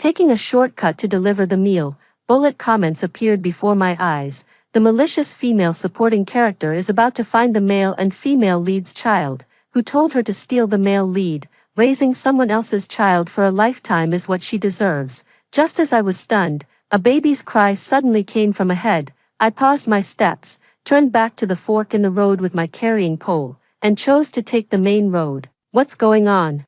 Taking a shortcut to deliver the meal, bullet comments appeared before my eyes. The malicious female supporting character is about to find the male and female lead's child, who told her to steal the male lead. Raising someone else's child for a lifetime is what she deserves. Just as I was stunned, a baby's cry suddenly came from ahead. I paused my steps, turned back to the fork in the road with my carrying pole, and chose to take the main road. What's going on?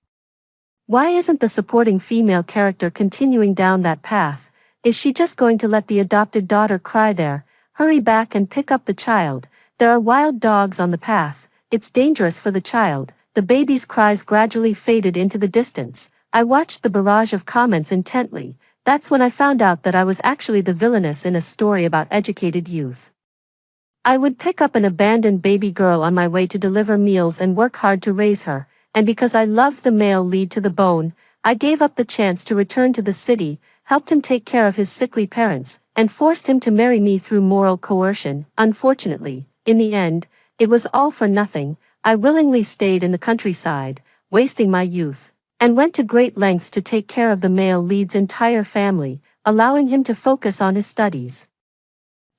Why isn't the supporting female character continuing down that path? Is she just going to let the adopted daughter cry there? Hurry back and pick up the child. There are wild dogs on the path. It's dangerous for the child. The baby's cries gradually faded into the distance. I watched the barrage of comments intently. That's when I found out that I was actually the villainess in a story about educated youth. I would pick up an abandoned baby girl on my way to deliver meals and work hard to raise her, and because I loved the male lead to the bone, I gave up the chance to return to the city, helped him take care of his sickly parents, and forced him to marry me through moral coercion. Unfortunately, in the end, it was all for nothing. I willingly stayed in the countryside, wasting my youth, and went to great lengths to take care of the male lead's entire family, allowing him to focus on his studies.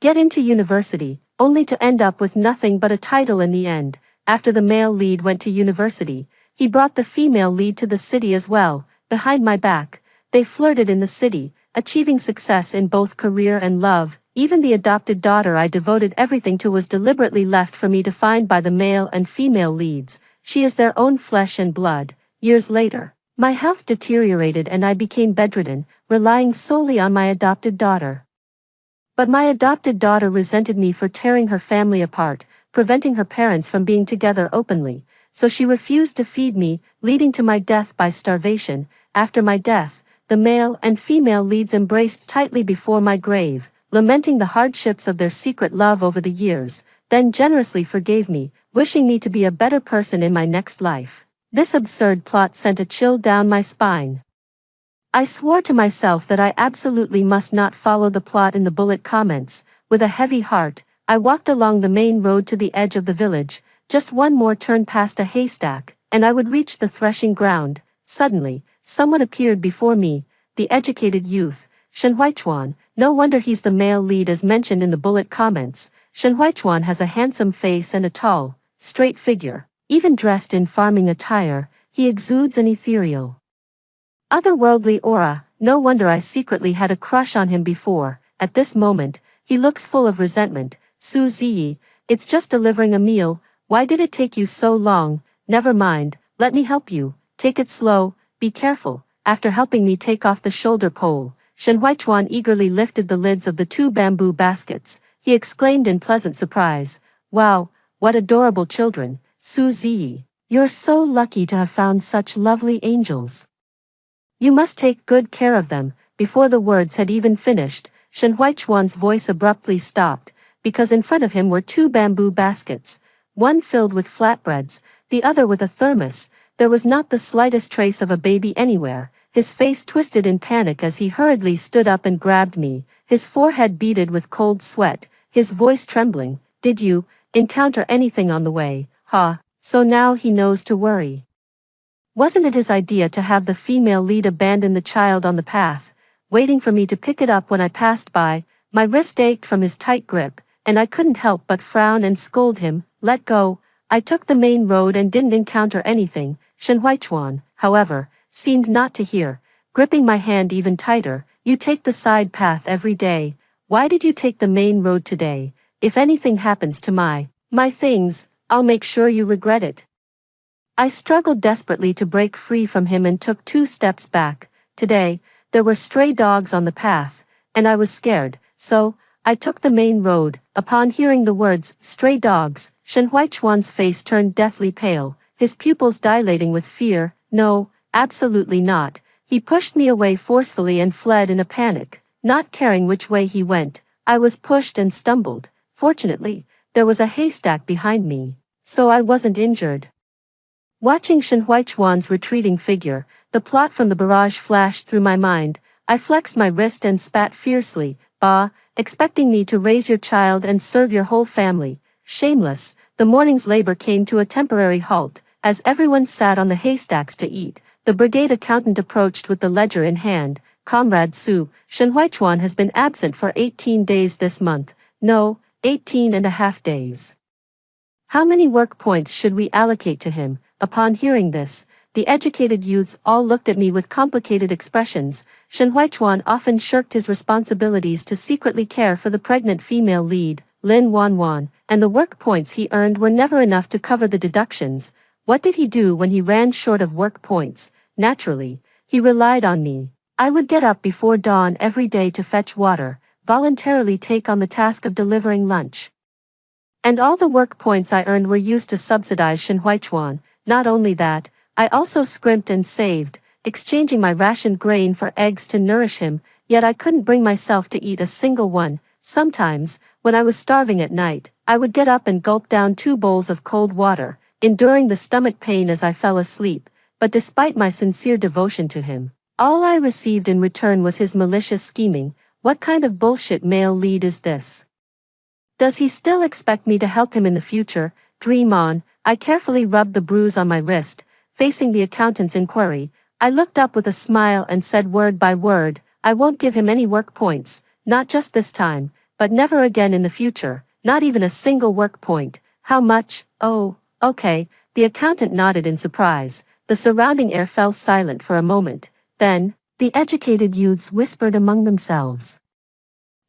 Get into university, only to end up with nothing but a title in the end. After the male lead went to university, he brought the female lead to the city as well. Behind my back, they flirted in the city, achieving success in both career and love. Even the adopted daughter I devoted everything to was deliberately left for me to find by the male and female leads. She is their own flesh and blood. Years later, my health deteriorated and I became bedridden, relying solely on my adopted daughter. But my adopted daughter resented me for tearing her family apart, preventing her parents from being together openly, so she refused to feed me, leading to my death by starvation. After my death, the male and female leads embraced tightly before my grave, lamenting the hardships of their secret love over the years, then generously forgave me, wishing me to be a better person in my next life. This absurd plot sent a chill down my spine. I swore to myself that I absolutely must not follow the plot in the bullet comments. With a heavy heart, I walked along the main road to the edge of the village. Just one more turn past a haystack, and I would reach the threshing ground. Suddenly, someone appeared before me, the educated youth, Shen Huichuan. No wonder he's the male lead as mentioned in the bullet comments. Shen Huichuan has a handsome face and a tall, straight figure. Even dressed in farming attire, he exudes an ethereal, otherworldly aura. No wonder I secretly had a crush on him before. At this moment, he looks full of resentment. Su Ziyi, it's just delivering a meal. Why did it take you so long? Never mind, let me help you. Take it slow, be careful. After helping me take off the shoulder pole, Shen Huichuan eagerly lifted the lids of the 2 bamboo baskets. He exclaimed in pleasant surprise, "Wow, what adorable children, Su Ziyi. You're so lucky to have found such lovely angels. You must take good care of them." Before the words had even finished, Shen Huichuan's voice abruptly stopped, because in front of him were 2 bamboo baskets, one filled with flatbreads, the other with a thermos. There was not the slightest trace of a baby anywhere. His face twisted in panic as he hurriedly stood up and grabbed me, his forehead beaded with cold sweat, his voice trembling. "Did you encounter anything on the way? Ha, so now he knows to worry. Wasn't it his idea to have the female lead abandon the child on the path, waiting for me to pick it up when I passed by?" My wrist ached from his tight grip, and I couldn't help but frown and scold him. "Let go." I took the main road and didn't encounter anything. Shen Huichuan, however, seemed not to hear, gripping my hand even tighter. "You take the side path every day. Why did you take the main road today? If anything happens to my things, I'll make sure you regret it." I struggled desperately to break free from him and took 2 steps back. Today, there were stray dogs on the path, and I was scared, so I took the main road. Upon hearing the words, "stray dogs," Shen Huichuan's face turned deathly pale, his pupils dilating with fear. "No, absolutely not." He pushed me away forcefully and fled in a panic, not caring which way he went. I was pushed and stumbled. Fortunately, there was a haystack behind me, so I wasn't injured. Watching Shen Huichuan's retreating figure, the plot from the barrage flashed through my mind. I flexed my wrist and spat fiercely. "Bah, expecting me to raise your child and serve your whole family. Shameless." The morning's labor came to a temporary halt, as everyone sat on the haystacks to eat. The brigade accountant approached with the ledger in hand. Comrade Su, Shen Huichuan has been absent for 18 days this month. No, 18.5 days. How many work points should we allocate to him? Upon hearing this, the educated youths all looked at me with complicated expressions. Shen Huichuan often shirked his responsibilities to secretly care for the pregnant female lead, Lin Wanwan, and the work points he earned were never enough to cover the deductions. What did he do when he ran short of work points? Naturally, he relied on me. I would get up before dawn every day to fetch water, voluntarily take on the task of delivering lunch. And all the work points I earned were used to subsidize Shen Huichuan. Not only that, I also scrimped and saved, exchanging my rationed grain for eggs to nourish him, yet I couldn't bring myself to eat a single one. Sometimes, when I was starving at night, I would get up and gulp down 2 bowls of cold water, enduring the stomach pain as I fell asleep, but despite my sincere devotion to him, all I received in return was his malicious scheming. What kind of bullshit male lead is this? Does he still expect me to help him in the future? Dream on. I carefully rubbed the bruise on my wrist, facing the accountant's inquiry. I looked up with a smile and said word by word, I won't give him any work points, not just this time, but never again in the future, not even a single work point. How much? Oh, okay. The accountant nodded in surprise. The surrounding air fell silent for a moment. Then, the educated youths whispered among themselves,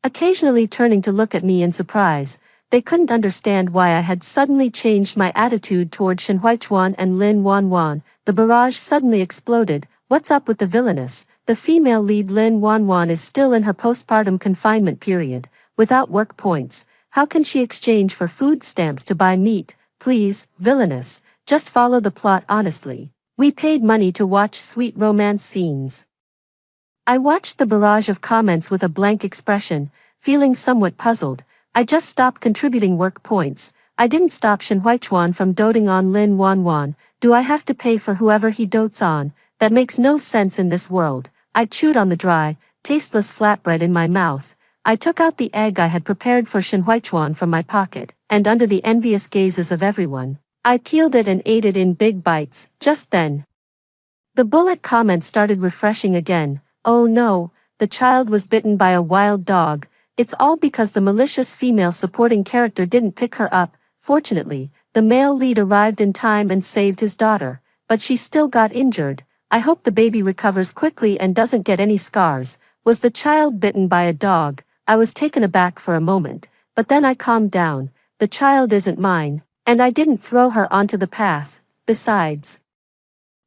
occasionally turning to look at me in surprise. They couldn't understand why I had suddenly changed my attitude toward Shen Huichuan and Lin Wanwan. The barrage suddenly exploded. What's up with the villainous? The female lead Lin Wanwan is still in her postpartum confinement period, without work points. How can she exchange for food stamps to buy meat? Please, villainous, just follow the plot honestly. We paid money to watch sweet romance scenes. I watched the barrage of comments with a blank expression, feeling somewhat puzzled. I just stopped contributing work points. I didn't stop Shen Huichuan from doting on Lin Wanwan. Do I have to pay for whoever he dotes on? That makes no sense in this world. I chewed on the dry, tasteless flatbread in my mouth. I took out the egg I had prepared for Shen Huichuan from my pocket, and under the envious gazes of everyone, I peeled it and ate it in big bites. Just then, the bullet comments started refreshing again. Oh no, the child was bitten by a wild dog. It's all because the malicious female supporting character didn't pick her up. Fortunately, the male lead arrived in time and saved his daughter, but she still got injured. I hope the baby recovers quickly and doesn't get any scars. Was the child bitten by a dog? I was taken aback for a moment, but then I calmed down. The child isn't mine, and I didn't throw her onto the path. Besides,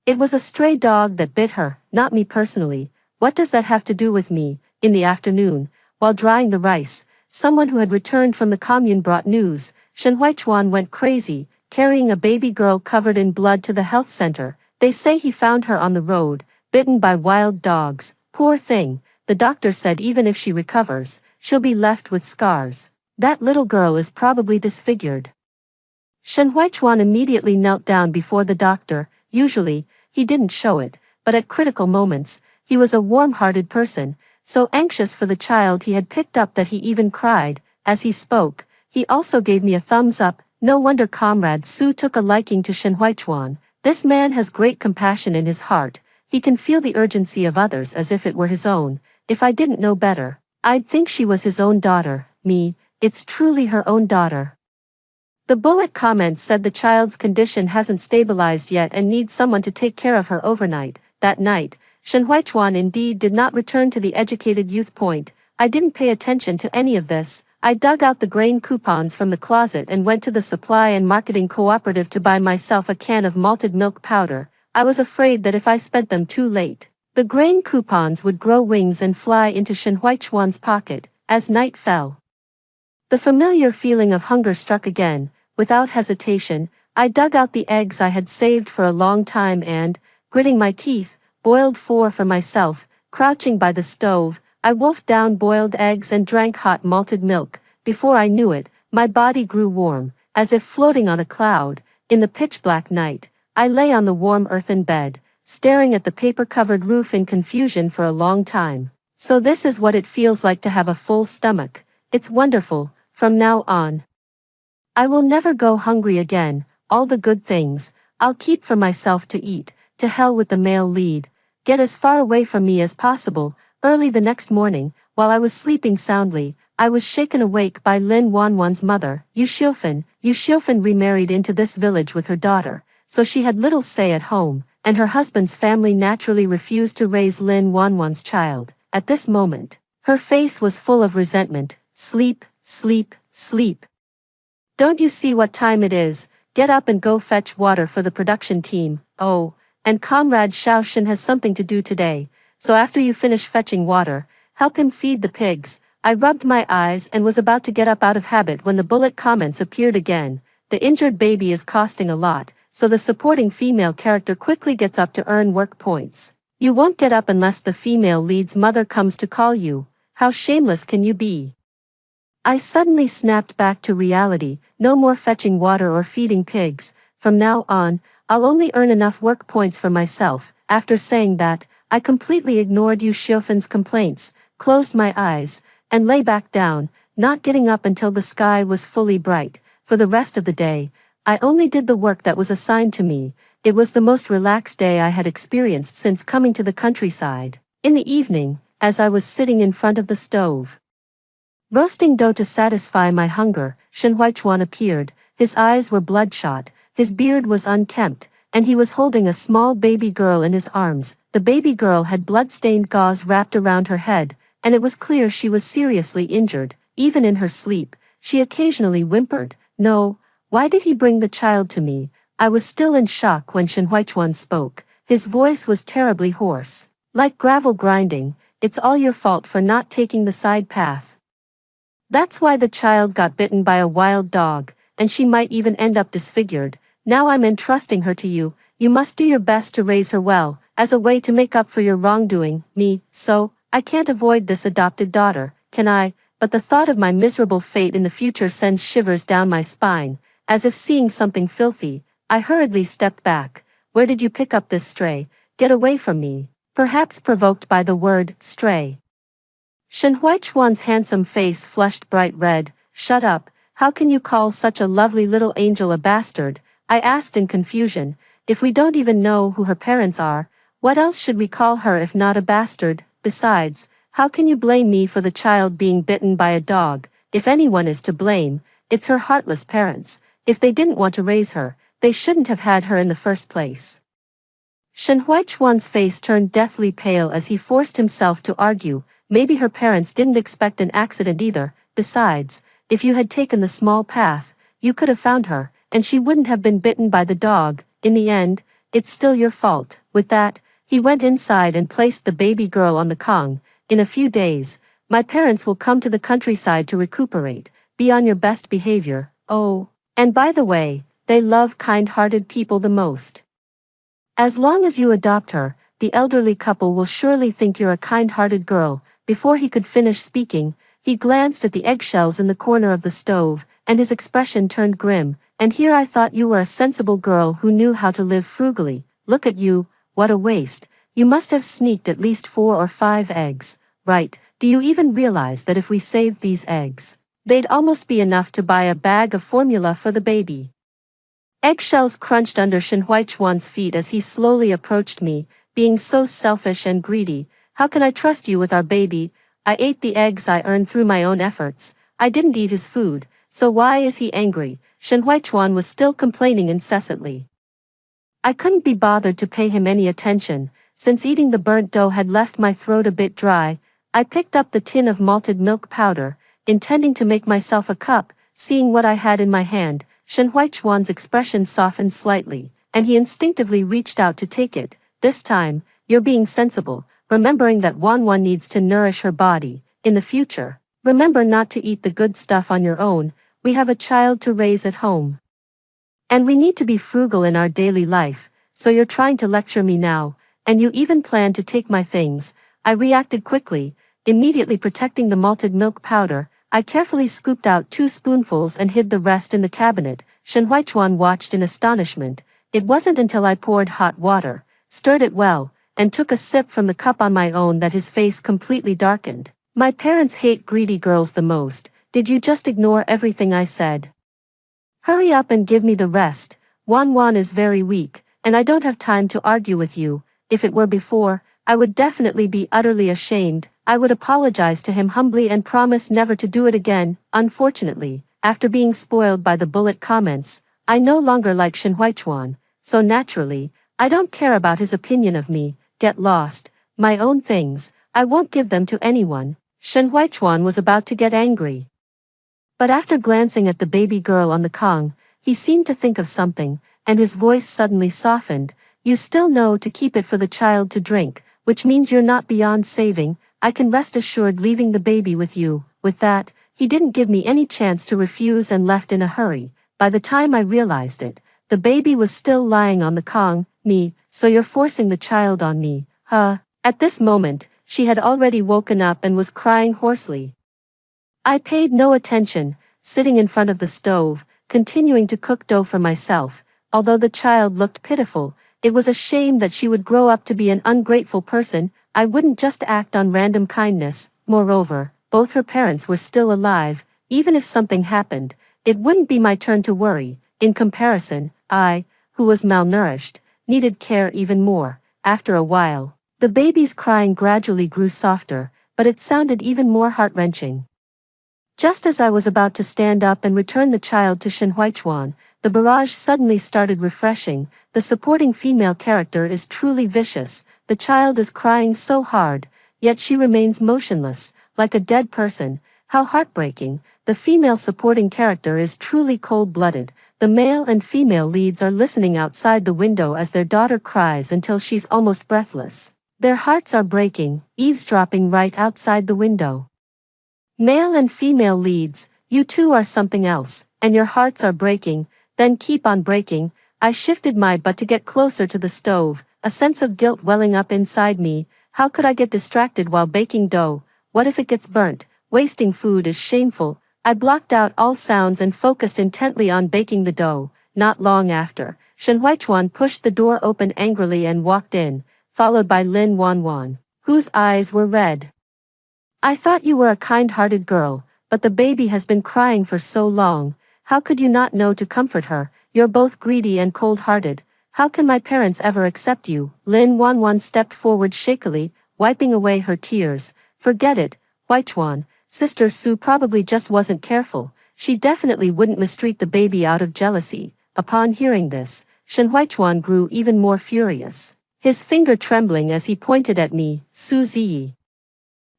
it was a stray dog that bit her, not me personally. What does that have to do with me? In the afternoon, while drying the rice, someone who had returned from the commune brought news. Shen Huichuan went crazy, carrying a baby girl covered in blood to the health center. They say he found her on the road, bitten by wild dogs. Poor thing. The doctor said even if she recovers, she'll be left with scars. That little girl is probably disfigured. Shen Huichuan immediately knelt down before the doctor. Usually, he didn't show it, but at critical moments, he was a warm-hearted person, so anxious for the child he had picked up that he even cried. As he spoke, he also gave me a thumbs up. No wonder Comrade Su took a liking to Shen Huichuan. This man has great compassion in his heart. He can feel the urgency of others as if it were his own. If I didn't know better, I'd think she was his own daughter. Me, it's truly her own daughter. The bullet comments said the child's condition hasn't stabilized yet and needs someone to take care of her overnight. That night, Shen Huichuan indeed did not return to the educated youth point. I didn't pay attention to any of this. I dug out the grain coupons from the closet and went to the supply and marketing cooperative to buy myself a can of malted milk powder. I was afraid that if I spent them too late, the grain coupons would grow wings and fly into Shen Huichuan's pocket. As night fell, the familiar feeling of hunger struck again. Without hesitation, I dug out the eggs I had saved for a long time and, gritting my teeth, boiled 4 for myself. Crouching by the stove, I wolfed down boiled eggs and drank hot malted milk. Before I knew it, my body grew warm, as if floating on a cloud. In the pitch-black night, I lay on the warm earthen bed, staring at the paper-covered roof in confusion for a long time. So this is what it feels like to have a full stomach. It's wonderful. From now on, I will never go hungry again. All the good things, I'll keep for myself to eat. To hell with the male lead. Get as far away from me as possible. Early the next morning, while I was sleeping soundly, I was shaken awake by Lin Wanwan's mother. Yu Xiufan remarried into this village with her daughter, so she had little say at home, and her husband's family naturally refused to raise Lin Wanwan's child. At this moment, her face was full of resentment. Sleep, sleep, sleep. Don't you see what time it is? Get up and go fetch water for the production team. Oh, and Comrade Xiaoshan has something to do today, so after you finish fetching water, help him feed the pigs. I rubbed my eyes and was about to get up out of habit when the bullet comments appeared again. The injured baby is costing a lot, so the supporting female character quickly gets up to earn work points. You won't get up unless the female lead's mother comes to call you. How shameless can you be? I suddenly snapped back to reality. No more fetching water or feeding pigs. From now on, I'll only earn enough work points for myself. After saying that, I completely ignored Yu Xiufan's complaints, closed my eyes, and lay back down, not getting up until the sky was fully bright. For the rest of the day, I only did the work that was assigned to me. It was the most relaxed day I had experienced since coming to the countryside. In the evening, as I was sitting in front of the stove, roasting dough to satisfy my hunger, Shen Huichuan appeared. His eyes were bloodshot, his beard was unkempt, and he was holding a small baby girl in his arms. The baby girl had blood-stained gauze wrapped around her head, and it was clear she was seriously injured. Even in her sleep, she occasionally whimpered. No, why did he bring the child to me? I was still in shock when Shen Huichuan spoke. His voice was terribly hoarse, like gravel grinding. It's all your fault for not taking the side path. That's why the child got bitten by a wild dog, and she might even end up disfigured. Now I'm entrusting her to you. You must do your best to raise her well, as a way to make up for your wrongdoing. So, I can't avoid this adopted daughter, can I? But the thought of my miserable fate in the future sends shivers down my spine, as if seeing something filthy. I hurriedly stepped back. Where did you pick up this stray? Get away from me. Perhaps provoked by the word, stray. Shen Huichuan's handsome face flushed bright red. Shut up, how can you call such a lovely little angel a bastard? I asked in confusion. If we don't even know who her parents are, what else should we call her if not a bastard? Besides, how can you blame me for the child being bitten by a dog? If anyone is to blame, it's her heartless parents. If they didn't want to raise her, they shouldn't have had her in the first place. Shen Huichuan's face turned deathly pale as he forced himself to argue. Maybe her parents didn't expect an accident either. Besides, if you had taken the small path, you could have found her, and she wouldn't have been bitten by the dog. In the end, it's still your fault. With that, he went inside and placed the baby girl on the Kong. In a few days, my parents will come to the countryside to recuperate. Be on your best behavior. Oh, and by the way, they love kind-hearted people the most. As long as you adopt her, the elderly couple will surely think you're a kind-hearted girl. Before he could finish speaking, he glanced at the eggshells in the corner of the stove, and his expression turned grim. And here I thought you were a sensible girl who knew how to live frugally. Look at you, what a waste. You must have sneaked at least 4 or 5 eggs. Right, do you even realize that if we saved these eggs, they'd almost be enough to buy a bag of formula for the baby? Eggshells crunched under Shen Huichuan's feet as he slowly approached me. Being so selfish and greedy, how can I trust you with our baby? I ate the eggs I earned through my own efforts. I didn't eat his food, so why is he angry? Shen Huichuan was still complaining incessantly. I couldn't be bothered to pay him any attention, since eating the burnt dough had left my throat a bit dry. I picked up the tin of malted milk powder, intending to make myself a cup. Seeing what I had in my hand, Shen Huichuan's expression softened slightly, and he instinctively reached out to take it. This time, you're being sensible, remembering that Wanwan needs to nourish her body. In the future, remember not to eat the good stuff on your own. We have a child to raise at home. And we need to be frugal in our daily life, so you're trying to lecture me now, and you even plan to take my things. I reacted quickly, immediately protecting the malted milk powder. I carefully scooped out 2 spoonfuls and hid the rest in the cabinet. Shen Huichuan watched in astonishment. It wasn't until I poured hot water, stirred it well, and took a sip from the cup on my own that his face completely darkened. My parents hate greedy girls the most. Did you just ignore everything I said? Hurry up and give me the rest. Wanwan is very weak, and I don't have time to argue with you. If it were before, I would definitely be utterly ashamed. I would apologize to him humbly and promise never to do it again. Unfortunately, after being spoiled by the bullet comments, I no longer like Shen Huichuan, so naturally, I don't care about his opinion of me. Get lost. My own things, I won't give them to anyone. Shen Huichuan was about to get angry. But after glancing at the baby girl on the Kong, he seemed to think of something, and his voice suddenly softened. You still know to keep it for the child to drink, which means you're not beyond saving. I can rest assured leaving the baby with you. With that, he didn't give me any chance to refuse and left in a hurry. By the time I realized it, the baby was still lying on the Kong. Me, so you're forcing the child on me, huh? At this moment, she had already woken up and was crying hoarsely. I paid no attention, sitting in front of the stove, continuing to cook dough for myself. Although the child looked pitiful, it was a shame that she would grow up to be an ungrateful person. I wouldn't just act on random kindness. Moreover, both her parents were still alive. Even if something happened, it wouldn't be my turn to worry. In comparison, I, who was malnourished, needed care even more. After a while, the baby's crying gradually grew softer, but it sounded even more heart-wrenching. Just as I was about to stand up and return the child to Shen Huichuan, the barrage suddenly started refreshing. The supporting female character is truly vicious. The child is crying so hard, yet she remains motionless, like a dead person. How heartbreaking. The female supporting character is truly cold-blooded. The male and female leads are listening outside the window as their daughter cries until she's almost breathless. Their hearts are breaking, eavesdropping right outside the window. Male and female leads, you two are something else, and your hearts are breaking, then keep on breaking. I shifted my butt to get closer to the stove, a sense of guilt welling up inside me. How could I get distracted while baking dough? What if it gets burnt? Wasting food is shameful. I blocked out all sounds and focused intently on baking the dough. Not long after, Shen Huichuan pushed the door open angrily and walked in, followed by Lin Wanwan, whose eyes were red. I thought you were a kind-hearted girl, but the baby has been crying for so long. How could you not know to comfort her? You're both greedy and cold-hearted. How can my parents ever accept you? Lin Wanwan stepped forward shakily, wiping away her tears. Forget it, Huichuan. Sister Su probably just wasn't careful. She definitely wouldn't mistreat the baby out of jealousy. Upon hearing this, Shen Huichuan grew even more furious, his finger trembling as he pointed at me. Su Ziyi.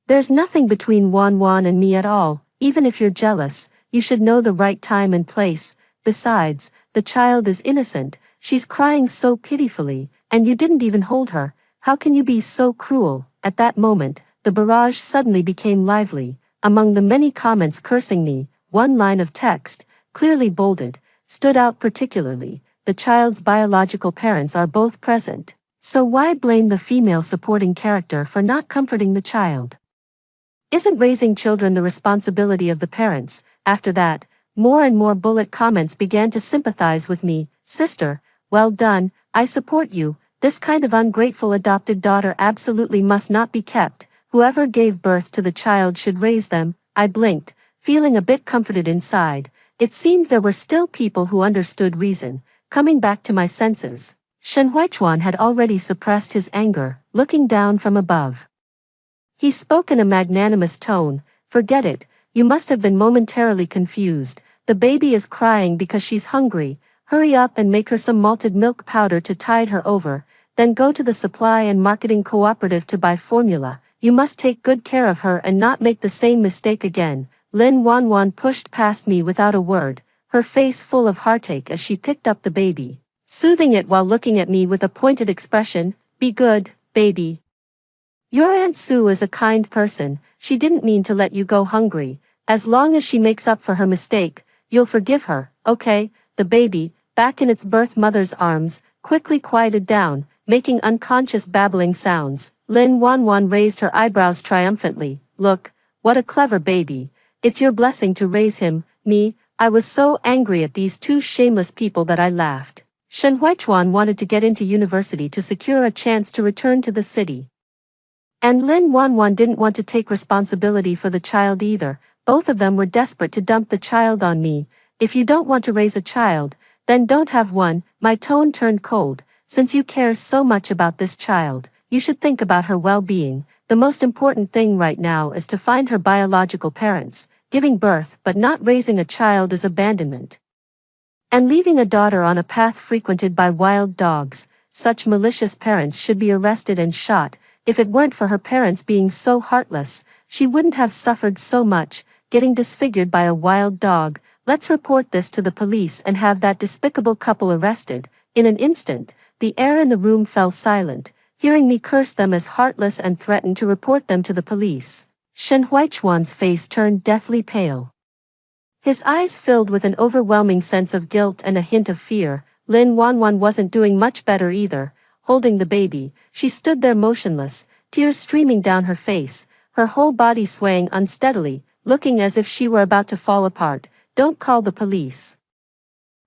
There's nothing between Wanwan and me at all. Even if you're jealous, you should know the right time and place. Besides, the child is innocent. She's crying so pitifully, and you didn't even hold her. How can you be so cruel? At that moment, the barrage suddenly became lively. Among the many comments cursing me, one line of text, clearly bolded, stood out particularly. The child's biological parents are both present, so why blame the female supporting character for not comforting the child? Isn't raising children the responsibility of the parents? After that, more and more bullet comments began to sympathize with me. Sister, well done, I support you. This kind of ungrateful adopted daughter absolutely must not be kept. Whoever gave birth to the child should raise them. I blinked, feeling a bit comforted inside. It seemed there were still people who understood reason. Coming back to my senses, Shen Huichuan had already suppressed his anger, looking down from above. He spoke in a magnanimous tone. Forget it, you must have been momentarily confused. The baby is crying because she's hungry. Hurry up and make her some malted milk powder to tide her over, then go to the supply and marketing cooperative to buy formula. You must take good care of her and not make the same mistake again. Lin Wanwan pushed past me without a word, her face full of heartache as she picked up the baby, soothing it while looking at me with a pointed expression. Be good, baby. Your Aunt Sue is a kind person. She didn't mean to let you go hungry. As long as she makes up for her mistake, you'll forgive her, okay? The baby, back in its birth mother's arms, quickly quieted down, making unconscious babbling sounds. Lin Wanwan raised her eyebrows triumphantly. Look, what a clever baby. It's your blessing to raise him. Me, I was so angry at these two shameless people that I laughed. Shen Huichuan wanted to get into university to secure a chance to return to the city. And Lin Wanwan didn't want to take responsibility for the child either. Both of them were desperate to dump the child on me. If you don't want to raise a child, then don't have one. My tone turned cold. Since you care so much about this child, you should think about her well-being. The most important thing right now is to find her biological parents. Giving birth but not raising a child is abandonment. And leaving a daughter on a path frequented by wild dogs. Such malicious parents should be arrested and shot. If it weren't for her parents being so heartless, she wouldn't have suffered so much, getting disfigured by a wild dog. Let's report this to the police and have that despicable couple arrested. In an instant, the air in the room fell silent, hearing me curse them as heartless and threaten to report them to the police. Shen Huichuan's face turned deathly pale. His eyes filled with an overwhelming sense of guilt and a hint of fear. Lin Wanwan wasn't doing much better either. Holding the baby, she stood there motionless, tears streaming down her face, her whole body swaying unsteadily, looking as if she were about to fall apart. Don't call the police.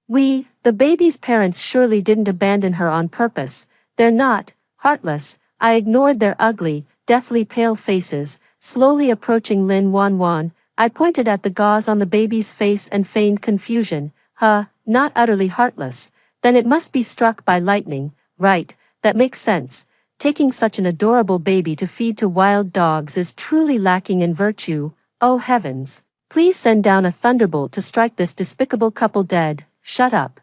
The baby's parents surely didn't abandon her on purpose. They're not heartless. I ignored their ugly, deathly pale faces. Slowly approaching Lin Wanwan, I pointed at the gauze on the baby's face and feigned confusion. Not utterly heartless. Then it must be struck by lightning, right? That makes sense. Taking such an adorable baby to feed to wild dogs is truly lacking in virtue. Oh heavens. Please send down a thunderbolt to strike this despicable couple dead. Shut up.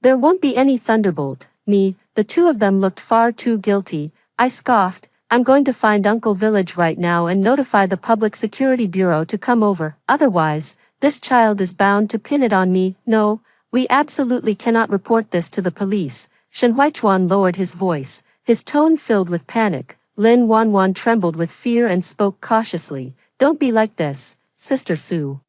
There won't be any thunderbolt. The two of them looked far too guilty. I scoffed. I'm going to find Uncle Village right now and notify the Public Security Bureau to come over. Otherwise, this child is bound to pin it on me. No, we absolutely cannot report this to the police. Shen Huichuan lowered his voice, his tone filled with panic. Lin Wanwan trembled with fear and spoke cautiously. Don't be like this, Sister Su.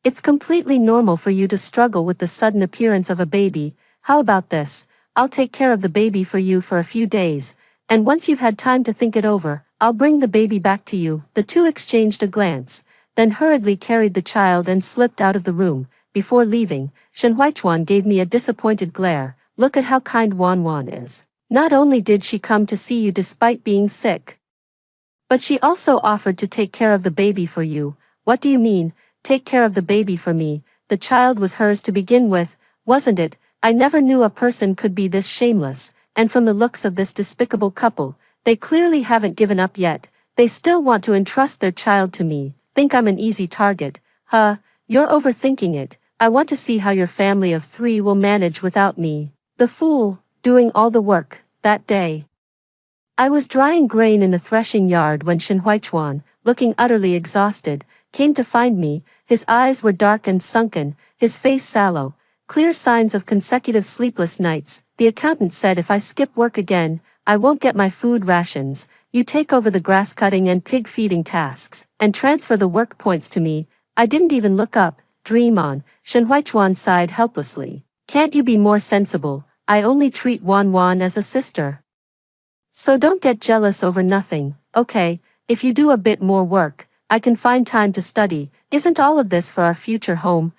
It's completely normal for you to struggle with the sudden appearance of a baby. How about this? I'll take care of the baby for you for a few days. And once you've had time to think it over, I'll bring the baby back to you. The two exchanged a glance, then hurriedly carried the child and slipped out of the room. Before leaving, Shen Huichuan gave me a disappointed glare. Look at how kind Wanwan is. Not only did she come to see you despite being sick, but she also offered to take care of the baby for you. What do you mean, take care of the baby for me? The child was hers to begin with, wasn't it? I never knew a person could be this shameless. And from the looks of this despicable couple, they clearly haven't given up yet. They still want to entrust their child to me. Think I'm an easy target? You're overthinking it. I want to see how your family of 3 will manage without me. The fool, doing all the work, that day. I was drying grain in the threshing yard when Shen Huichuan, looking utterly exhausted, came to find me. His eyes were dark and sunken, his face sallow. Clear signs of consecutive sleepless nights. The accountant said if I skip work again, I won't get my food rations. You take over the grass cutting and pig feeding tasks, and transfer the work points to me. I didn't even look up. Dream on. Shen Huichuan sighed helplessly. Can't you be more sensible? I only treat Wanwan as a sister. So don't get jealous over nothing. Okay, if you do a bit more work, I can find time to study. Isn't all of this for our future home?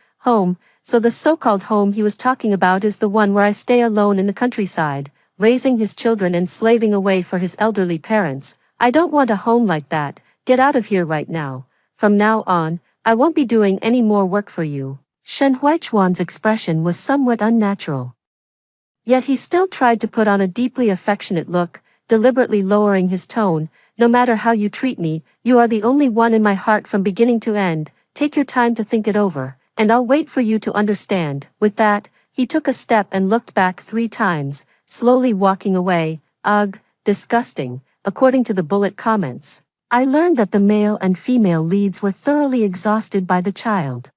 So the so-called home he was talking about is the one where I stay alone in the countryside, raising his children and slaving away for his elderly parents. I don't want a home like that. Get out of here right now. From now on, I won't be doing any more work for you. Shen Huichuan's expression was somewhat unnatural. Yet he still tried to put on a deeply affectionate look, deliberately lowering his tone. No matter how you treat me, you are the only one in my heart from beginning to end. Take your time to think it over, and I'll wait for you to understand. With that, he took a step and looked back 3 times, slowly walking away. Ugh, disgusting. According to the bullet comments, I learned that the male and female leads were thoroughly exhausted by the child.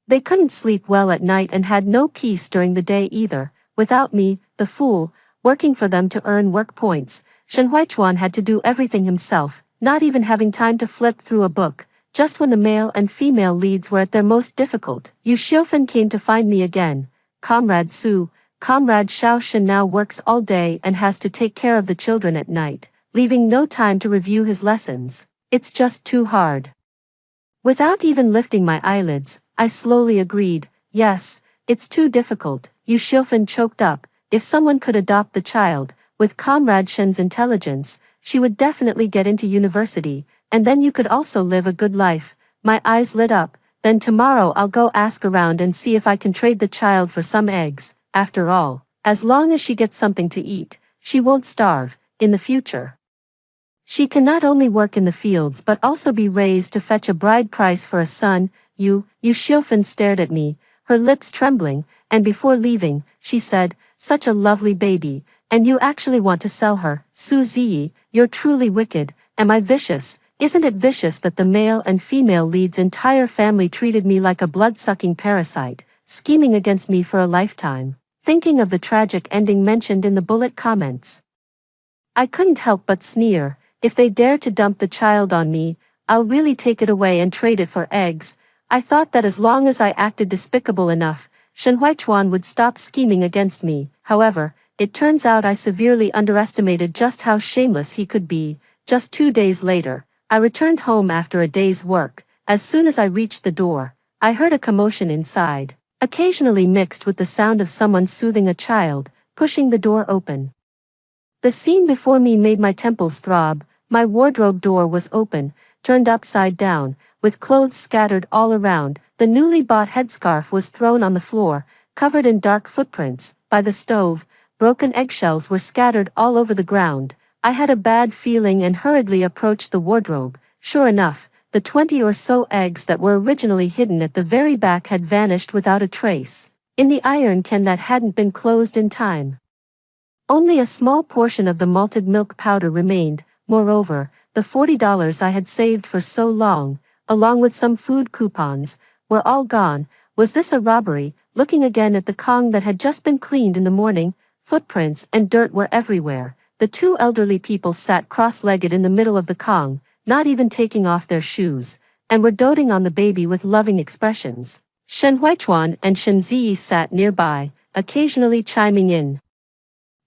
They couldn't sleep well at night and had no peace during the day either. Without me, the fool, working for them to earn work points, Shen Huichuan had to do everything himself, not even having time to flip through a book. Just when the male and female leads were at their most difficult, Yu Xiufen came to find me again. Comrade Su, Comrade Xiao Shen now works all day and has to take care of the children at night, leaving no time to review his lessons. It's just too hard. Without even lifting my eyelids, I slowly agreed. Yes, it's too difficult. Yu Xiufen choked up. If someone could adopt the child, with Comrade Shen's intelligence, she would definitely get into university. And then you could also live a good life. My eyes lit up. Then tomorrow I'll go ask around and see if I can trade the child for some eggs. After all, as long as she gets something to eat, she won't starve. in the future. She can not only work in the fields but also be raised to fetch a bride price for a son. You Xiufan stared at me, her lips trembling, and before leaving, she said, such a lovely baby, and you actually want to sell her. Su Ziyi, you're truly wicked. Am I vicious? Isn't it vicious that the male and female lead's entire family treated me like a blood-sucking parasite, scheming against me for a lifetime? Thinking of the tragic ending mentioned in the bullet comments, I couldn't help but sneer. If they dare to dump the child on me, I'll really take it away and trade it for eggs. I thought that as long as I acted despicable enough, Shen Huichuan would stop scheming against me. However, it turns out I severely underestimated just how shameless he could be. Just 2 days later, I returned home after a day's work. As soon as I reached the door, I heard a commotion inside, occasionally mixed with the sound of someone soothing a child, pushing the door open. The scene before me made my temples throb. My wardrobe door was open, turned upside down, with clothes scattered all around. The newly bought headscarf was thrown on the floor, covered in dark footprints. By the stove, broken eggshells were scattered all over the ground. I had a bad feeling and hurriedly approached the wardrobe. Sure enough, the 20 or so eggs that were originally hidden at the very back had vanished without a trace, in the iron can that hadn't been closed in time. Only a small portion of the malted milk powder remained. Moreover, the $40 I had saved for so long, along with some food coupons, were all gone. Was this a robbery? Looking again at the Kong that had just been cleaned in the morning, footprints and dirt were everywhere. The two elderly people sat cross-legged in the middle of the Kong, not even taking off their shoes, and were doting on the baby with loving expressions. Shen Huichuan and Shen Ziyi sat nearby, occasionally chiming in.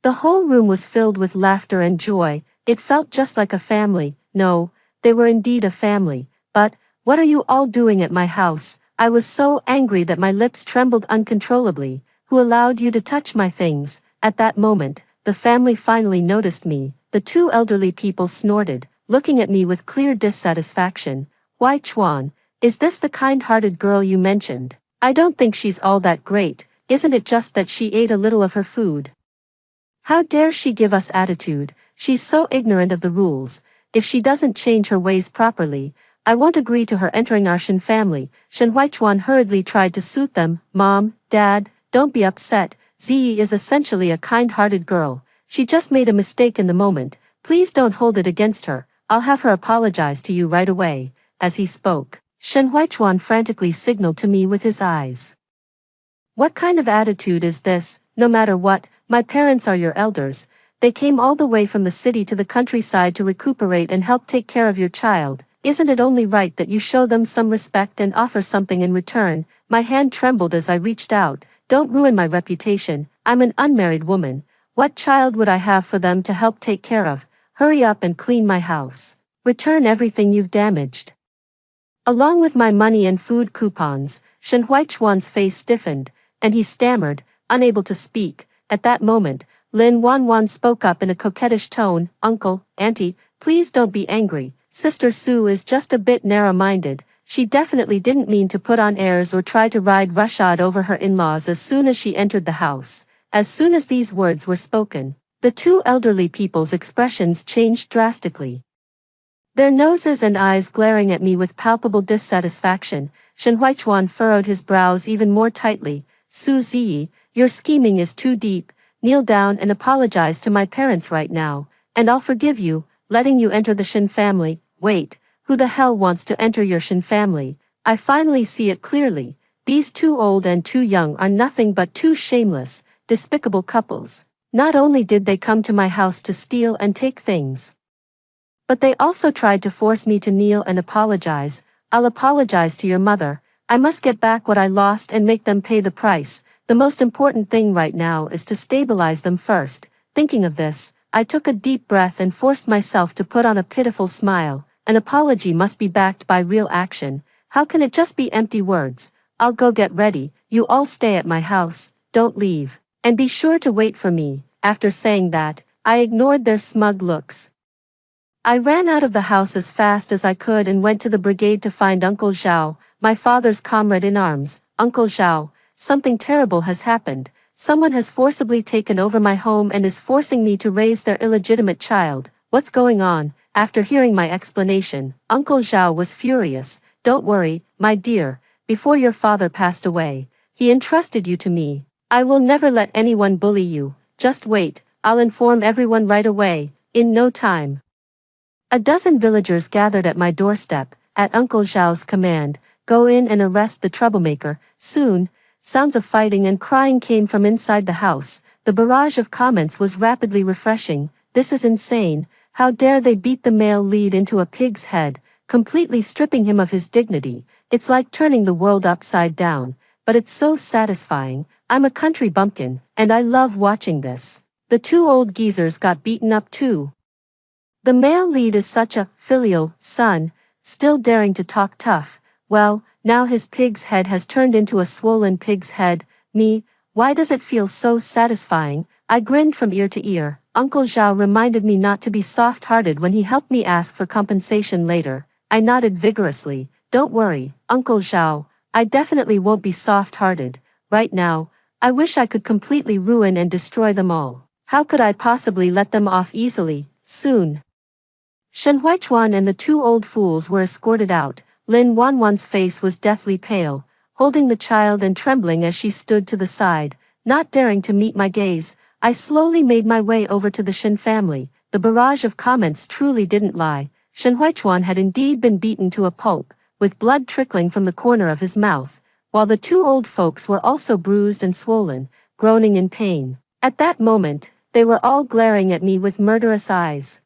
The whole room was filled with laughter and joy. It felt just like a family. No, they were indeed a family. But, what are you all doing at my house? I was so angry that my lips trembled uncontrollably. Who allowed you to touch my things? At that moment, the family finally noticed me. The two elderly people snorted, looking at me with clear dissatisfaction. Why Chuan, is this the kind-hearted girl you mentioned? I don't think she's all that great. Isn't it just that she ate a little of her food? How dare she give us attitude? She's so ignorant of the rules. If she doesn't change her ways properly, I won't agree to her entering our Shen family. Shen Huichuan hurriedly tried to soothe them. Mom, Dad, don't be upset. Ziyi is essentially a kind-hearted girl. She just made a mistake in the moment. Please don't hold it against her. I'll have her apologize to you right away. As he spoke, Shen Huichuan frantically signaled to me with his eyes. What kind of attitude is this? No matter what, my parents are your elders. They came all the way from the city to the countryside to recuperate and help take care of your child. Isn't it only right that you show them some respect and offer something in return? My hand trembled as I reached out. Don't ruin my reputation. I'm an unmarried woman. What child would I have for them to help take care of? Hurry up and clean my house. Return everything you've damaged. Along with my money and food coupons. Shen Huichuan's face stiffened, and he stammered, unable to speak. At that moment, Lin Wanwan spoke up in a coquettish tone. Uncle, Auntie, please don't be angry. Sister Su is just a bit narrow-minded. She definitely didn't mean to put on airs or try to ride roughshod over her in-laws as soon as she entered the house. As soon as these words were spoken, the two elderly people's expressions changed drastically. Their noses and eyes glaring at me with palpable dissatisfaction. Shen Huichuan furrowed his brows even more tightly. Su Ziyi, your scheming is too deep. Kneel down and apologize to my parents right now, and I'll forgive you, letting you enter the Shen family. Wait, who the hell wants to enter your Shen family? I finally see it clearly. These too old and too young are nothing but two shameless, despicable couples. Not only did they come to my house to steal and take things, but they also tried to force me to kneel and apologize. I'll apologize to your mother. I must get back what I lost and make them pay the price. The most important thing right now is to stabilize them first. Thinking of this, I took a deep breath and forced myself to put on a pitiful smile. An apology must be backed by real action. How can it just be empty words? I'll go get ready. You all stay at my house, don't leave. And be sure to wait for me. After saying that, I ignored their smug looks. I ran out of the house as fast as I could and went to the brigade to find Uncle Zhao, my father's comrade in arms. Uncle Zhao, something terrible has happened. Someone has forcibly taken over my home and is forcing me to raise their illegitimate child. What's going on? After hearing my explanation, Uncle Zhao was furious. Don't worry, my dear, before your father passed away, he entrusted you to me. I will never let anyone bully you. Just wait, I'll inform everyone right away, in no time. A dozen villagers gathered at my doorstep, at Uncle Zhao's command. Go in and arrest the troublemaker. Soon, sounds of fighting and crying came from inside the house. The barrage of comments was rapidly refreshing. This is insane. How dare they beat the male lead into a pig's head, completely stripping him of his dignity. It's like turning the world upside down, but it's so satisfying. I'm a country bumpkin, and I love watching this. The two old geezers got beaten up too. The male lead is such a filial son, still daring to talk tough. Well, now his pig's head has turned into a swollen pig's head. Me, why does it feel so satisfying? I grinned from ear to ear. Uncle Zhao reminded me not to be soft-hearted when he helped me ask for compensation later. I nodded vigorously. Don't worry, Uncle Zhao, I definitely won't be soft-hearted. Right now, I wish I could completely ruin and destroy them all. How could I possibly let them off easily? Soon. Shen Huichuan and the two old fools were escorted out. Lin Wanwan's face was deathly pale, holding the child and trembling as she stood to the side, not daring to meet my gaze. I slowly made my way over to the Shen family. The barrage of comments truly didn't lie. Shen Huichuan had indeed been beaten to a pulp, with blood trickling from the corner of his mouth, while the two old folks were also bruised and swollen, groaning in pain. At that moment, they were all glaring at me with murderous eyes.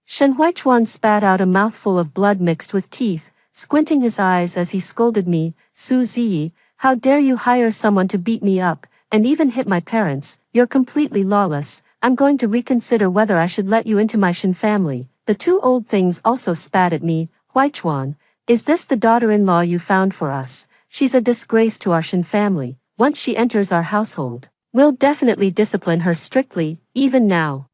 Shen Huichuan spat out a mouthful of blood mixed with teeth, squinting his eyes as he scolded me. Su Ziyi, how dare you hire someone to beat me up, and even hit my parents? You're completely lawless. I'm going to reconsider whether I should let you into my Shen family. The two old things also spat at me. Huichuan, is this the daughter-in-law you found for us? She's a disgrace to our Shen family. Once she enters our household, we'll definitely discipline her strictly, even now.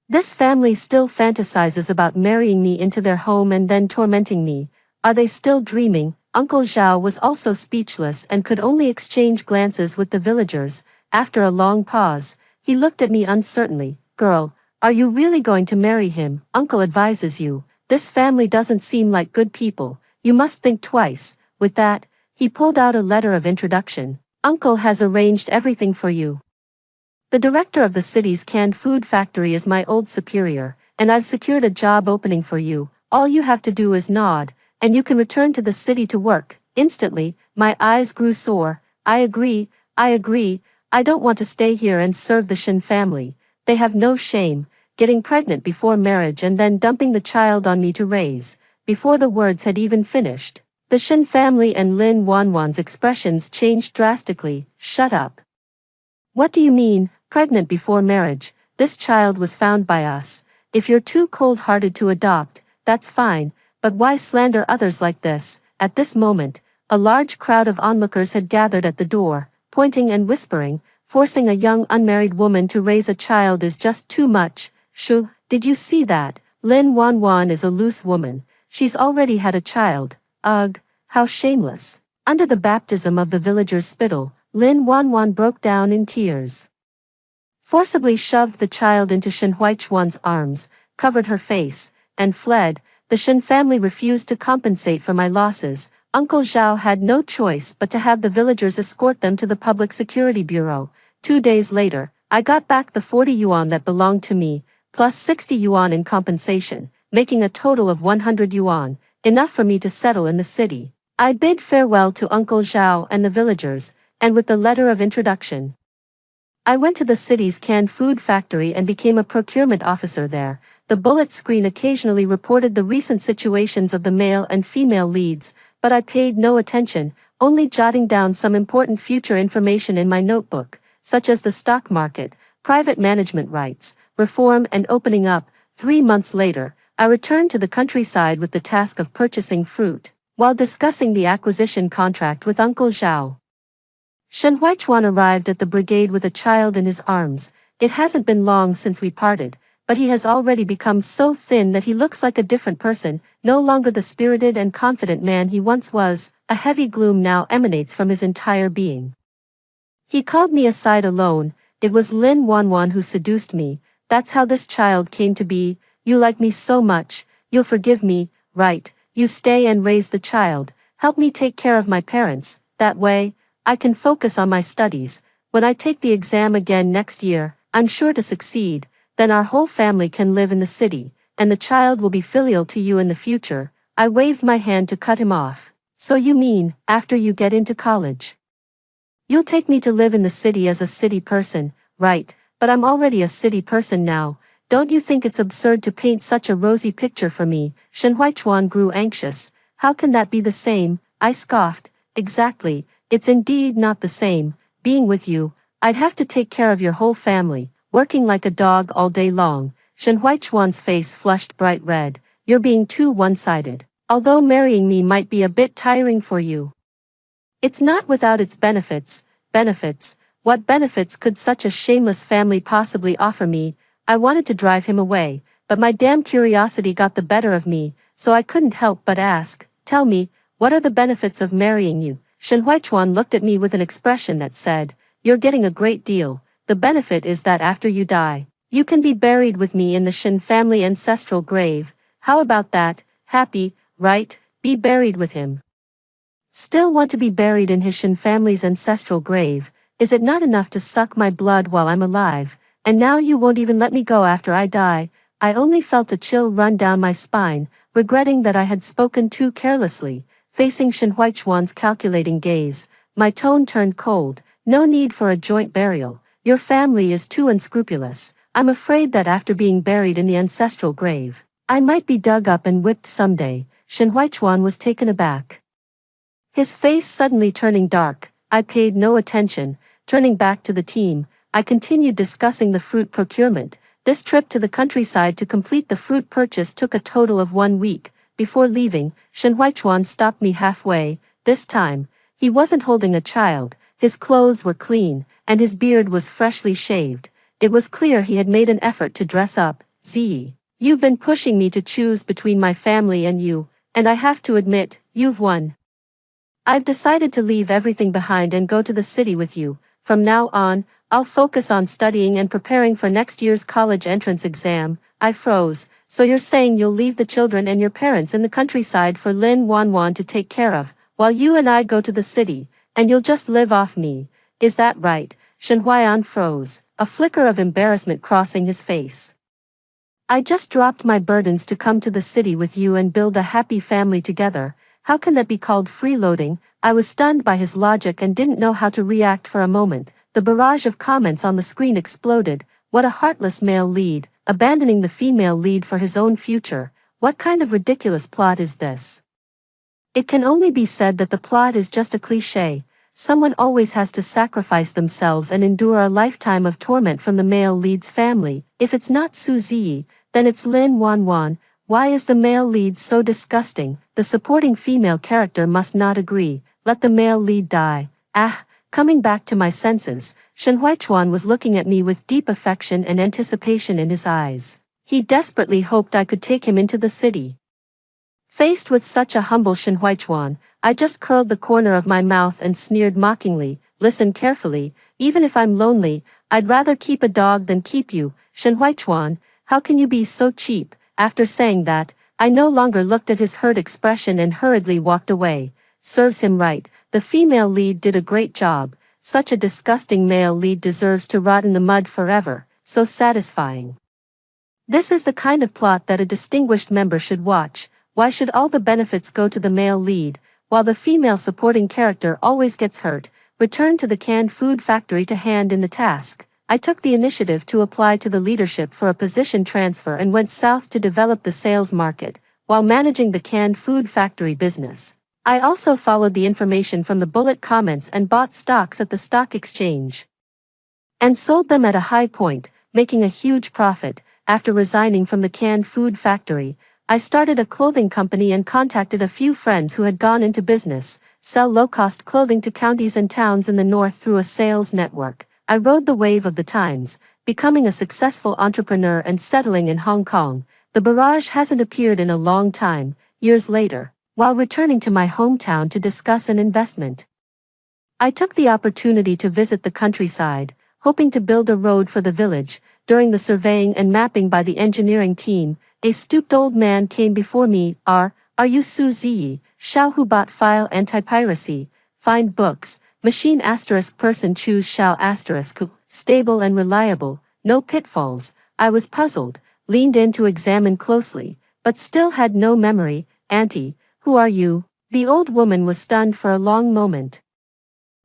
This family still fantasizes about marrying me into their home and then tormenting me. Are they still dreaming? Uncle Zhao was also speechless and could only exchange glances with the villagers. After a long pause, he looked at me uncertainly. Girl, are you really going to marry him? Uncle advises you. This family doesn't seem like good people. You must think twice. With that, he pulled out a letter of introduction. Uncle has arranged everything for you. The director of the city's canned food factory is my old superior, and I've secured a job opening for you. All you have to do is nod, and you can return to the city to work. Instantly, my eyes grew sore. I agree. I don't want to stay here and serve the Shen family. They have no shame, getting pregnant before marriage and then dumping the child on me to raise. Before the words had even finished, the Shen family and Lin Wanwan's expressions changed drastically. Shut up. What do you mean, pregnant before marriage? This child was found by us. If you're too cold-hearted to adopt, that's fine, but why slander others like this? At this moment, a large crowd of onlookers had gathered at the door, pointing and whispering. Forcing a young unmarried woman to raise a child is just too much. Shu, did you see that? Lin Wanwan is a loose woman. She's already had a child. Ugh, how shameless. Under the baptism of the villagers' spittle, Lin Wanwan broke down in tears. Forcibly shoved the child into Shen Huichuan's arms, covered her face, and fled. The Shen family refused to compensate for my losses. Uncle Zhao had no choice but to have the villagers escort them to the Public Security Bureau. 2 days later, I got back the 40 yuan that belonged to me, plus 60 yuan in compensation, making a total of 100 yuan, enough for me to settle in the city. I bid farewell to Uncle Zhao and the villagers, and with the letter of introduction, I went to the city's canned food factory and became a procurement officer there. The bullet screen occasionally reported the recent situations of the male and female leads, but I paid no attention, only jotting down some important future information in my notebook, such as the stock market, private management rights, reform and opening up. 3 months later, I returned to the countryside with the task of purchasing fruit, while discussing the acquisition contract with Uncle Zhao. Shen Huichuan arrived at the brigade with a child in his arms. It hasn't been long since we parted, but he has already become so thin that he looks like a different person, no longer the spirited and confident man he once was. A heavy gloom now emanates from his entire being. He called me aside alone. It was Lin Wanwan who seduced me. That's how this child came to be. You like me so much. You'll forgive me, right? You stay and raise the child. Help me take care of my parents. That way, I can focus on my studies. When I take the exam again next year, I'm sure to succeed. Then our whole family can live in the city, and the child will be filial to you in the future. I waved my hand to cut him off. So you mean, after you get into college, you'll take me to live in the city as a city person, right? But I'm already a city person now. Don't you think it's absurd to paint such a rosy picture for me? Shen Huichuan grew anxious. How can that be the same? I scoffed. Exactly, it's indeed not the same. Being with you, I'd have to take care of your whole family, working like a dog all day long. Shen Huichuan's face flushed bright red. You're being too one-sided. Although marrying me might be a bit tiring for you, it's not without its benefits. Benefits? What benefits could such a shameless family possibly offer me? I wanted to drive him away, but my damn curiosity got the better of me, so I couldn't help but ask, tell me, what are the benefits of marrying you? Shen Huichuan looked at me with an expression that said, you're getting a great deal. The benefit is that after you die, you can be buried with me in the Shen family ancestral grave. How about that? Happy, right? Be buried with him. Still want to be buried in his Shen family's ancestral grave? Is it not enough to suck my blood while I'm alive? And now you won't even let me go after I die? I only felt a chill run down my spine, regretting that I had spoken too carelessly. Facing Shen Huichuan's calculating gaze, my tone turned cold. No need for a joint burial. Your family is too unscrupulous. I'm afraid that after being buried in the ancestral grave, I might be dug up and whipped someday. Shen Huichuan was taken aback, his face suddenly turning dark. I paid no attention. Turning back to the team, I continued discussing the fruit procurement. This trip to the countryside to complete the fruit purchase took a total of 1 week. Before leaving, Shen Huichuan stopped me halfway. This time, he wasn't holding a child. His clothes were clean, and his beard was freshly shaved. It was clear he had made an effort to dress up. Ziyi, you've been pushing me to choose between my family and you, and I have to admit, you've won. I've decided to leave everything behind and go to the city with you. From now on, I'll focus on studying and preparing for next year's college entrance exam. I froze. So you're saying you'll leave the children and your parents in the countryside for Lin Wanwan to take care of, while you and I go to the city, and you'll just live off me. Is that right? Shen Huiyan froze, a flicker of embarrassment crossing his face. I just dropped my burdens to come to the city with you and build a happy family together. How can that be called freeloading? I was stunned by his logic and didn't know how to react for a moment. The barrage of comments on the screen exploded. What a heartless male lead, abandoning the female lead for his own future. What kind of ridiculous plot is this? It can only be said that the plot is just a cliché. Someone always has to sacrifice themselves and endure a lifetime of torment from the male lead's family. If it's not Su Ziyi, then it's Lin Wanwan. Why is the male lead so disgusting? The supporting female character must not agree. Let the male lead die. Ah, coming back to my senses, Shen Huichuan was looking at me with deep affection and anticipation in his eyes. He desperately hoped I could take him into the city. Faced with such a humble Shen Huichuan, I just curled the corner of my mouth and sneered mockingly. Listen carefully, even if I'm lonely, I'd rather keep a dog than keep you. Shen Huichuan, how can you be so cheap? After saying that, I no longer looked at his hurt expression and hurriedly walked away. Serves him right, the female lead did a great job. Such a disgusting male lead deserves to rot in the mud forever. So satisfying. This is the kind of plot that a distinguished member should watch. Why should all the benefits go to the male lead, while the female supporting character always gets hurt? Return to the canned food factory to hand in the task. I took the initiative to apply to the leadership for a position transfer and went south to develop the sales market, while managing the canned food factory business. I also followed the information from the bullet comments and bought stocks at the stock exchange, and sold them at a high point, making a huge profit. After resigning from the canned food factory, I started a clothing company and contacted a few friends who had gone into business, sell low-cost clothing to counties and towns in the north through a sales network. I rode the wave of the times, becoming a successful entrepreneur and settling in Hong Kong. The barrage hasn't appeared in a long time. Years later, while returning to my hometown to discuss an investment, I took the opportunity to visit the countryside, hoping to build a road for the village. During the surveying and mapping by the engineering team, a stooped old man came before me. Are you Su Ziyi, Xiao who bought file anti-piracy, find books, machine asterisk person choose Xiao asterisk who, stable and reliable, no pitfalls. I was puzzled, leaned in to examine closely, but still had no memory. Auntie, who are you? The old woman was stunned for a long moment.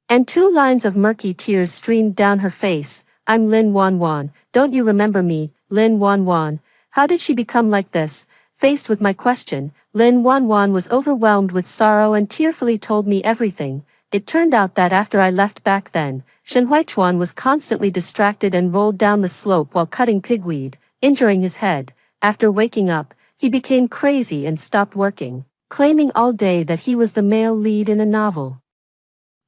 And 2 lines of murky tears streamed down her face. I'm Lin Wanwan, don't you remember me, Lin Wanwan? How did she become like this? Faced with my question, Lin Wanwan was overwhelmed with sorrow and tearfully told me everything. It turned out that after I left back then, Shen Huichuan was constantly distracted and rolled down the slope while cutting pigweed, injuring his head. After waking up, he became crazy and stopped working, claiming all day that he was the male lead in a novel,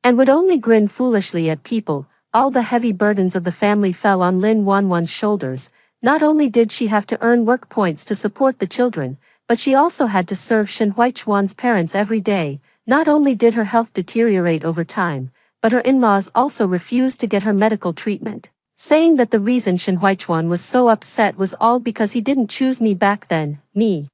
and would only grin foolishly at people. All the heavy burdens of the family fell on Lin Wanwan's shoulders. Not only did she have to earn work points to support the children, but she also had to serve Shen Huichuan's parents every day. Not only did her health deteriorate over time, but her in-laws also refused to get her medical treatment, saying that the reason Shen Huichuan was so upset was all because he didn't choose me back then, me.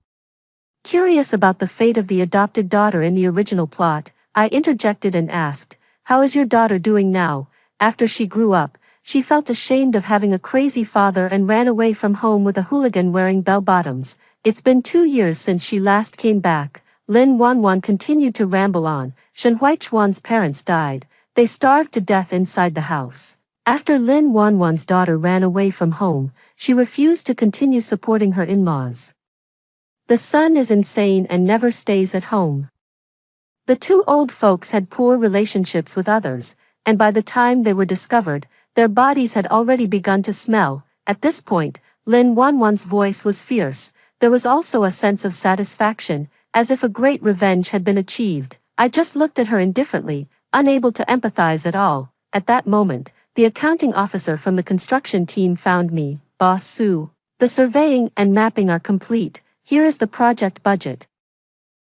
Curious about the fate of the adopted daughter in the original plot, I interjected and asked, how is your daughter doing now? After she grew up, she felt ashamed of having a crazy father and ran away from home with a hooligan wearing bell-bottoms. It's been 2 years since she last came back. Lin Wanwan continued to ramble on. Shen Huichuan's parents died. They starved to death inside the house. After Lin Wanwan's daughter ran away from home, she refused to continue supporting her in-laws. The son is insane and never stays at home. The 2 old folks had poor relationships with others, and by the time they were discovered, their bodies had already begun to smell. At this point, Lin Wanwan's voice was fierce. There was also a sense of satisfaction, as if a great revenge had been achieved. I just looked at her indifferently, unable to empathize at all. At that moment, the accounting officer from the construction team found me. Boss Su, the surveying and mapping are complete. Here is the project budget.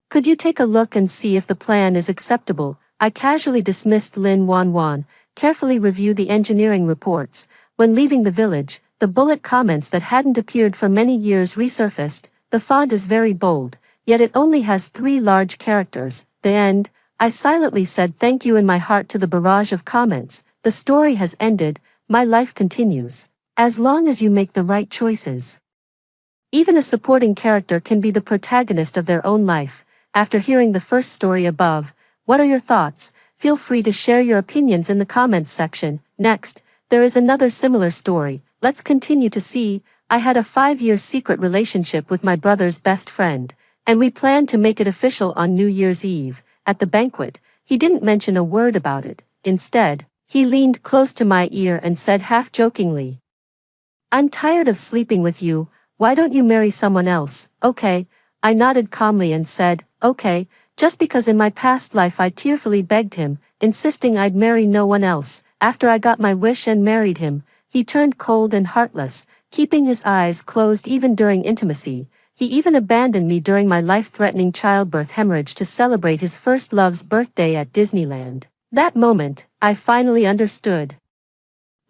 Could you take a look and see if the plan is acceptable? I casually dismissed Lin Wanwan, carefully review the engineering reports. When leaving the village, the bullet comments that hadn't appeared for many years resurfaced. The font is very bold, yet it only has 3 large characters. The end. I silently said thank you in my heart to the barrage of comments. The story has ended, my life continues. As long as you make the right choices. Even a supporting character can be the protagonist of their own life. After hearing the first story above, what are your thoughts? Feel free to share your opinions in the comments section. Next, there is another similar story. Let's continue to see. I had a 5-year secret relationship with my brother's best friend, and we planned to make it official on New Year's Eve. At the banquet, he didn't mention a word about it. Instead, he leaned close to my ear and said half-jokingly, I'm tired of sleeping with you. Why don't you marry someone else? Okay. I nodded calmly and said, okay, just because in my past life I tearfully begged him, insisting I'd marry no one else. After I got my wish and married him, he turned cold and heartless, keeping his eyes closed even during intimacy. He even abandoned me during my life-threatening childbirth hemorrhage to celebrate his first love's birthday at Disneyland. That moment, I finally understood.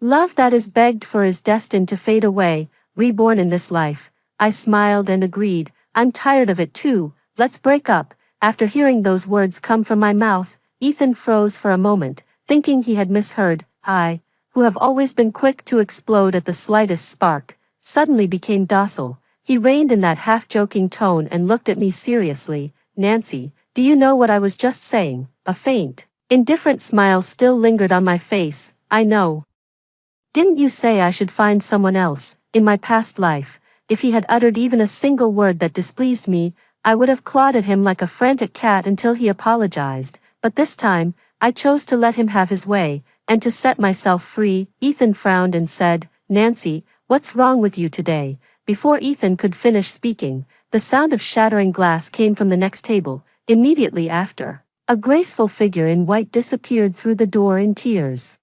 Love that is begged for is destined to fade away, reborn in this life. I smiled and agreed, I'm tired of it too, let's break up. After hearing those words come from my mouth, Ethan froze for a moment, thinking he had misheard. I, who have always been quick to explode at the slightest spark, suddenly became docile. He reined in that half-joking tone and looked at me seriously. Nancy, do you know what I was just saying? A faint, indifferent smile still lingered on my face. I know. Didn't you say I should find someone else? In my past life, if he had uttered even a single word that displeased me, I would have clawed at him like a frantic cat until he apologized, but this time, I chose to let him have his way, and to set myself free. Ethan frowned and said, Nancy, what's wrong with you today? Before Ethan could finish speaking, the sound of shattering glass came from the next table. Immediately after, a graceful figure in white disappeared through the door in tears.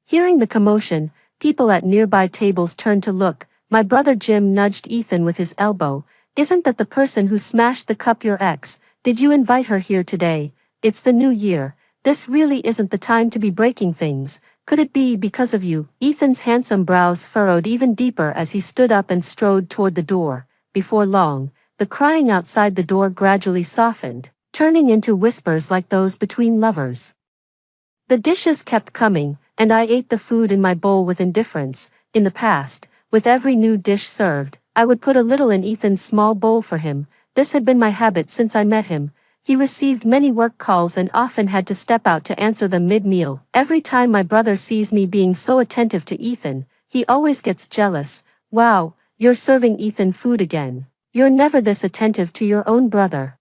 Hearing the commotion, people at nearby tables turned to look. My brother Jim nudged Ethan with his elbow. Isn't that the person who smashed the cup your ex? Did you invite her here today? It's the new year. This really isn't the time to be breaking things. Could it be because of you? Ethan's handsome brows furrowed even deeper as he stood up and strode toward the door. Before long, the crying outside the door gradually softened, turning into whispers like those between lovers. The dishes kept coming, and I ate the food in my bowl with indifference. In the past, with every new dish served, I would put a little in Ethan's small bowl for him. This had been my habit since I met him. He received many work calls and often had to step out to answer them mid-meal. Every time my brother sees me being so attentive to Ethan, he always gets jealous. Wow, you're serving Ethan food again. You're never this attentive to your own brother.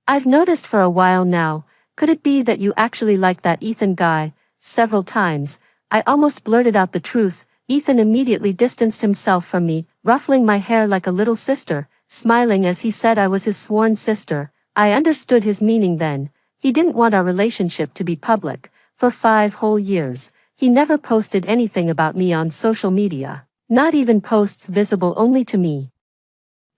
I've noticed for a while now. Could it be that you actually like that Ethan guy? Several times, I almost blurted out the truth. Ethan immediately distanced himself from me, ruffling my hair like a little sister, smiling as he said I was his sworn sister. I understood his meaning then. He didn't want our relationship to be public. For 5 whole years, he never posted anything about me on social media, not even posts visible only to me.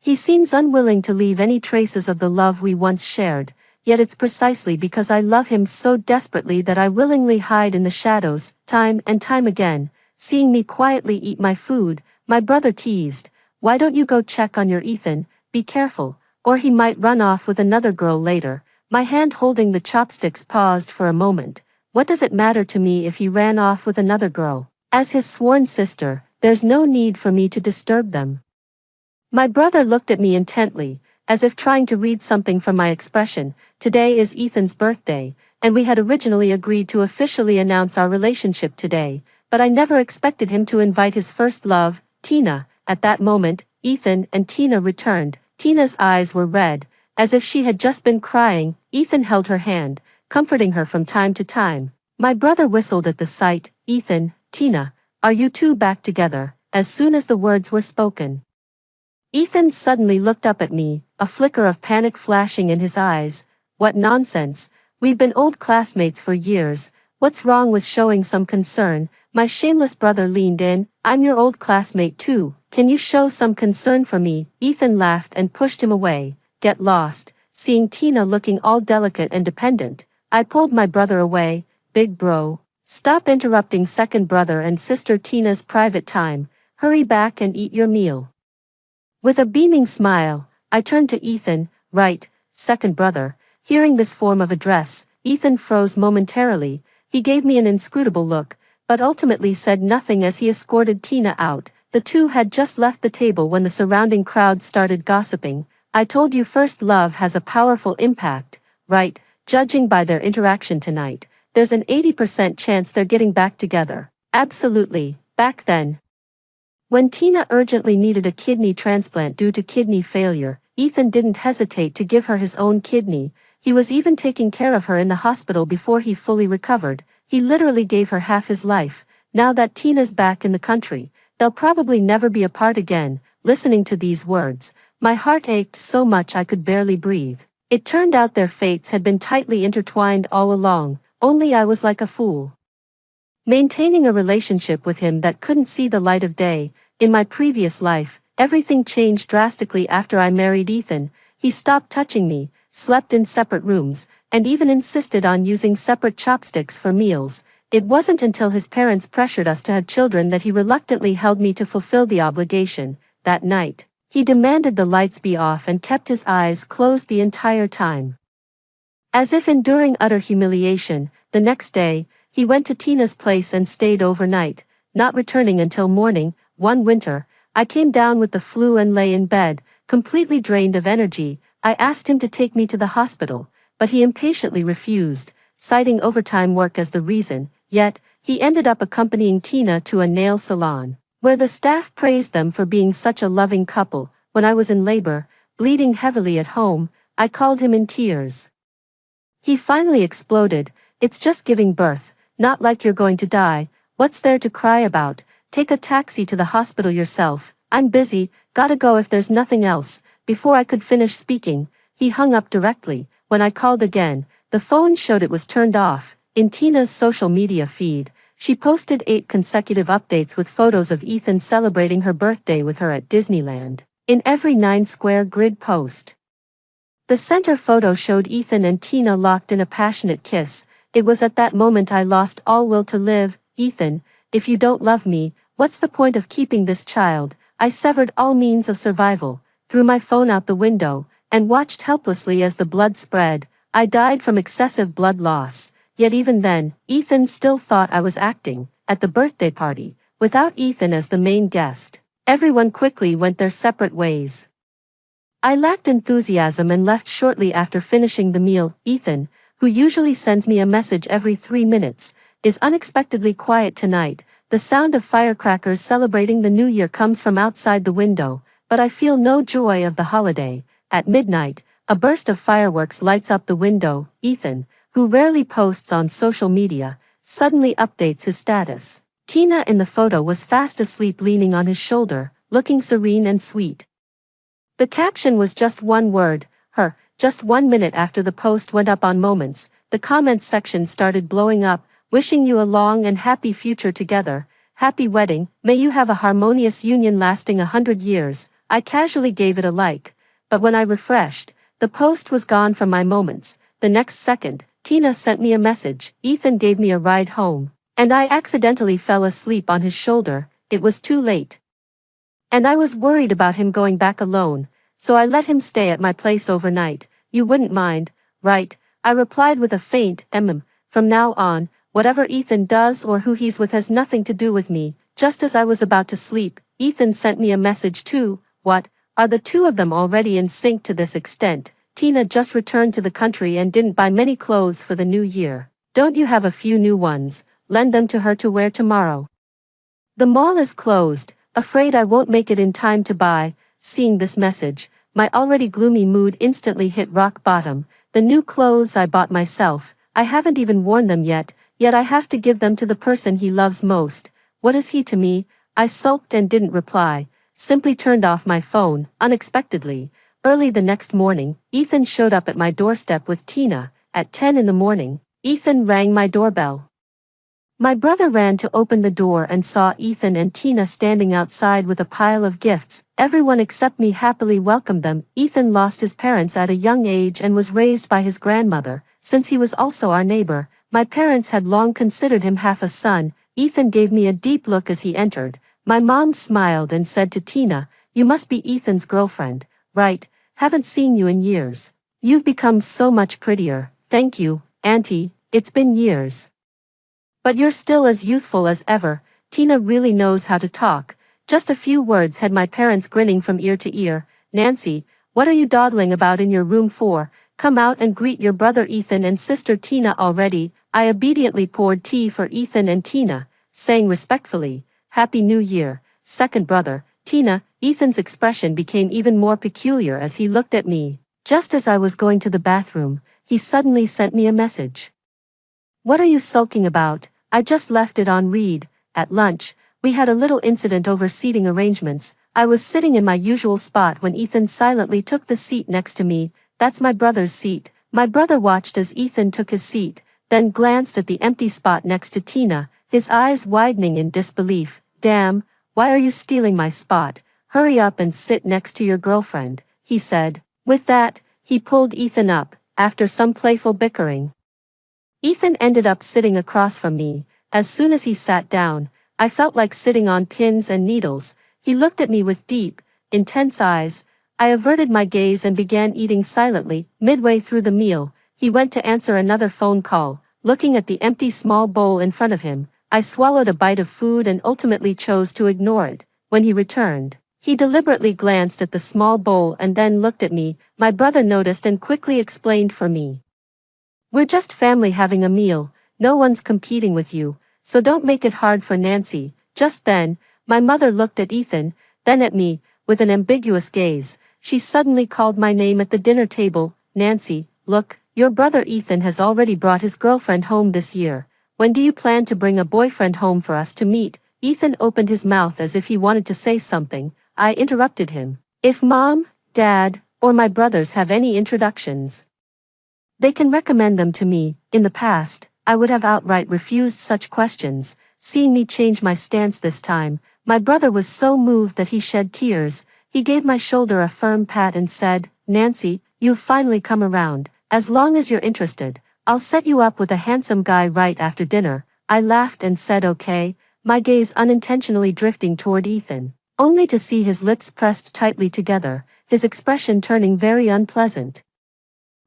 He seems unwilling to leave any traces of the love we once shared. Yet it's precisely because I love him so desperately that I willingly hide in the shadows, time and time again. Seeing me quietly eat my food, my brother teased, "Why don't you go check on your Ethan? Be careful, or he might run off with another girl later." My hand holding the chopsticks paused for a moment. What does it matter to me if he ran off with another girl? As his sworn sister, there's no need for me to disturb them. My brother looked at me intently, as if trying to read something from my expression. Today is Ethan's birthday, and we had originally agreed to officially announce our relationship today, but I never expected him to invite his first love, Tina. At that moment, Ethan and Tina returned. Tina's eyes were red, as if she had just been crying. Ethan held her hand, comforting her from time to time. My brother whistled at the sight. "Ethan, Tina, are you two back together?" As soon as the words were spoken, Ethan suddenly looked up at me, a flicker of panic flashing in his eyes. "What nonsense. We've been old classmates for years. What's wrong with showing some concern?" My shameless brother leaned in. "I'm your old classmate too. Can you show some concern for me?" Ethan laughed and pushed him away. "Get lost." Seeing Tina looking all delicate and dependent, I pulled my brother away. "Big bro, stop interrupting second brother and sister Tina's private time. Hurry back and eat your meal." With a beaming smile, I turned to Ethan. "Right, second brother." Hearing this form of address, Ethan froze momentarily. He gave me an inscrutable look, but ultimately said nothing as he escorted Tina out. The two had just left the table when the surrounding crowd started gossiping. "I told you first love has a powerful impact, right? Judging by their interaction tonight, there's an 80% chance they're getting back together." Absolutely. Back then, when Tina urgently needed a kidney transplant due to kidney failure, Ethan didn't hesitate to give her his own kidney. He was even taking care of her in the hospital before he fully recovered. He literally gave her half his life. Now that Tina's back in the country, they'll probably never be apart again. Listening to these words, my heart ached so much I could barely breathe. It turned out their fates had been tightly intertwined all along, only I was like a fool, maintaining a relationship with him that couldn't see the light of day. In my previous life, everything changed drastically after I married Ethan. He stopped touching me, slept in separate rooms, and even insisted on using separate chopsticks for meals. It wasn't until his parents pressured us to have children that he reluctantly held me to fulfill the obligation. That night, he demanded the lights be off and kept his eyes closed the entire time, as if enduring utter humiliation. The next day, he went to Tina's place and stayed overnight, not returning until morning. One winter, I came down with the flu and lay in bed, completely drained of energy. I asked him to take me to the hospital, but he impatiently refused, citing overtime work as the reason. Yet, he ended up accompanying Tina to a nail salon, where the staff praised them for being such a loving couple. When I was in labor, bleeding heavily at home, I called him in tears. He finally exploded. "It's just giving birth. Not like you're going to die. What's there to cry about? Take a taxi to the hospital yourself. I'm busy, gotta go if there's nothing else." Before I could finish speaking, he hung up directly. When I called again, the phone showed it was turned off. In Tina's social media feed, she posted 8 consecutive updates with photos of Ethan celebrating her birthday with her at Disneyland. In every 9-square grid post, the center photo showed Ethan and Tina locked in a passionate kiss, It was at that moment I lost all will to live. Ethan, if you don't love me, what's the point of keeping this child? I severed all means of survival, threw my phone out the window, and watched helplessly as the blood spread. I died from excessive blood loss. Yet even then, Ethan still thought I was acting. At the birthday party, without Ethan as the main guest, everyone quickly went their separate ways. I lacked enthusiasm and left shortly after finishing the meal. Ethan, who usually sends me a message every 3 minutes, is unexpectedly quiet tonight. The sound of firecrackers celebrating the new year comes from outside the window, but I feel no joy of the holiday. At midnight, a burst of fireworks lights up the window. Ethan, who rarely posts on social media, suddenly updates his status. Tina in the photo was fast asleep leaning on his shoulder, looking serene and sweet. The caption was just one word, her. Just 1 minute after the post went up on Moments, the comments section started blowing up, wishing you a long and happy future together. Happy wedding, may you have a harmonious union lasting 100 years. I casually gave it a like, but when I refreshed, the post was gone from my Moments. The next second, Tina sent me a message. Ethan gave me a ride home, and I accidentally fell asleep on his shoulder. It was too late. And I was worried about him going back alone, so I let him stay at my place overnight. You wouldn't mind, right? I replied with a faint From now on, whatever Ethan does or who he's with has nothing to do with me. Just as I was about to sleep, Ethan sent me a message too. What? Are the two of them already in sync to this extent? Tina just returned to the country and didn't buy many clothes for the new year. Don't you have a few new ones? Lend them to her to wear tomorrow. The mall is closed, afraid I won't make it in time to buy. Seeing this message, my already gloomy mood instantly hit rock bottom. The new clothes I bought myself, I haven't even worn them yet I have to give them to the person he loves most. What is he to me? I sulked and didn't reply, simply turned off my phone. Unexpectedly, early the next morning, Ethan showed up at my doorstep with Tina. At 10 in the morning, Ethan rang my doorbell. My brother ran to open the door and saw Ethan and Tina standing outside with a pile of gifts. Everyone except me happily welcomed them. Ethan lost his parents at a young age and was raised by his grandmother. Since he was also our neighbor, my parents had long considered him half a son. Ethan gave me a deep look as he entered. My mom smiled and said to Tina, "You must be Ethan's girlfriend, right? Haven't seen you in years. You've become so much prettier." "Thank you, Auntie, it's been years. But you're still as youthful as ever." Tina really knows how to talk. Just a few words had my parents grinning from ear to ear. "Nancy, what are you dawdling about in your room for? Come out and greet your brother Ethan and sister Tina already." I obediently poured tea for Ethan and Tina, saying respectfully, "Happy New Year, second brother." Tina, Ethan's expression became even more peculiar as he looked at me. Just as I was going to the bathroom, he suddenly sent me a message. "What are you sulking about? I just left it on read." At lunch, we had a little incident over seating arrangements. I was sitting in my usual spot when Ethan silently took the seat next to me. "That's my brother's seat." My brother watched as Ethan took his seat, then glanced at the empty spot next to Tina, his eyes widening in disbelief. "Damn, why are you stealing my spot? Hurry up and sit next to your girlfriend," he said. With that, he pulled Ethan up. After some playful bickering, Ethan ended up sitting across from me. As soon as he sat down, I felt like sitting on pins and needles. He looked at me with deep, intense eyes. I averted my gaze and began eating silently. Midway through the meal, he went to answer another phone call. Looking at the empty small bowl in front of him, I swallowed a bite of food and ultimately chose to ignore it. When he returned, he deliberately glanced at the small bowl and then looked at me. My brother noticed and quickly explained for me. "We're just family having a meal. No one's competing with you, so don't make it hard for Nancy." Just then, my mother looked at Ethan, then at me, with an ambiguous gaze. She suddenly called my name at the dinner table. "Nancy, look, your brother Ethan has already brought his girlfriend home this year. When do you plan to bring a boyfriend home for us to meet?" Ethan opened his mouth as if he wanted to say something. I interrupted him. "If Mom, Dad, or my brothers have any introductions, they can recommend them to me." In the past, I would have outright refused such questions. Seeing me change my stance this time, my brother was so moved that he shed tears. He gave my shoulder a firm pat and said, "Nancy, you've finally come around. As long as you're interested, I'll set you up with a handsome guy right after dinner. I laughed and said okay, my gaze unintentionally drifting toward Ethan, only to see his lips pressed tightly together, his expression turning very unpleasant.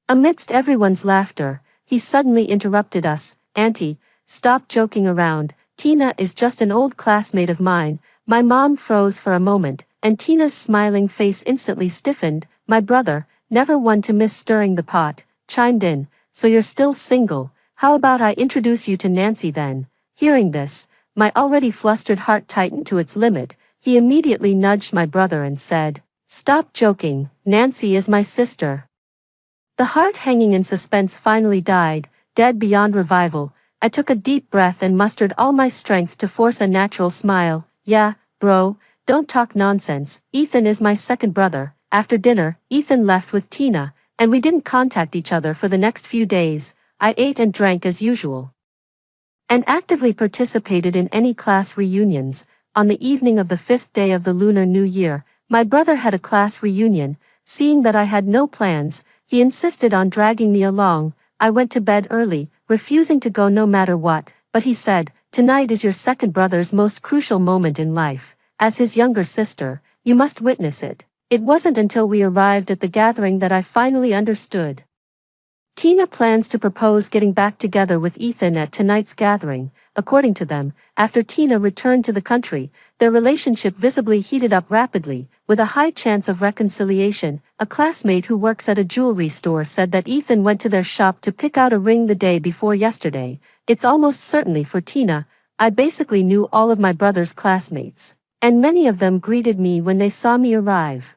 Amidst everyone's laughter, he suddenly interrupted us. Auntie, stop joking around. Tina is just an old classmate of mine. My mom froze for a moment, and Tina's smiling face instantly stiffened. My brother, never one to miss stirring the pot, chimed in. So you're still single? How about I introduce you to Nancy then? Hearing this, my already flustered heart tightened to its limit. He immediately nudged my brother and said, "Stop joking, Nancy is my sister." The heart hanging in suspense finally died, dead beyond revival. I took a deep breath and mustered all my strength to force a natural smile. Yeah, bro, don't talk nonsense. Ethan is my second brother. After dinner, Ethan left with Tina, and we didn't contact each other for the next few days. I ate and drank as usual, and actively participated in any class reunions. On the evening of the 5th day of the Lunar New Year, my brother had a class reunion. Seeing that I had no plans, he insisted on dragging me along. I went to bed early, refusing to go no matter what, but he said, "Tonight is your second brother's most crucial moment in life. As his younger sister, you must witness it." It wasn't until we arrived at the gathering that I finally understood. Tina plans to propose getting back together with Ethan at tonight's gathering. According to them, after Tina returned to the country, their relationship visibly heated up rapidly, with a high chance of reconciliation. A classmate who works at a jewelry store said that Ethan went to their shop to pick out a ring the day before yesterday. It's almost certainly for Tina. I basically knew all of my brother's classmates, and many of them greeted me when they saw me arrive.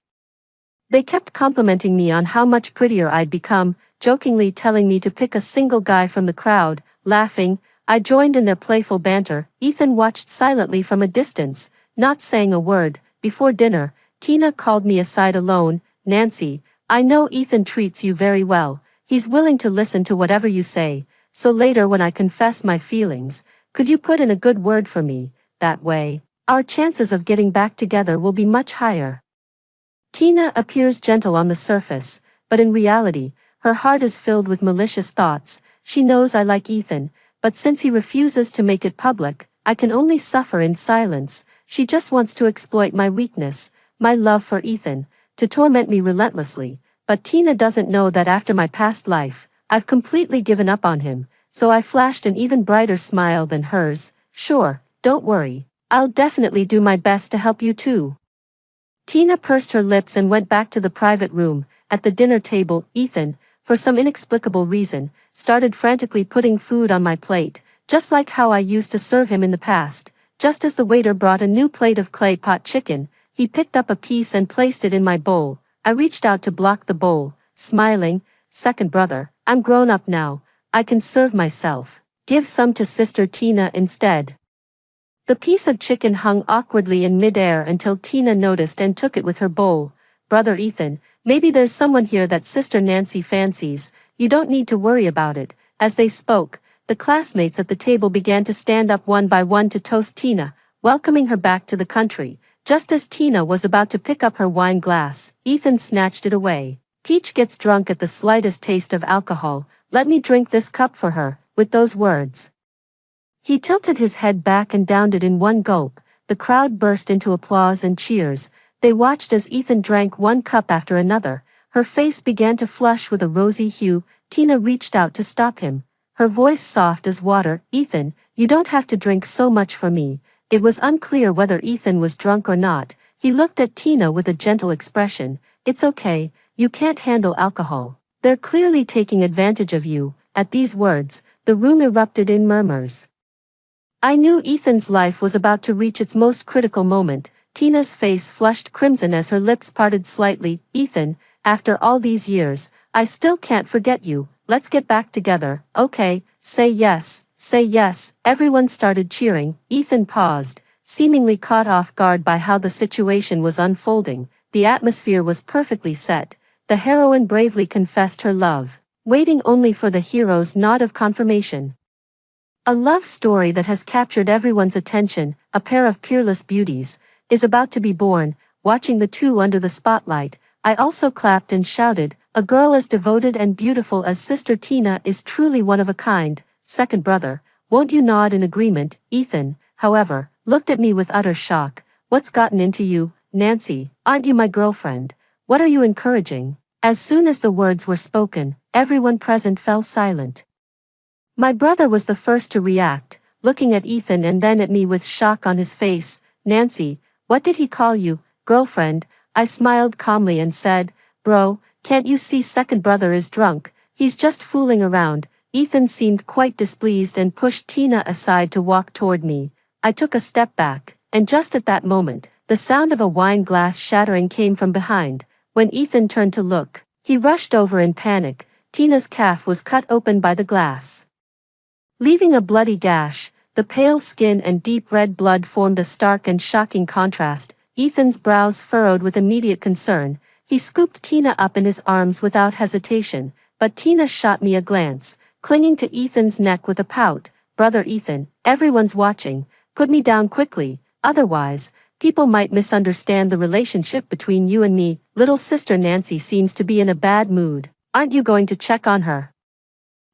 They kept complimenting me on how much prettier I'd become, jokingly telling me to pick a single guy from the crowd. Laughing, I joined in their playful banter. Ethan watched silently from a distance, not saying a word. Before dinner, Tina called me aside alone. "Nancy, I know Ethan treats you very well. He's willing to listen to whatever you say. So later when I confess my feelings, could you put in a good word for me? That way, our chances of getting back together will be much higher." Tina appears gentle on the surface, but in reality, her heart is filled with malicious thoughts. She knows I like Ethan, but since he refuses to make it public, I can only suffer in silence. She just wants to exploit my weakness, my love for Ethan, to torment me relentlessly. But Tina doesn't know that after my past life, I've completely given up on him, so I flashed an even brighter smile than hers. "Sure, don't worry. I'll definitely do my best to help you too." Tina pursed her lips and went back to the private room. At the dinner table, Ethan, for some inexplicable reason, started frantically putting food on my plate, just like how I used to serve him in the past. Just as the waiter brought a new plate of clay pot chicken, he picked up a piece and placed it in my bowl. I reached out to block the bowl, smiling. "Second brother, I'm grown up now. I can serve myself. Give some to Sister Tina instead." The piece of chicken hung awkwardly in midair until Tina noticed and took it with her bowl. "Brother Ethan, maybe there's someone here that Sister Nancy fancies. You don't need to worry about it." As they spoke, the classmates at the table began to stand up one by one to toast Tina, welcoming her back to the country. Just as Tina was about to pick up her wine glass, Ethan snatched it away. "Peach gets drunk at the slightest taste of alcohol. Let me drink this cup for her." With those words, he tilted his head back and downed it in one gulp. The crowd burst into applause and cheers. They watched as Ethan drank one cup after another. Her face began to flush with a rosy hue. Tina reached out to stop him, her voice soft as water. "Ethan, you don't have to drink so much for me." It was unclear whether Ethan was drunk or not. He looked at Tina with a gentle expression. "It's okay, you can't handle alcohol. They're clearly taking advantage of you." At these words, the room erupted in murmurs. I knew Ethan's life was about to reach its most critical moment. Tina's face flushed crimson as her lips parted slightly. "Ethan, after all these years, I still can't forget you. Let's get back together, okay? Say yes, say yes." Everyone started cheering. Ethan paused, seemingly caught off guard by how the situation was unfolding. The atmosphere was perfectly set. The heroine bravely confessed her love, waiting only for the hero's nod of confirmation. A love story that has captured everyone's attention, a pair of peerless beauties, is about to be born. Watching the two under the spotlight, I also clapped and shouted, A girl as devoted and beautiful as Sister Tina is truly one of a kind. Second brother, won't you nod in agreement? Ethan, however, looked at me with utter shock. What's gotten into you, Nancy? Aren't you my girlfriend? What are you encouraging? As soon as the words were spoken, everyone present fell silent. My brother was the first to react, looking at Ethan and then at me with shock on his face. Nancy, what did he call you? Girlfriend? I smiled calmly and said, Bro, can't you see second brother is drunk? He's just fooling around. Ethan seemed quite displeased and pushed Tina aside to walk toward me. I took a step back, and just at that moment, the sound of a wine glass shattering came from behind. When Ethan turned to look, he rushed over in panic. Tina's calf was cut open by the glass, leaving a bloody gash. The pale skin and deep red blood formed a stark and shocking contrast. Ethan's brows furrowed with immediate concern. He scooped Tina up in his arms without hesitation, but Tina shot me a glance, clinging to Ethan's neck with a pout. Brother Ethan, everyone's watching. Put me down quickly, otherwise, people might misunderstand the relationship between you and me. Little sister Nancy seems to be in a bad mood. Aren't you going to check on her?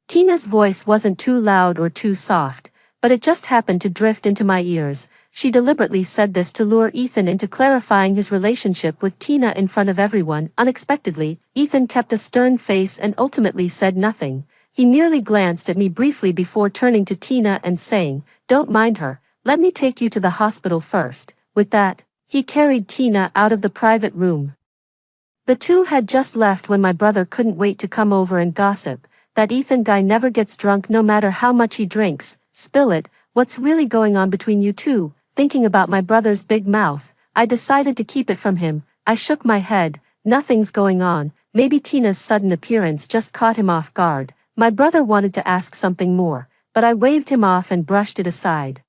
Tina's voice wasn't too loud or too soft, but it just happened to drift into my ears. She deliberately said this to lure Ethan into clarifying his relationship with Tina in front of everyone. Unexpectedly, Ethan kept a stern face and ultimately said nothing. He merely glanced at me briefly before turning to Tina and saying, Don't mind her, let me take you to the hospital first. With that, he carried Tina out of the private room. The two had just left when my brother couldn't wait to come over and gossip. That Ethan guy never gets drunk no matter how much he drinks. Spill it, what's really going on between you two? Thinking about my brother's big mouth, I decided to keep it from him. I shook my head. Nothing's going on. Maybe Tina's sudden appearance just caught him off guard. My brother wanted to ask something more, but I waved him off and brushed it aside.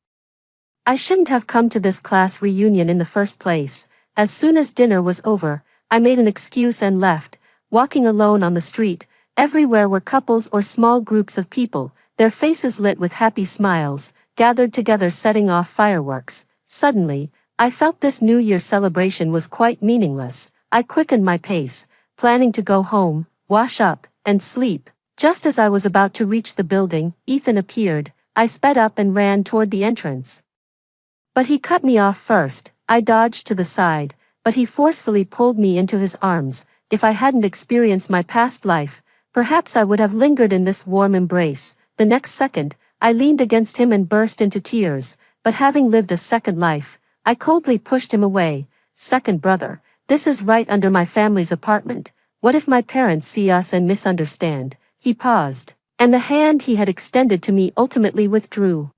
I shouldn't have come to this class reunion in the first place. As soon as dinner was over, I made an excuse and left. Walking alone on the street, everywhere were couples or small groups of people, their faces lit with happy smiles, gathered together setting off fireworks. Suddenly, I felt this New Year celebration was quite meaningless. I quickened my pace, planning to go home, wash up, and sleep. Just as I was about to reach the building, Ethan appeared. I sped up and ran toward the entrance. But he cut me off first. I dodged to the side, but he forcefully pulled me into his arms. If I hadn't experienced my past life, perhaps I would have lingered in this warm embrace. The next second, I leaned against him and burst into tears, but having lived a second life, I coldly pushed him away. Second brother, this is right under my family's apartment. What if my parents see us and misunderstand? He paused, and the hand he had extended to me ultimately withdrew.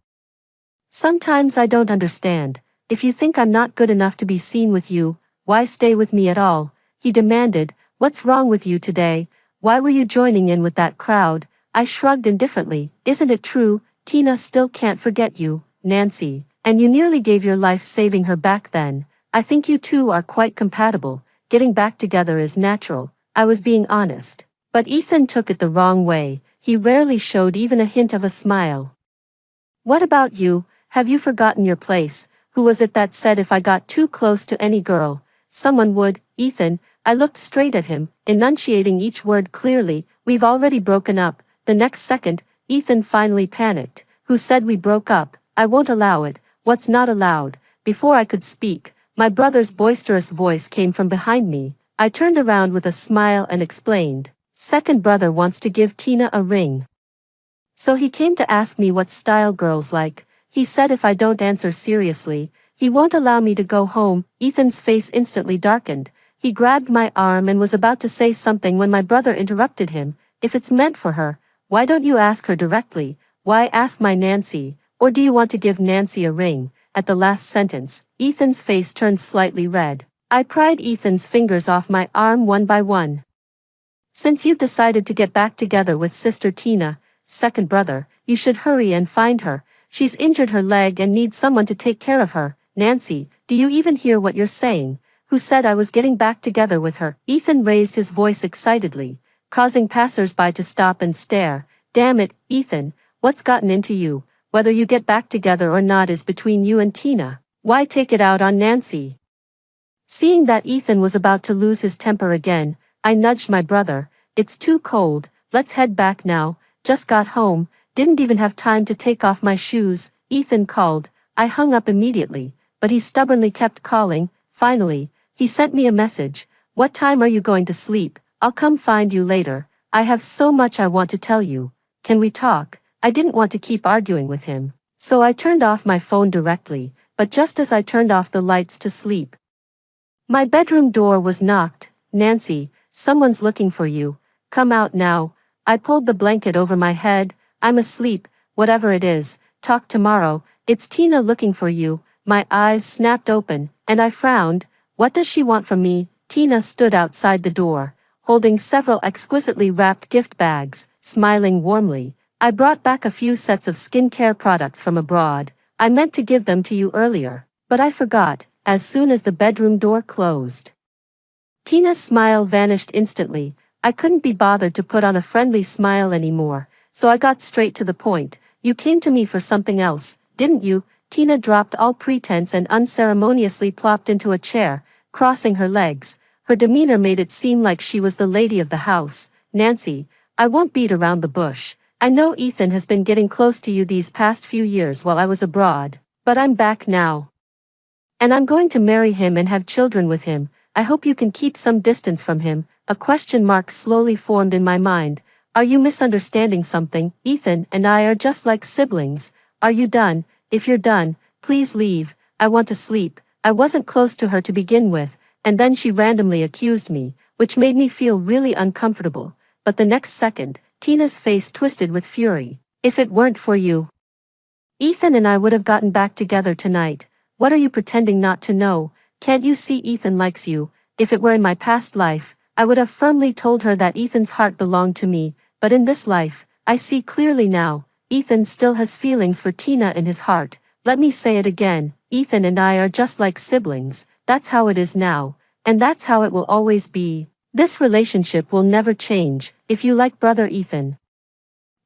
Sometimes I don't understand. If you think I'm not good enough to be seen with you, why stay with me at all? He demanded. What's wrong with you today? Why were you joining in with that crowd? I shrugged indifferently. Isn't it true? Tina still can't forget you, Nancy, and you nearly gave your life saving her back then. I think you two are quite compatible. Getting back together is natural. I was being honest. But Ethan took it the wrong way. He rarely showed even a hint of a smile. What about you? Have you forgotten your place? Who was it that said if I got too close to any girl, someone would? Ethan. I looked straight at him, enunciating each word clearly. We've already broken up. The next second, Ethan finally panicked. Who said we broke up? I won't allow it. What's not allowed? Before I could speak, my brother's boisterous voice came from behind me. I turned around with a smile and explained. Second brother wants to give Tina a ring. So he came to ask me what style girls like. He said if I don't answer seriously, he won't allow me to go home. Ethan's face instantly darkened. He grabbed my arm and was about to say something when my brother interrupted him. If it's meant for her, why don't you ask her directly? Why ask my Nancy? Or do you want to give Nancy a ring? At the last sentence, Ethan's face turned slightly red. I pried Ethan's fingers off my arm one by one. Since you've decided to get back together with Sister Tina, second brother, you should hurry and find her. She's injured her leg and needs someone to take care of her. Nancy, do you even hear what you're saying? Who said I was getting back together with her? Ethan raised his voice excitedly, causing passers-by to stop and stare. Damn it, Ethan, what's gotten into you? Whether you get back together or not is between you and Tina. Why take it out on Nancy? Seeing that Ethan was about to lose his temper again, I nudged my brother. it's too cold, let's head back now, just got home, didn't even have time to take off my shoes, Ethan called. I hung up immediately, but he stubbornly kept calling. Finally, he sent me a message. What time are you going to sleep? I'll come find you later. I have so much I want to tell you. Can we talk? I didn't want to keep arguing with him, so I turned off my phone directly, but just as I turned off the lights to sleep, my bedroom door was knocked. Nancy, someone's looking for you. Come out now. I pulled the blanket over my head. I'm asleep, whatever it is. Talk tomorrow. It's Tina looking for you. My eyes snapped open, and I frowned. What does she want from me? Tina stood outside the door, holding several exquisitely wrapped gift bags, smiling warmly. I brought back a few sets of skincare products from abroad. I meant to give them to you earlier, but I forgot, as soon as the bedroom door closed. Tina's smile vanished instantly. I couldn't be bothered to put on a friendly smile anymore, so I got straight to the point. You came to me for something else, didn't you? Tina dropped all pretense and unceremoniously plopped into a chair, crossing her legs. Her demeanor made it seem like she was the lady of the house. Nancy, I won't beat around the bush. I know Ethan has been getting close to you these past few years while I was abroad, but I'm back now. And I'm going to marry him and have children with him. I hope you can keep some distance from him. A question mark slowly formed in my mind. Are you misunderstanding something? Ethan and I are just like siblings. Are you done? If you're done, please leave. I want to sleep. I wasn't close to her to begin with, and then she randomly accused me, which made me feel really uncomfortable. But the next second, Tina's face twisted with fury. If it weren't for you, Ethan and I would have gotten back together tonight. What are you pretending not to know? Can't you see Ethan likes you? If it were in my past life, I would have firmly told her that Ethan's heart belonged to me, but in this life, I see clearly now, Ethan still has feelings for Tina in his heart. Let me say it again, Ethan and I are just like siblings. That's how it is now, and that's how it will always be. This relationship will never change. If you like brother Ethan,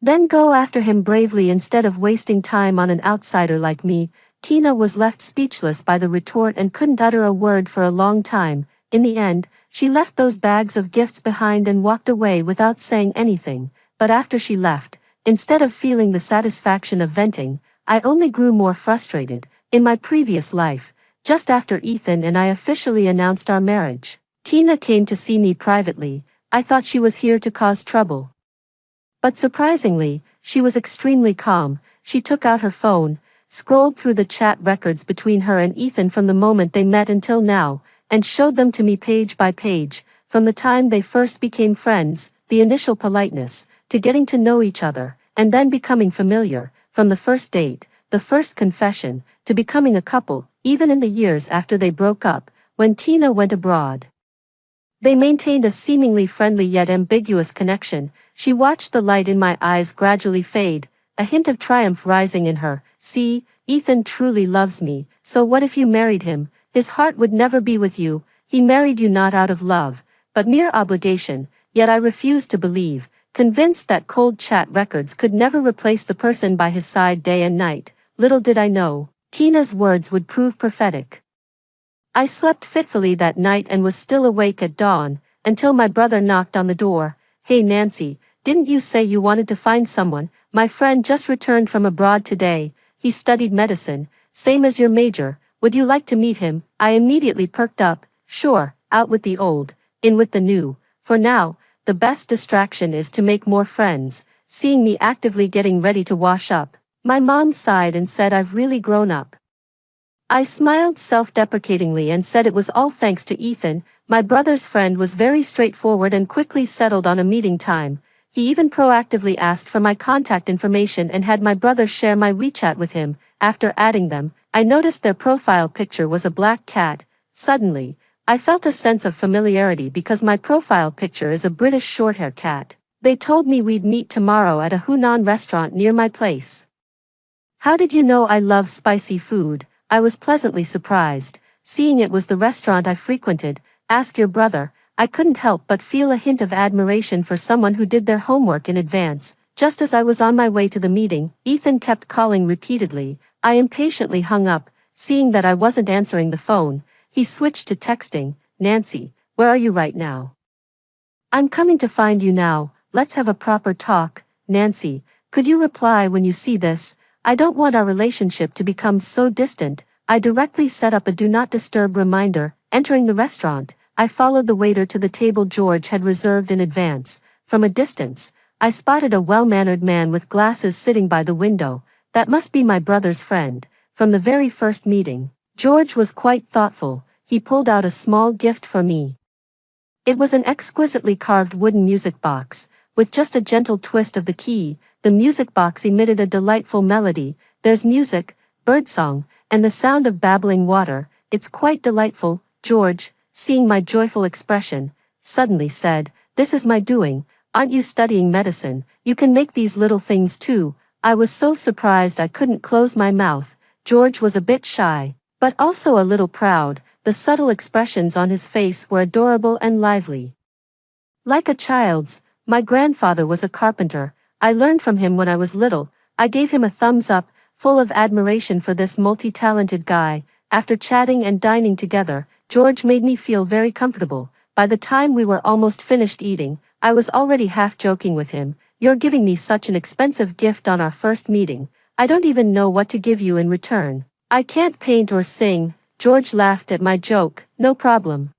then go after him bravely instead of wasting time on an outsider like me. Tina was left speechless by the retort and couldn't utter a word for a long time. In the end, she left those bags of gifts behind and walked away without saying anything. But after she left, instead of feeling the satisfaction of venting, I only grew more frustrated. In my previous life, just after Ethan and I officially announced our marriage, Tina came to see me privately. I thought she was here to cause trouble. But surprisingly, she was extremely calm. She took out her phone, scrolled through the chat records between her and Ethan from the moment they met until now, and showed them to me page by page, from the time they first became friends, the initial politeness, to getting to know each other, and then becoming familiar, from the first date, the first confession, to becoming a couple, even in the years after they broke up, when Tina went abroad. They maintained a seemingly friendly yet ambiguous connection. She watched the light in my eyes gradually fade, a hint of triumph rising in her. See, Ethan truly loves me, so what if you married him? His heart would never be with you. He married you not out of love, but mere obligation. Yet I refused to believe, convinced that cold chat records could never replace the person by his side day and night. Little did I know, Tina's words would prove prophetic. I slept fitfully that night and was still awake at dawn, until my brother knocked on the door. Hey Nancy, didn't you say you wanted to find someone? My friend just returned from abroad today. He studied medicine, same as your major. Would you like to meet him? I immediately perked up. Sure, out with the old, in with the new. For now, the best distraction is to make more friends. Seeing me actively getting ready to wash up, my mom sighed and said I've really grown up. I smiled self-deprecatingly and said it was all thanks to Ethan. My brother's friend was very straightforward and quickly settled on a meeting time. He even proactively asked for my contact information and had my brother share my WeChat with him. After adding them, I noticed their profile picture was a black cat. Suddenly, I felt a sense of familiarity because my profile picture is a British shorthair cat. They told me we'd meet tomorrow at a Hunan restaurant near my place. How did you know I love spicy food? I was pleasantly surprised, seeing it was the restaurant I frequented. Ask your brother. I couldn't help but feel a hint of admiration for someone who did their homework in advance. Just as I was on my way to the meeting, Ethan kept calling repeatedly. I impatiently hung up, seeing that I wasn't answering the phone. He switched to texting. Nancy, where are you right now? I'm coming to find you now, let's have a proper talk, Nancy. Could you reply when you see this? I don't want our relationship to become so distant. I directly set up a do not disturb reminder. Entering the restaurant, I followed the waiter to the table George had reserved in advance. From a distance, I spotted a well-mannered man with glasses sitting by the window. That must be my brother's friend. From the very first meeting, George was quite thoughtful. He pulled out a small gift for me. It was an exquisitely carved wooden music box. With just a gentle twist of the key, the music box emitted a delightful melody. There's music, birdsong, and the sound of babbling water. It's quite delightful. George, seeing my joyful expression, suddenly said, "This is my doing. Aren't you studying medicine? You can make these little things too." I was so surprised I couldn't close my mouth. George was a bit shy, but also a little proud. The subtle expressions on his face were adorable and lively. Like a child's. My grandfather was a carpenter. I learned from him when I was little. I gave him a thumbs up, full of admiration for this multi-talented guy. After chatting and dining together, George made me feel very comfortable. By the time we were almost finished eating, I was already half joking with him. "You're giving me such an expensive gift on our first meeting. I don't even know what to give you in return. I can't paint or sing." George laughed at my joke. "No problem.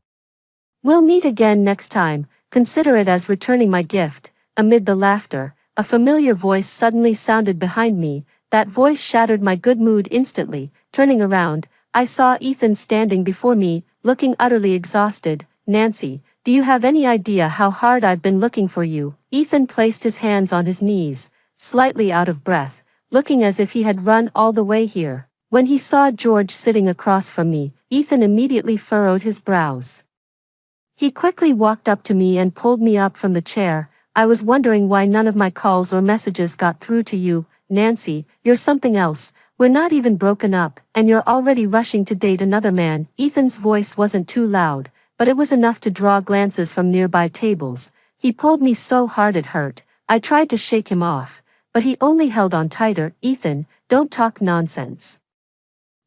We'll meet again next time. Consider it as returning my gift." Amid the laughter, a familiar voice suddenly sounded behind me. That voice shattered my good mood instantly. Turning around, I saw Ethan standing before me, looking utterly exhausted. "Nancy, do you have any idea how hard I've been looking for you?" Ethan placed his hands on his knees, slightly out of breath, looking as if he had run all the way here. When he saw George sitting across from me, Ethan immediately furrowed his brows. He quickly walked up to me and pulled me up from the chair. "I was wondering why none of my calls or messages got through to you. Nancy, you're something else. We're not even broken up, and you're already rushing to date another man." Ethan's voice wasn't too loud, but it was enough to draw glances from nearby tables. He pulled me so hard it hurt. I tried to shake him off, but he only held on tighter. "Ethan, don't talk nonsense.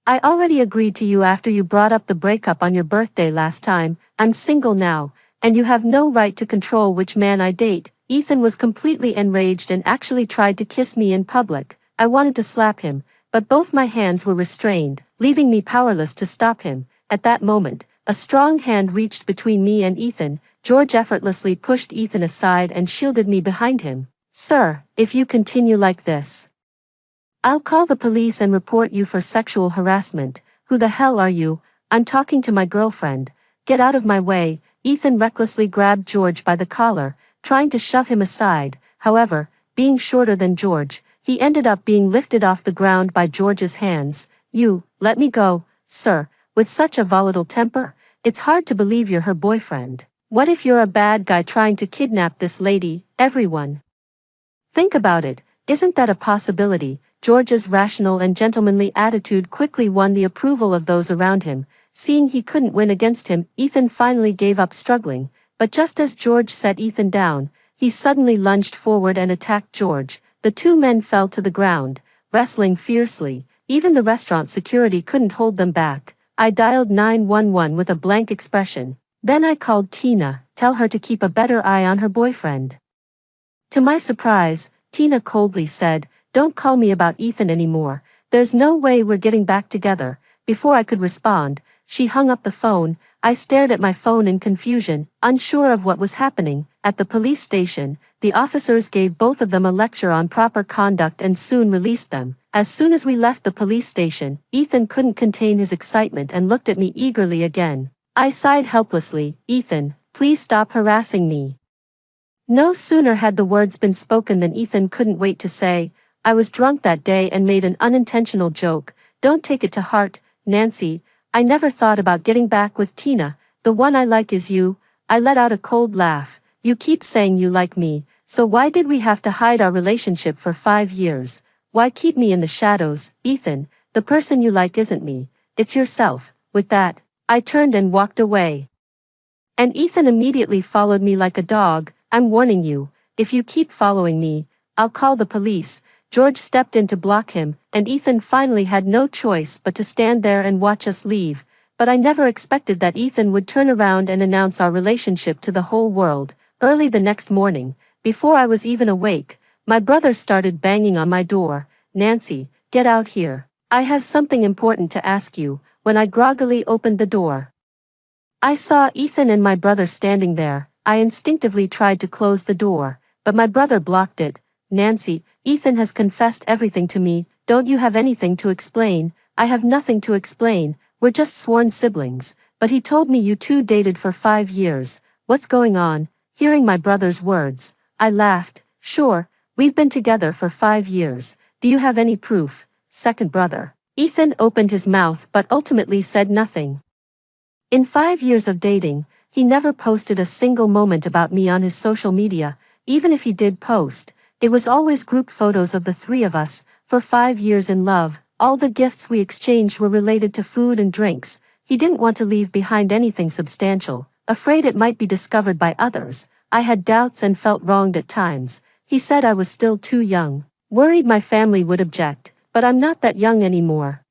I already agreed to you after you brought up the breakup on your birthday last time. I'm single now, and you have no right to control which man I date." Ethan was completely enraged and actually tried to kiss me in public. I wanted to slap him, but both my hands were restrained, leaving me powerless to stop him. At that moment, a strong hand reached between me and Ethan. George effortlessly pushed Ethan aside and shielded me behind him. "Sir, if you continue like this, I'll call the police and report you for sexual harassment." "Who the hell are you?" "I'm talking to my girlfriend." "Get out of my way." Ethan recklessly grabbed George by the collar, trying to shove him aside. However, being shorter than George, he ended up being lifted off the ground by George's hands. "You, let me go, sir." With such a volatile temper, it's hard to believe you're her boyfriend. What if you're a bad guy trying to kidnap this lady? Everyone, think about it. Isn't that a possibility? George's rational and gentlemanly attitude quickly won the approval of those around him. Seeing he couldn't win against him, Ethan finally gave up struggling. But just as George set Ethan down, he suddenly lunged forward and attacked George. The two men fell to the ground, wrestling fiercely. Even the restaurant security couldn't hold them back. I dialed 911 with a blank expression. Then I called Tina. "Tell her to keep a better eye on her boyfriend." To my surprise, Tina coldly said, "Don't call me about Ethan anymore. There's no way we're getting back together." Before I could respond, she hung up the phone. I stared at my phone in confusion, unsure of what was happening. At the police station, the officers gave both of them a lecture on proper conduct and soon released them. As soon as we left the police station, Ethan couldn't contain his excitement and looked at me eagerly again. I sighed helplessly. "Ethan, please stop harassing me." No sooner had the words been spoken than Ethan couldn't wait to say, "I was drunk that day and made an unintentional joke. Don't take it to heart, Nancy. I never thought about getting back with Tina. The one I like is you." I let out a cold laugh. "You keep saying you like me, so why did we have to hide our relationship for 5 years? Why keep me in the shadows?" "Ethan, the person you like isn't me. It's yourself." With that, I turned and walked away. And Ethan immediately followed me like a dog. "I'm warning you, if you keep following me, I'll call the police." George stepped in to block him, and Ethan finally had no choice but to stand there and watch us leave. But I never expected that Ethan would turn around and announce our relationship to the whole world. Early the next morning, before I was even awake, my brother started banging on my door. "Nancy, get out here. I have something important to ask you." When I groggily opened the door, I saw Ethan and my brother standing there. I instinctively tried to close the door, but my brother blocked it. "Nancy, Ethan has confessed everything to me. Don't you have anything to explain?" "I have nothing to explain. We're just sworn siblings. But he told me you two dated for 5 years. What's going on?" Hearing my brother's words, I laughed. "Sure, we've been together for 5 years. Do you have any proof?" Second brother. Ethan opened his mouth but ultimately said nothing. In 5 years of dating, he never posted a single moment about me on his social media. Even if he did post, it was always group photos of the three of us. For 5 years in love, all the gifts we exchanged were related to food and drinks. He didn't want to leave behind anything substantial, afraid it might be discovered by others. I had doubts and felt wronged at times. He said I was still too young, worried my family would object, but I'm not that young anymore.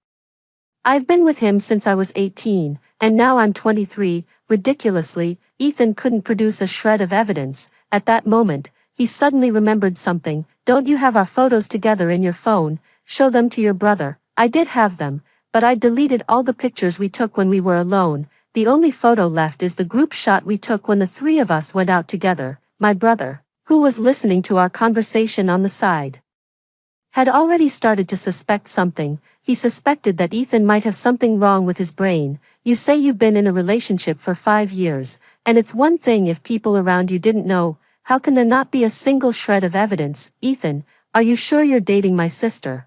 I've been with him since I was 18, and now I'm 23. Ridiculously, Ethan couldn't produce a shred of evidence. At that moment, he suddenly remembered something. "Don't you have our photos together in your phone? Show them to your brother." I did have them, but I deleted all the pictures we took when we were alone. The only photo left is the group shot we took when the three of us went out together. My brother, who was listening to our conversation on the side, had already started to suspect something. He suspected that Ethan might have something wrong with his brain. "You say you've been in a relationship for 5 years, and it's one thing if people around you didn't know. How can there not be a single shred of evidence?" "Ethan, are you sure you're dating my sister?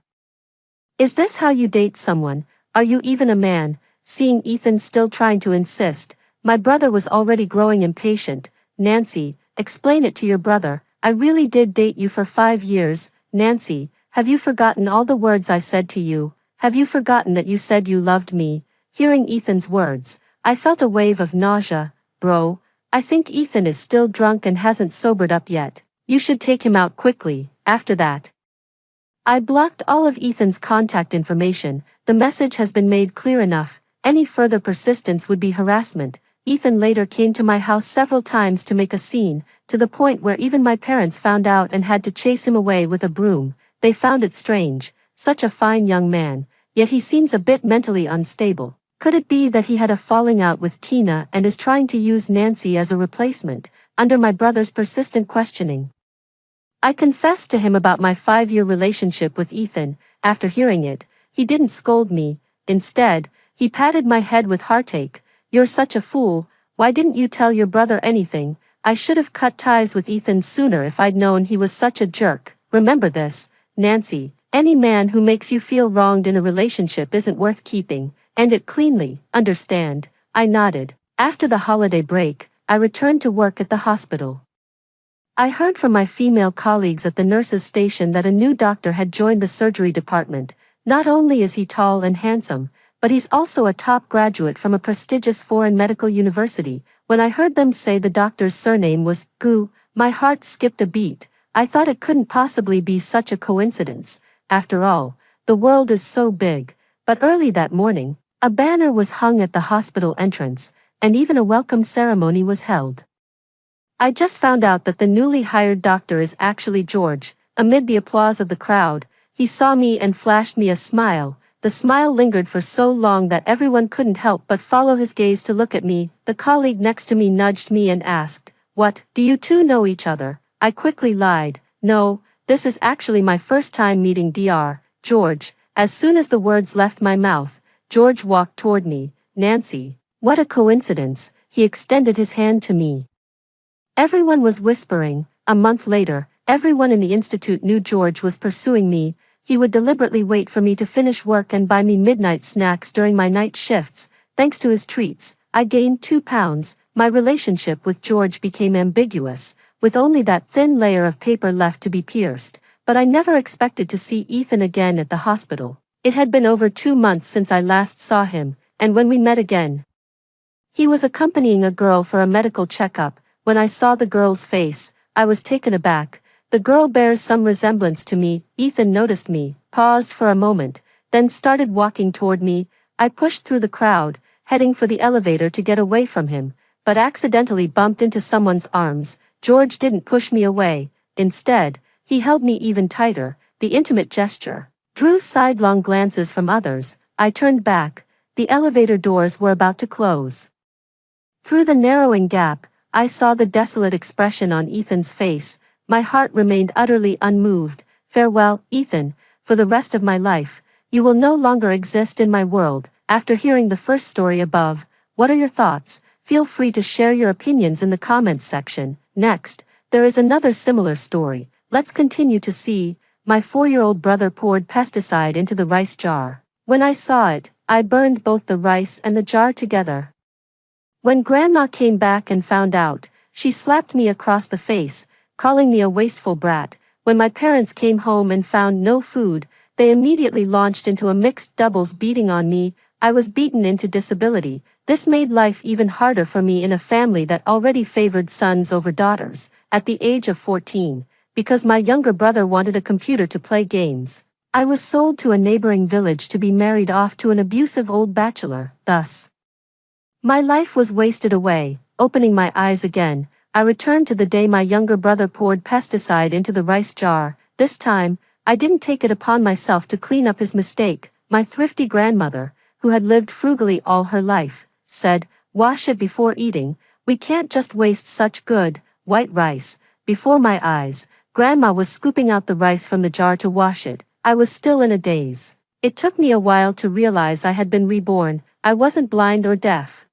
Is this how you date someone? Are you even a man?" Seeing Ethan still trying to insist, my brother was already growing impatient. "Nancy, explain it to your brother. I really did date you for 5 years. Nancy, have you forgotten all the words I said to you? Have you forgotten that you said you loved me?" Hearing Ethan's words, I felt a wave of nausea. "Bro, I think Ethan is still drunk and hasn't sobered up yet. You should take him out quickly." After that, I blocked all of Ethan's contact information. The message has been made clear enough. Any further persistence would be harassment. Ethan later came to my house several times to make a scene, to the point where even my parents found out and had to chase him away with a broom. They found it strange. Such a fine young man, yet he seems a bit mentally unstable. Could it be that he had a falling out with Tina and is trying to use Nancy as a replacement? Under my brother's persistent questioning, I confessed to him about my 5-year relationship with Ethan. After hearing it, he didn't scold me. Instead, he patted my head with heartache. "You're such a fool. Why didn't you tell your brother anything? I should have cut ties with Ethan sooner if I'd known he was such a jerk. Remember this, Nancy, any man who makes you feel wronged in a relationship isn't worth keeping. End it cleanly, understand?" I nodded. After the holiday break, I returned to work at the hospital. I heard from my female colleagues at the nurses' station that a new doctor had joined the surgery department. Not only is he tall and handsome, but he's also a top graduate from a prestigious foreign medical university. When I heard them say the doctor's surname was Gu, my heart skipped a beat. I thought it couldn't possibly be such a coincidence. After all, the world is so big. But early that morning, a banner was hung at the hospital entrance, and even a welcome ceremony was held. I just found out that the newly hired doctor is actually George. Amid the applause of the crowd, he saw me and flashed me a smile. The smile lingered for so long that everyone couldn't help but follow his gaze to look at me. The colleague next to me nudged me and asked, "What, do you two know each other?" I quickly lied. "No, this is actually my first time meeting Dr. George." As soon as the words left my mouth, George walked toward me. "Nancy, what a coincidence." He extended his hand to me. Everyone was whispering. A month later, everyone in the institute knew George was pursuing me. He would deliberately wait for me to finish work and buy me midnight snacks during my night shifts. Thanks to his treats, I gained 2 pounds. My relationship with George became ambiguous, with only that thin layer of paper left to be pierced. But I never expected to see Ethan again at the hospital. It had been over 2 months since I last saw him, and when we met again, he was accompanying a girl for a medical checkup. When I saw the girl's face, I was taken aback. The girl bears some resemblance to me. Ethan noticed me, paused for a moment, then started walking toward me. I pushed through the crowd, heading for the elevator to get away from him, but accidentally bumped into someone's arms. George didn't push me away. Instead, he held me even tighter, the intimate gesture. Drew sidelong glances from others. I turned back. The elevator doors were about to close. Through the narrowing gap, I saw the desolate expression on Ethan's face. My heart remained utterly unmoved. Farewell, Ethan, for the rest of my life. You will no longer exist in my world. After hearing the first story above, what are your thoughts? Feel free to share your opinions in the comments section. Next, there is another similar story. Let's continue to see. My 4-year-old brother poured pesticide into the rice jar. When I saw it, I burned both the rice and the jar together. When Grandma came back and found out, she slapped me across the face, calling me a wasteful brat. When my parents came home and found no food, they immediately launched into a mixed doubles beating on me. I was beaten into disability. This made life even harder for me in a family that already favored sons over daughters. At the age of 14, because my younger brother wanted a computer to play games, I was sold to a neighboring village to be married off to an abusive old bachelor. Thus, my life was wasted away. Opening my eyes again, I returned to the day my younger brother poured pesticide into the rice jar. This time, I didn't take it upon myself to clean up his mistake. My thrifty grandmother, who had lived frugally all her life, said, "Wash it before eating. We can't just waste such good, white rice." Before my eyes, Grandma was scooping out the rice from the jar to wash it. I was still in a daze. It took me a while to realize I had been reborn. I wasn't blind or deaf,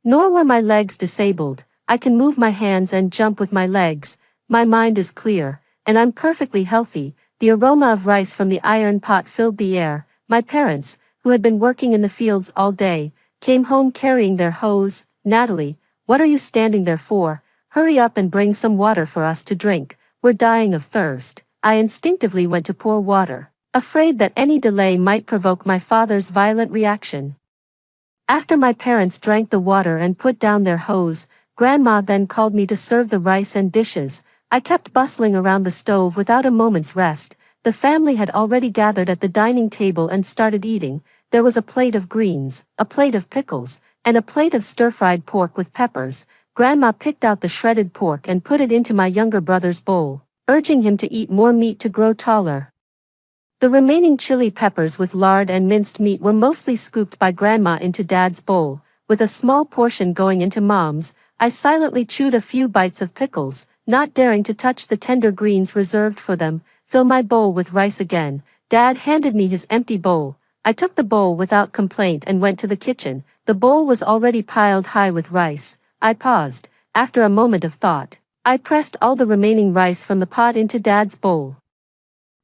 nor were my legs disabled. I can move my hands and jump with my legs. My mind is clear, and I'm perfectly healthy. The aroma of rice from the iron pot filled the air. My parents, who had been working in the fields all day, came home carrying their hose. "Natalie, what are you standing there for? Hurry up and bring some water for us to drink. We're dying of thirst." I instinctively went to pour water, afraid that any delay might provoke my father's violent reaction. After my parents drank the water and put down their hose, Grandma then called me to serve the rice and dishes. I kept bustling around the stove without a moment's rest. The family had already gathered at the dining table and started eating. There was a plate of greens, a plate of pickles, and a plate of stir-fried pork with peppers. Grandma picked out the shredded pork and put it into my younger brother's bowl, urging him to eat more meat to grow taller. The remaining chili peppers with lard and minced meat were mostly scooped by Grandma into Dad's bowl, with a small portion going into Mom's. I silently chewed a few bites of pickles, not daring to touch the tender greens reserved for them. "Fill my bowl with rice again." Dad handed me his empty bowl. I took the bowl without complaint and went to the kitchen. The bowl was already piled high with rice. I paused. After a moment of thought, I pressed all the remaining rice from the pot into Dad's bowl.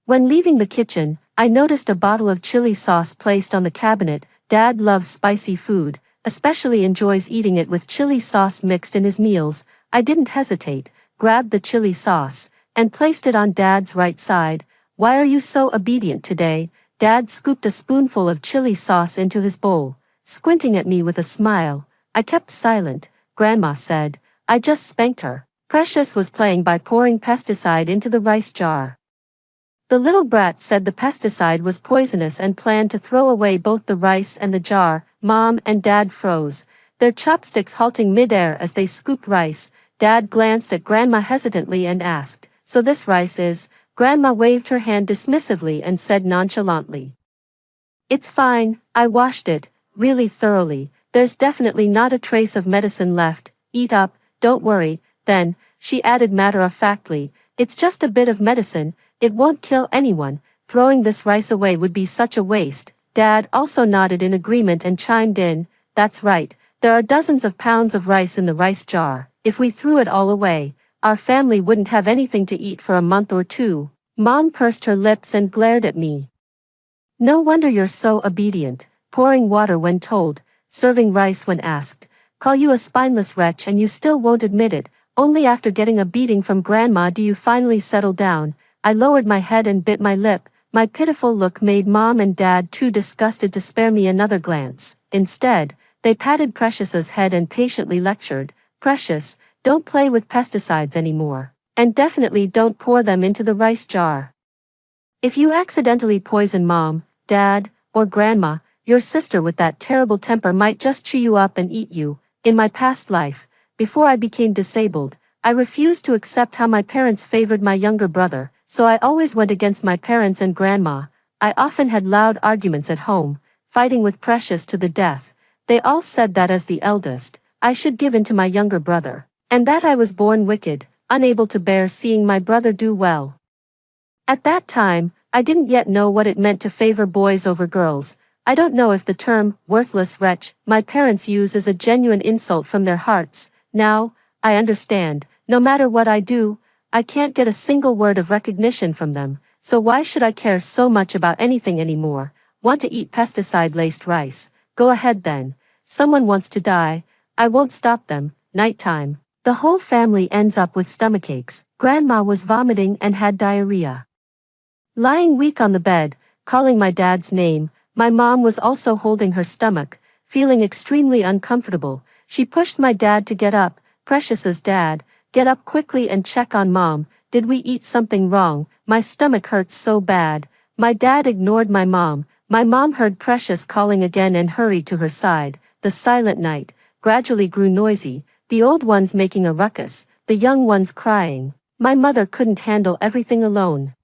When leaving the kitchen, I noticed a bottle of chili sauce placed on the cabinet. Dad loves spicy food, especially enjoys eating it with chili sauce mixed in his meals. I didn't hesitate, grabbed the chili sauce, and placed it on Dad's right side. "Why are you so obedient today?" Dad scooped a spoonful of chili sauce into his bowl, squinting at me with a smile. I kept silent. Grandma said, "I just spanked her." Precious was playing by pouring pesticide into the rice jar. The little brat said the pesticide was poisonous and planned to throw away both the rice and the jar. Mom and Dad froze, their chopsticks halting midair as they scooped rice. Dad glanced at Grandma hesitantly and asked, "So this rice is?" Grandma waved her hand dismissively and said nonchalantly, "It's fine, I washed it, really thoroughly. There's definitely not a trace of medicine left. Eat up, don't worry." Then, she added matter-of-factly, "It's just a bit of medicine. It won't kill anyone. Throwing this rice away would be such a waste." Dad also nodded in agreement and chimed in, "That's right. There are dozens of pounds of rice in the rice jar. If we threw it all away, our family wouldn't have anything to eat for a month or two." Mom pursed her lips and glared at me. "No wonder you're so obedient. Pouring water when told, serving rice when asked. Call you a spineless wretch and you still won't admit it. Only after getting a beating from Grandma do you finally settle down." I lowered my head and bit my lip. My pitiful look made Mom and Dad too disgusted to spare me another glance. Instead, they patted Precious's head and patiently lectured, "Precious, don't play with pesticides anymore. And definitely don't pour them into the rice jar. If you accidentally poison Mom, Dad, or Grandma, your sister with that terrible temper might just chew you up and eat you." In my past life, before I became disabled, I refused to accept how my parents favored my younger brother, so I always went against my parents and grandma. I often had loud arguments at home, fighting with Precious to the death. They all said that as the eldest, I should give in to my younger brother, and that I was born wicked, unable to bear seeing my brother do well. At that time, I didn't yet know what it meant to favor boys over girls. I don't know if the term, worthless wretch, my parents use is a genuine insult from their hearts. Now, I understand, no matter what I do, I can't get a single word of recognition from them, so why should I care so much about anything anymore? Want to eat pesticide-laced rice? Go ahead then. Someone wants to die, I won't stop them. Nighttime. The whole family ends up with stomachaches. Grandma was vomiting and had diarrhea. Lying weak on the bed, calling my dad's name, my mom was also holding her stomach, feeling extremely uncomfortable. She pushed my dad to get up. Precious's dad, get up quickly and check on mom. Did we eat something wrong? My stomach hurts so bad. My dad ignored my mom. My mom heard Precious calling again and hurried to her side. The silent night gradually grew noisy, the old ones making a ruckus, the young ones crying. My mother couldn't handle everything alone.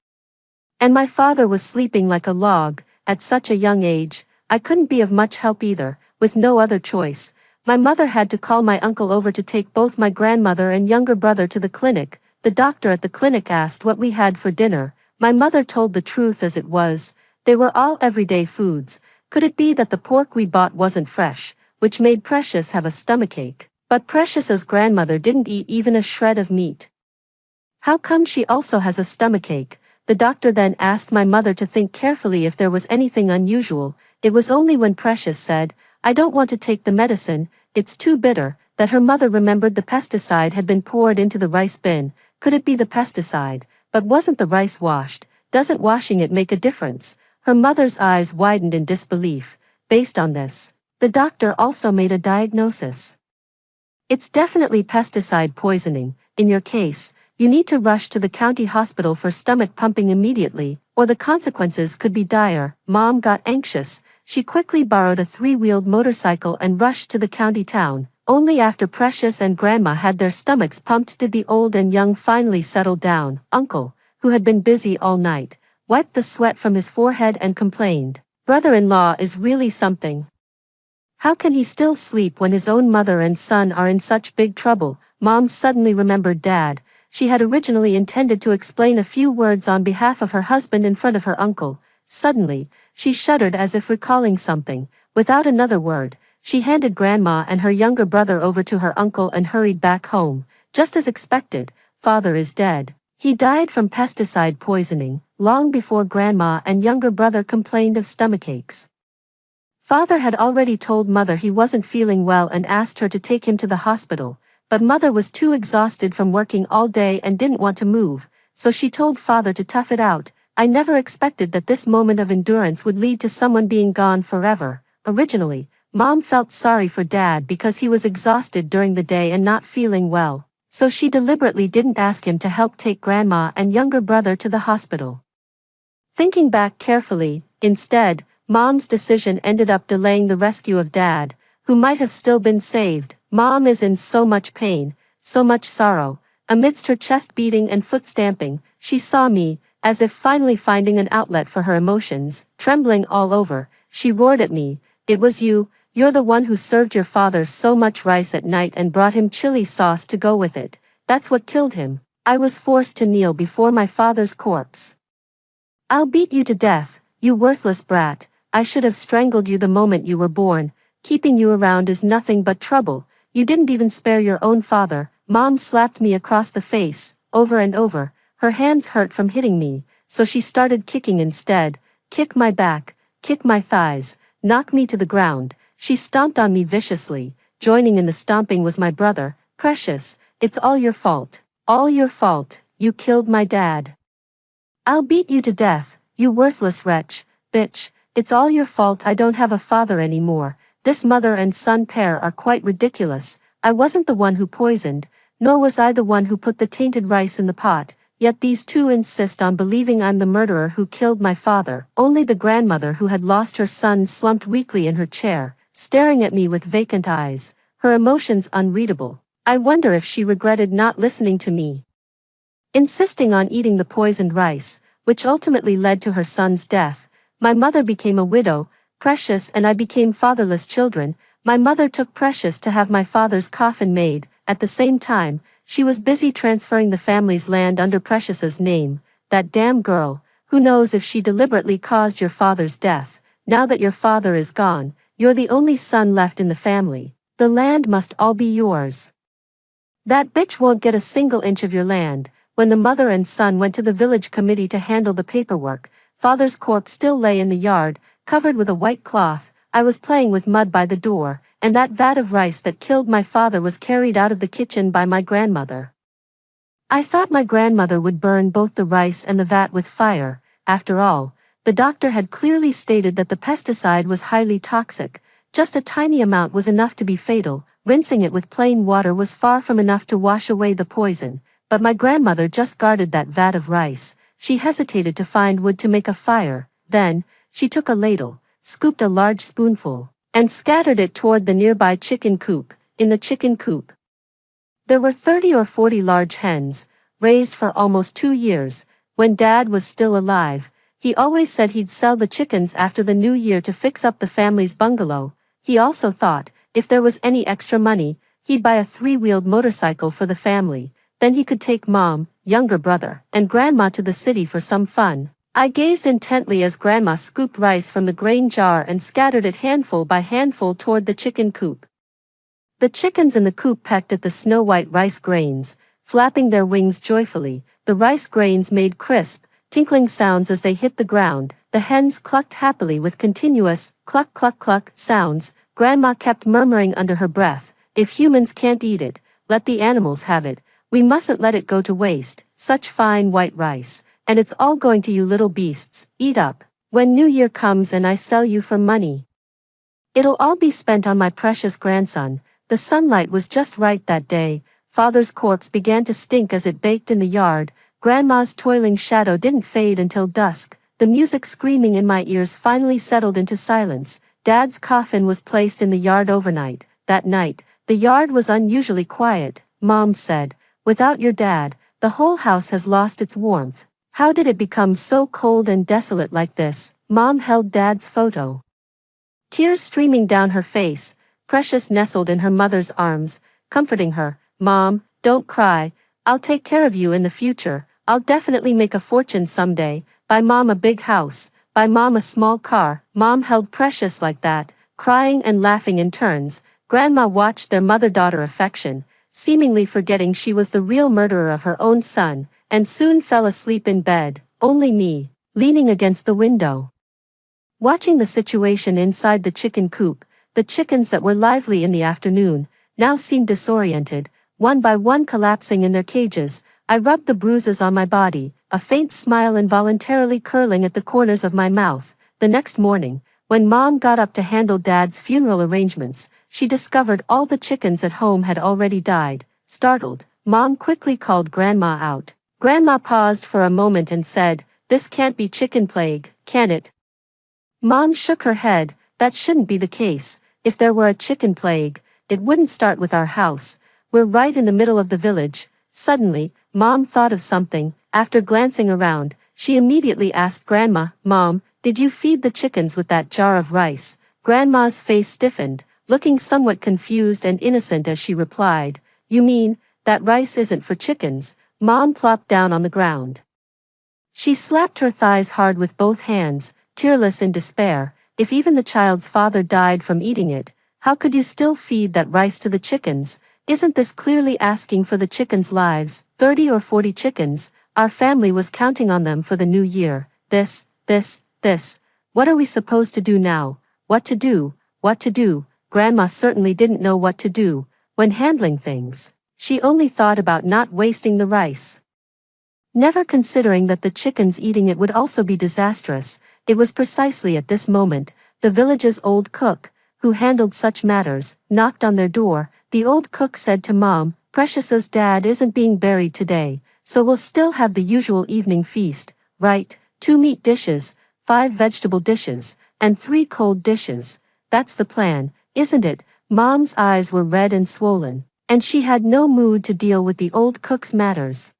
And my father was sleeping like a log. At such a young age, I couldn't be of much help either. With no other choice, my mother had to call my uncle over to take both my grandmother and younger brother to the clinic. The doctor at the clinic asked what we had for dinner. My mother told the truth as it was. They were all everyday foods. Could it be that the pork we bought wasn't fresh, which made Precious have a stomachache? But Precious's grandmother didn't eat even a shred of meat. How come she also has a stomachache? The doctor then asked my mother to think carefully if there was anything unusual. It was only when Precious said, "I don't want to take the medicine, it's too bitter," that her mother remembered the pesticide had been poured into the rice bin. Could it be the pesticide? But wasn't the rice washed? Doesn't washing it make a difference? Her mother's eyes widened in disbelief. Based on this, the doctor also made a diagnosis. It's definitely pesticide poisoning. In your case, you need to rush to the county hospital for stomach pumping immediately, or the consequences could be dire. Mom got anxious. She quickly borrowed a 3-wheeled motorcycle and rushed to the county town. Only after Precious and Grandma had their stomachs pumped did the old and young finally settle down. Uncle, who had been busy all night, wiped the sweat from his forehead and complained, "Brother-in-law is really something. How can he still sleep when his own mother and son are in such big trouble?" Mom suddenly remembered Dad. She had originally intended to explain a few words on behalf of her husband in front of her uncle. Suddenly, she shuddered as if recalling something. Without another word, she handed Grandma and her younger brother over to her uncle and hurried back home. Just as expected, Father is dead. He died from pesticide poisoning, long before Grandma and younger brother complained of stomachaches. Father had already told Mother he wasn't feeling well and asked her to take him to the hospital. But Mother was too exhausted from working all day and didn't want to move, so she told Father to tough it out. I never expected that this moment of endurance would lead to someone being gone forever. Originally, Mom felt sorry for Dad because he was exhausted during the day and not feeling well, so she deliberately didn't ask him to help take Grandma and younger brother to the hospital. Thinking back carefully, instead, Mom's decision ended up delaying the rescue of Dad, who might have still been saved. Mom is in so much pain, so much sorrow. Amidst her chest beating and foot stamping, she saw me, as if finally finding an outlet for her emotions. Trembling all over, she roared at me, "It was you, you're the one who served your father so much rice at night and brought him chili sauce to go with it. That's what killed him." I was forced to kneel before my father's corpse. "I'll beat you to death, you worthless brat. I should have strangled you the moment you were born. Keeping you around is nothing but trouble. You didn't even spare your own father." Mom slapped me across the face, over and over. Her hands hurt from hitting me, so she started kicking instead. Kick my back, kick my thighs, knock me to the ground. She stomped on me viciously. Joining in the stomping was my brother. "Precious, it's all your fault. All your fault. You killed my dad. I'll beat you to death, you worthless wretch, bitch. It's all your fault I don't have a father anymore. This mother and son pair are quite ridiculous. I wasn't the one who poisoned, nor was I the one who put the tainted rice in the pot, yet these two insist on believing I'm the murderer who killed my father." Only the grandmother who had lost her son slumped weakly in her chair, staring at me with vacant eyes, her emotions unreadable. I wonder if she regretted not listening to me. Insisting on eating the poisoned rice, which ultimately led to her son's death, my mother became a widow. Precious and I became fatherless children. My mother took Precious to have my father's coffin made. At the same time, she was busy transferring the family's land under Precious's name. That damn girl, who knows if she deliberately caused your father's death. Now that your father is gone, you're the only son left in the family. The land must all be yours. That bitch won't get a single inch of your land. When the mother and son went to the village committee to handle the paperwork, father's corpse still lay in the yard, covered with a white cloth. I was playing with mud by the door, and that vat of rice that killed my father was carried out of the kitchen by my grandmother. I thought my grandmother would burn both the rice and the vat with fire. After all, the doctor had clearly stated that the pesticide was highly toxic. Just a tiny amount was enough to be fatal. Rinsing it with plain water was far from enough to wash away the poison. But my grandmother just guarded that vat of rice. She hesitated to find wood to make a fire. Then, she took a ladle, scooped a large spoonful, and scattered it toward the nearby chicken coop. In the chicken coop, there were 30 or 40 large hens, raised for almost 2 years. When Dad was still alive, he always said he'd sell the chickens after the new year to fix up the family's bungalow. He also thought, if there was any extra money, he'd buy a 3-wheeled motorcycle for the family. Then he could take Mom, younger brother, and Grandma to the city for some fun. I gazed intently as Grandma scooped rice from the grain jar and scattered it handful by handful toward the chicken coop. The chickens in the coop pecked at the snow-white rice grains, flapping their wings joyfully. The rice grains made crisp, tinkling sounds as they hit the ground. The hens clucked happily with continuous cluck cluck cluck sounds. Grandma kept murmuring under her breath, "If humans can't eat it, let the animals have it. We mustn't let it go to waste. Such fine white rice. And it's all going to you little beasts. Eat up. When New Year comes and I sell you for money, it'll all be spent on my precious grandson." The sunlight was just right that day. Father's corpse began to stink as it baked in the yard. Grandma's toiling shadow didn't fade until dusk. The music screaming in my ears finally settled into silence. Dad's coffin was placed in the yard overnight. That night, the yard was unusually quiet. Mom said, "Without your dad, the whole house has lost its warmth. How did it become so cold and desolate like this?" Mom held Dad's photo, tears streaming down her face. Precious nestled in her mother's arms, comforting her. "Mom, don't cry. I'll take care of you in the future. I'll definitely make a fortune someday. Buy Mom a big house. Buy Mom a small car." Mom held Precious like that, crying and laughing in turns. Grandma watched their mother-daughter affection, seemingly forgetting she was the real murderer of her own son, and soon fell asleep in bed. Only me, leaning against the window, watching the situation inside the chicken coop. The chickens that were lively in the afternoon, now seemed disoriented, one by one collapsing in their cages. I rubbed the bruises on my body, a faint smile involuntarily curling at the corners of my mouth. The next morning, when Mom got up to handle Dad's funeral arrangements, she discovered all the chickens at home had already died. Startled, Mom quickly called Grandma out. Grandma paused for a moment and said, "This can't be chicken plague, can it?" Mom shook her head. "That shouldn't be the case. If there were a chicken plague, it wouldn't start with our house. We're right in the middle of the village." Suddenly, Mom thought of something. After glancing around, she immediately asked Grandma, "Mom, did you feed the chickens with that jar of rice?" Grandma's face stiffened, looking somewhat confused and innocent as she replied, "You mean, that rice isn't for chickens?" Mom plopped down on the ground. She slapped her thighs hard with both hands, tearless in despair. "If even the child's father died from eating it, how could you still feed that rice to the chickens? Isn't this clearly asking for the chickens' lives?" 30 or 40 chickens, our family was counting on them for the new year. This. What are we supposed to do now? What to do? Grandma certainly didn't know what to do. When handling things, she only thought about not wasting the rice, never considering that the chickens eating it would also be disastrous. It was precisely at this moment, the village's old cook, who handled such matters, knocked on their door. The old cook said to Mom, "Precious's dad isn't being buried today, so we'll still have the usual evening feast, right? 2 meat dishes, 5 vegetable dishes, and 3 cold dishes. That's the plan, isn't it?" Mom's eyes were red and swollen. and she had no mood to deal with the old cook's matters.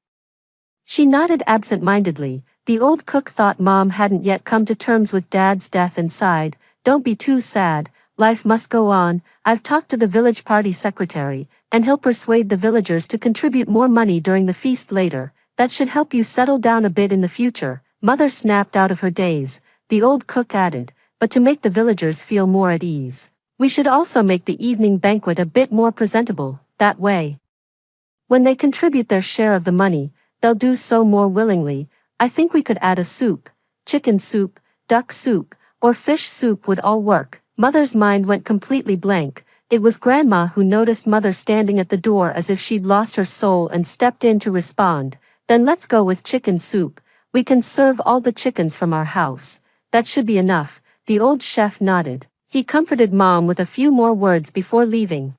She nodded absent-mindedly. The old cook thought Mom hadn't yet come to terms with Dad's death and sighed, "Don't be too sad, life must go on. I've talked to the village party secretary, and he'll persuade the villagers to contribute more money during the feast later. That should help you settle down a bit in the future." Mother snapped out of her daze. The old cook added, "But to make the villagers feel more at ease, we should also make the evening banquet a bit more presentable. That way, when they contribute their share of the money, they'll do so more willingly. I think we could add a soup, chicken soup, duck soup, or fish soup would all work." Mother's mind went completely blank. It was Grandma who noticed Mother standing at the door as if she'd lost her soul and stepped in to respond. "Then let's go with chicken soup. We can serve all the chickens from our house. That should be enough." The old chef nodded. He comforted Mom with a few more words before leaving.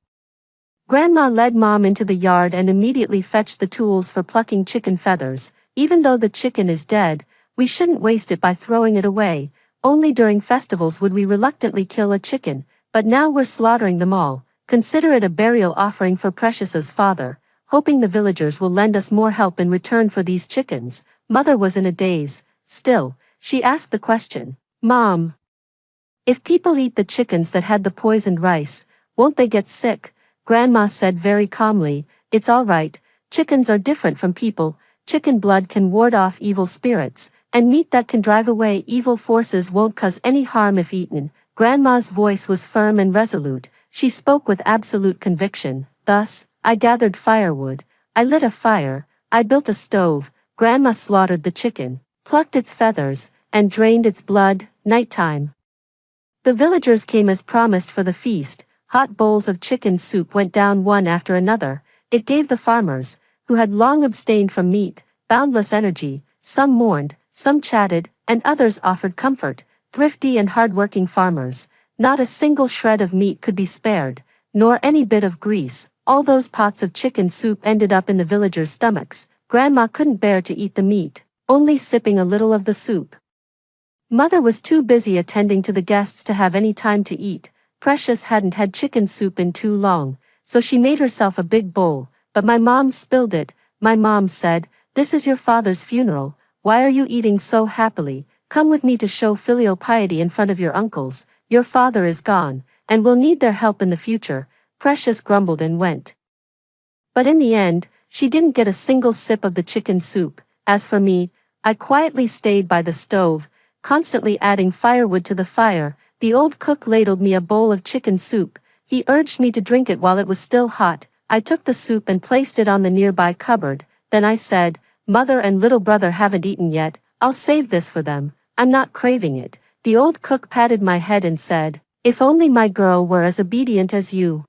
Grandma led Mom into the yard and immediately fetched the tools for plucking chicken feathers. "Even though the chicken is dead, we shouldn't waste it by throwing it away. Only during festivals would we reluctantly kill a chicken, but now we're slaughtering them all. Consider it a burial offering for Precious's father, hoping the villagers will lend us more help in return for these chickens." Mother was in a daze. Still, she asked the question, "Mom, if people eat the chickens that had the poisoned rice, won't they get sick?" Grandma said very calmly, "It's all right. Chickens are different from people. Chicken blood can ward off evil spirits, and meat that can drive away evil forces won't cause any harm if eaten." Grandma's voice was firm and resolute. She spoke with absolute conviction. "Thus, I gathered firewood. I lit a fire. I built a stove. Grandma slaughtered the chicken, plucked its feathers, and drained its blood." Nighttime. The villagers came as promised for the feast. Hot bowls of chicken soup went down one after another. It gave the farmers, who had long abstained from meat, boundless energy. Some mourned, some chatted, and others offered comfort. Thrifty and hard-working farmers. Not a single shred of meat could be spared, nor any bit of grease. All those pots of chicken soup ended up in the villagers' stomachs. Grandma couldn't bear to eat the meat, only sipping a little of the soup. Mother was too busy attending to the guests to have any time to eat. Precious hadn't had chicken soup in too long, so she made herself a big bowl, but my mom spilled it. My mom said, "This is your father's funeral. Why are you eating so happily? Come with me to show filial piety in front of your uncles. Your father is gone, and will need their help in the future." Precious grumbled and went. But in the end, she didn't get a single sip of the chicken soup. As for me, I quietly stayed by the stove, constantly adding firewood to the fire. The old cook ladled me a bowl of chicken soup. He urged me to drink it while it was still hot. I took the soup and placed it on the nearby cupboard. Then I said, "Mother and little brother haven't eaten yet. I'll save this for them. I'm not craving it." The old cook patted my head and said, "If only my girl were as obedient as you.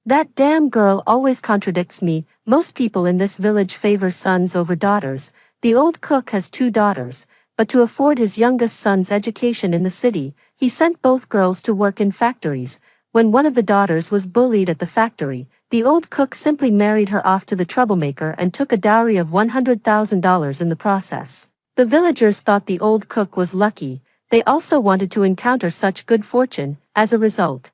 That damn girl always contradicts me. Most people in this village favor sons over daughters. The old cook has 2 daughters, but to afford his youngest son's education in the city, he sent both girls to work in factories. When one of the daughters was bullied at the factory, the old cook simply married her off to the troublemaker and took a dowry of $100,000 in the process." The villagers thought the old cook was lucky. They also wanted to encounter such good fortune. As a result,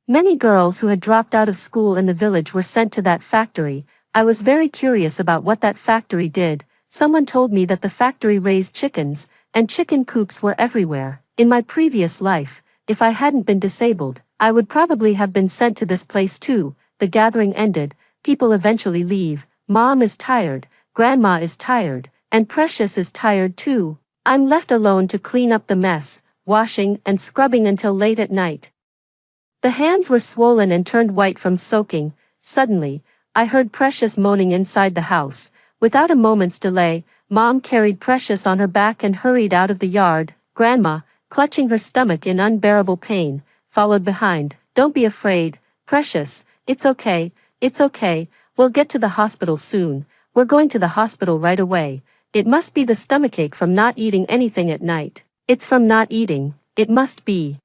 many girls who had dropped out of school in the village were sent to that factory. I was very curious about what that factory did. Someone told me that the factory raised chickens, and chicken coops were everywhere. In my previous life, if I hadn't been disabled, I would probably have been sent to this place too. The gathering ended. People eventually leave. Mom is tired, Grandma is tired, and Precious is tired too. I'm left alone to clean up the mess, washing and scrubbing until late at night. The hands were swollen and turned white from soaking. Suddenly, I heard Precious moaning inside the house. Without a moment's delay, Mom carried Precious on her back and hurried out of the yard. Grandma, clutching her stomach in unbearable pain, followed behind. "Don't be afraid, Precious. It's okay, we'll get to the hospital soon. We're going to the hospital right away. It must be the stomachache from not eating anything at night. It's from not eating, it must be."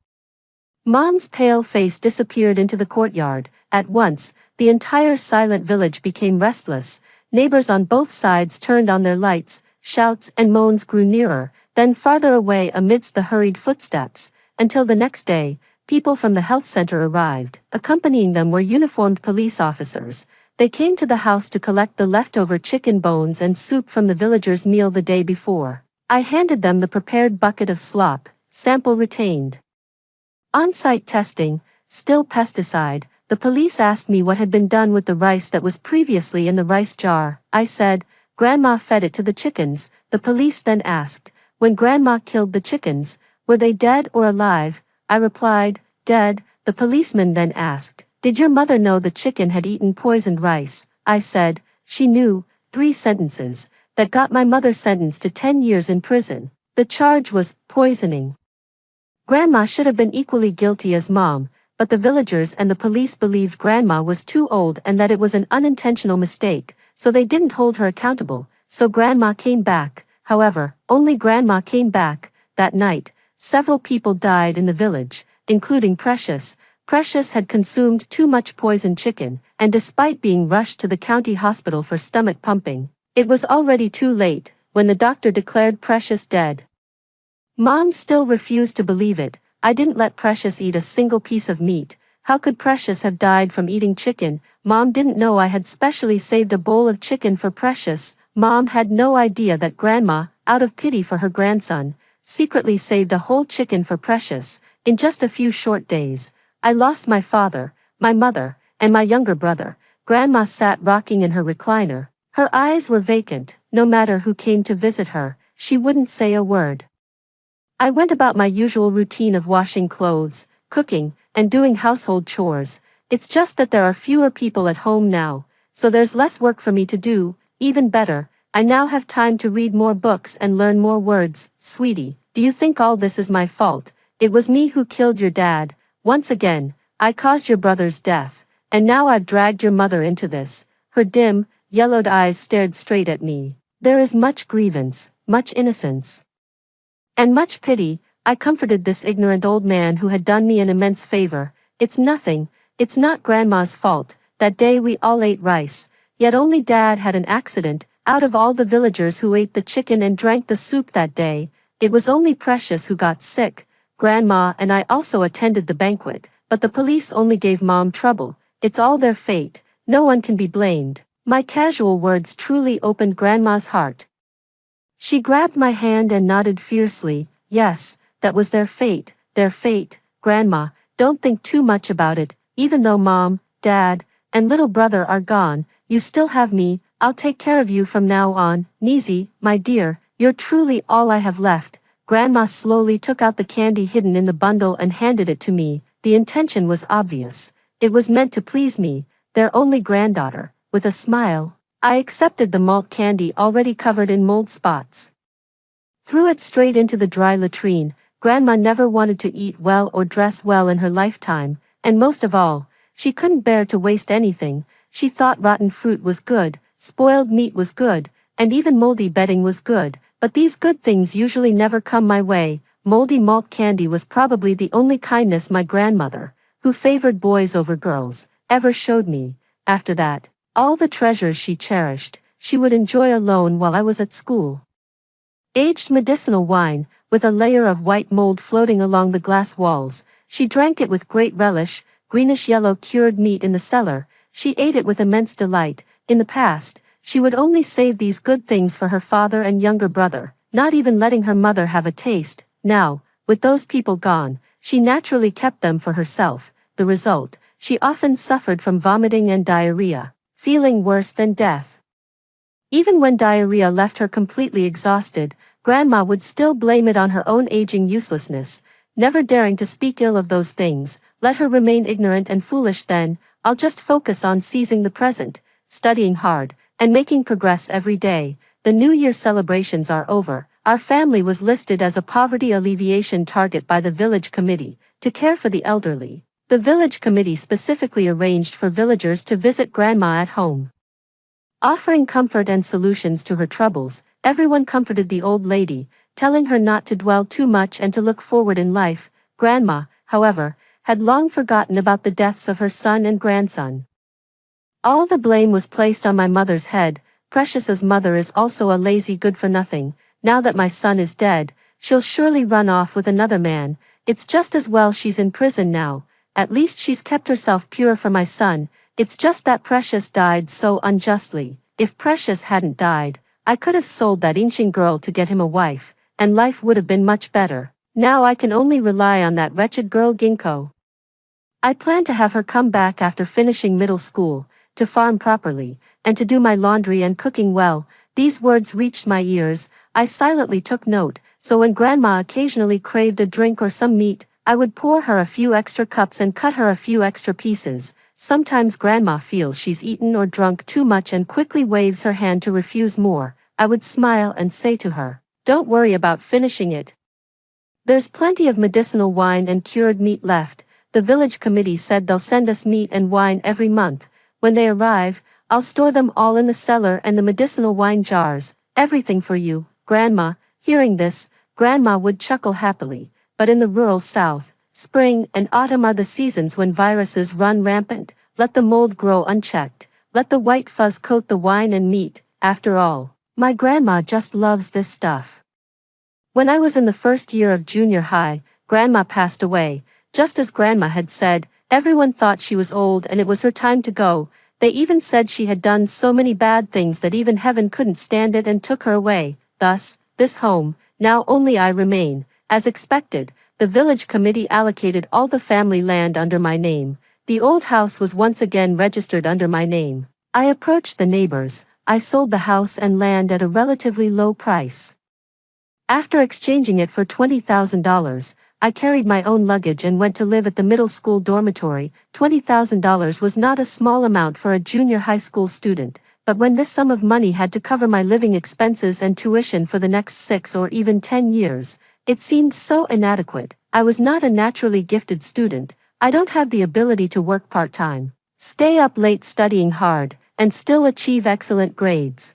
Mom's pale face disappeared into the courtyard. At once, the entire silent village became restless. Neighbors on both sides turned on their lights. Shouts and moans grew nearer, then farther away amidst the hurried footsteps. Until the next day, people from the health center arrived. Accompanying them were uniformed police officers. They came to the house to collect the leftover chicken bones and soup from the villagers' meal the day before. I handed them the prepared bucket of slop, sample retained. On-site testing, still pesticide. The police asked me what had been done with the rice that was previously in the rice jar. I said, Grandma fed it to the chickens. The police then asked, when Grandma killed the chickens, were they dead or alive? I replied, dead. The policeman then asked, did your mother know the chicken had eaten poisoned rice? I said, she knew. 3 sentences. That got my mother sentenced to 10 years in prison. The charge was poisoning. Grandma should have been equally guilty as Mom, but the villagers and the police believed Grandma was too old and that it was an unintentional mistake, so they didn't hold her accountable. So Grandma came back. However, only Grandma came back. That night, several people died in the village, including Precious. Precious had consumed too much poisoned chicken, and despite being rushed to the county hospital for stomach pumping, it was already too late when the doctor declared Precious dead. Mom still refused to believe it. I didn't let Precious eat a single piece of meat. How could Precious have died from eating chicken? Mom didn't know I had specially saved a bowl of chicken for Precious. Mom had no idea that Grandma, out of pity for her grandson, secretly saved a whole chicken for Precious. In just a few short days, I lost my father, my mother, and my younger brother. Grandma sat rocking in her recliner. Her eyes were vacant. No matter who came to visit her, she wouldn't say a word. I went about my usual routine of washing clothes, cooking, and doing household chores. It's just that there are fewer people at home now, so there's less work for me to do. Even better, I now have time to read more books and learn more words. Sweetie, do you think all this is my fault? It was me who killed your dad. Once again, I caused your brother's death, and now I've dragged your mother into this. Her dim, yellowed eyes stared straight at me. There is much grievance, much innocence, and much pity. I comforted this ignorant old man who had done me an immense favor. It's nothing. It's not Grandma's fault. That day we all ate rice, yet only Dad had an accident. Out of all the villagers who ate the chicken and drank the soup that day, it was only Precious who got sick. Grandma and I also attended the banquet, but the police only gave Mom trouble. It's all their fate. No one can be blamed. My casual words truly opened Grandma's heart. She grabbed my hand and nodded fiercely. Yes, that was their fate. Their fate. Grandma, don't think too much about it. Even though Mom, Dad, and little brother are gone, you still have me. I'll take care of you from now on. Nizi, my dear, you're truly all I have left. Grandma slowly took out the candy hidden in the bundle and handed it to me. The intention was obvious. It was meant to please me, their only granddaughter. With a smile, I accepted the malt candy already covered in mold spots. Threw it straight into the dry latrine. Grandma never wanted to eat well or dress well in her lifetime, and most of all, she couldn't bear to waste anything. She thought rotten fruit was good, spoiled meat was good, and even moldy bedding was good, but these good things usually never come my way. Moldy malt candy was probably the only kindness my grandmother, who favored boys over girls, ever showed me. After that, all the treasures she cherished, she would enjoy alone while I was at school. Aged medicinal wine, with a layer of white mold floating along the glass walls, she drank it with great relish. Greenish-yellow cured meat in the cellar, she ate it with immense delight. In the past, she would only save these good things for her father and younger brother, not even letting her mother have a taste. Now, with those people gone, she naturally kept them for herself. The result, she often suffered from vomiting and diarrhea, feeling worse than death. Even when diarrhea left her completely exhausted, Grandma would still blame it on her own aging uselessness, never daring to speak ill of those things. Let her remain ignorant and foolish then. I'll just focus on seizing the present, studying hard, and making progress every day. The New Year celebrations are over. Our family was listed as a poverty alleviation target by the village committee, to care for the elderly. The village committee specifically arranged for villagers to visit Grandma at home, offering comfort and solutions to her troubles. Everyone comforted the old lady, telling her not to dwell too much and to look forward in life. Grandma, however, had long forgotten about the deaths of her son and grandson. All the blame was placed on my mother's head. Precious's mother is also a lazy good-for-nothing. Now that my son is dead, she'll surely run off with another man, It's just as well she's in prison now. At least she's kept herself pure for my son. It's just that Precious died so unjustly. If Precious hadn't died, I could have sold that ancient girl to get him a wife, and life would have been much better. Now I can only rely on that wretched girl Ginkgo. I plan to have her come back after finishing middle school, to farm properly, and to do my laundry and cooking well. These words reached my ears. I silently took note, so when Grandma occasionally craved a drink or some meat, I would pour her a few extra cups and cut her a few extra pieces. Sometimes Grandma feels she's eaten or drunk too much and quickly waves her hand to refuse more. I would smile and say to her, "Don't worry about finishing it. There's plenty of medicinal wine and cured meat left. The village committee said they'll send us meat and wine every month. When they arrive, I'll store them all in the cellar and the medicinal wine jars. Everything for you, Grandma." Hearing this, Grandma would chuckle happily. But in the rural South, spring and autumn are the seasons when viruses run rampant. Let the mold grow unchecked. Let the white fuzz coat the wine and meat. After all, my grandma just loves this stuff. When I was in the first year of junior high, Grandma passed away. Just as Grandma had said, everyone thought she was old and it was her time to go. They even said she had done so many bad things that even heaven couldn't stand it and took her away. Thus, this home, now only I remain. As expected, the village committee allocated all the family land under my name. The old house was once again registered under my name. I approached the neighbors. I sold the house and land at a relatively low price. After exchanging it for $20,000, I carried my own luggage and went to live at the middle school dormitory. $20,000 was not a small amount for a junior high school student, but when this sum of money had to cover my living expenses and tuition for the next 6 or even 10 years, it seemed so inadequate. I was not a naturally gifted student. I don't have the ability to work part-time, stay up late studying hard, and still achieve excellent grades.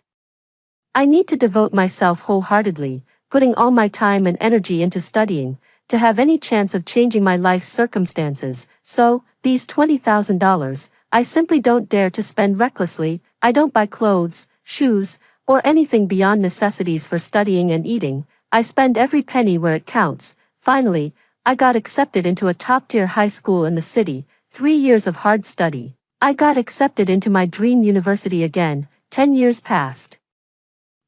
I need to devote myself wholeheartedly, putting all my time and energy into studying, to have any chance of changing my life's circumstances. So, these $20,000, I simply don't dare to spend recklessly. I don't buy clothes, shoes, or anything beyond necessities for studying and eating. I spend every penny where it counts. Finally, I got accepted into a top-tier high school in the city. 3 years of hard study. I got accepted into my dream university again. 10 years passed.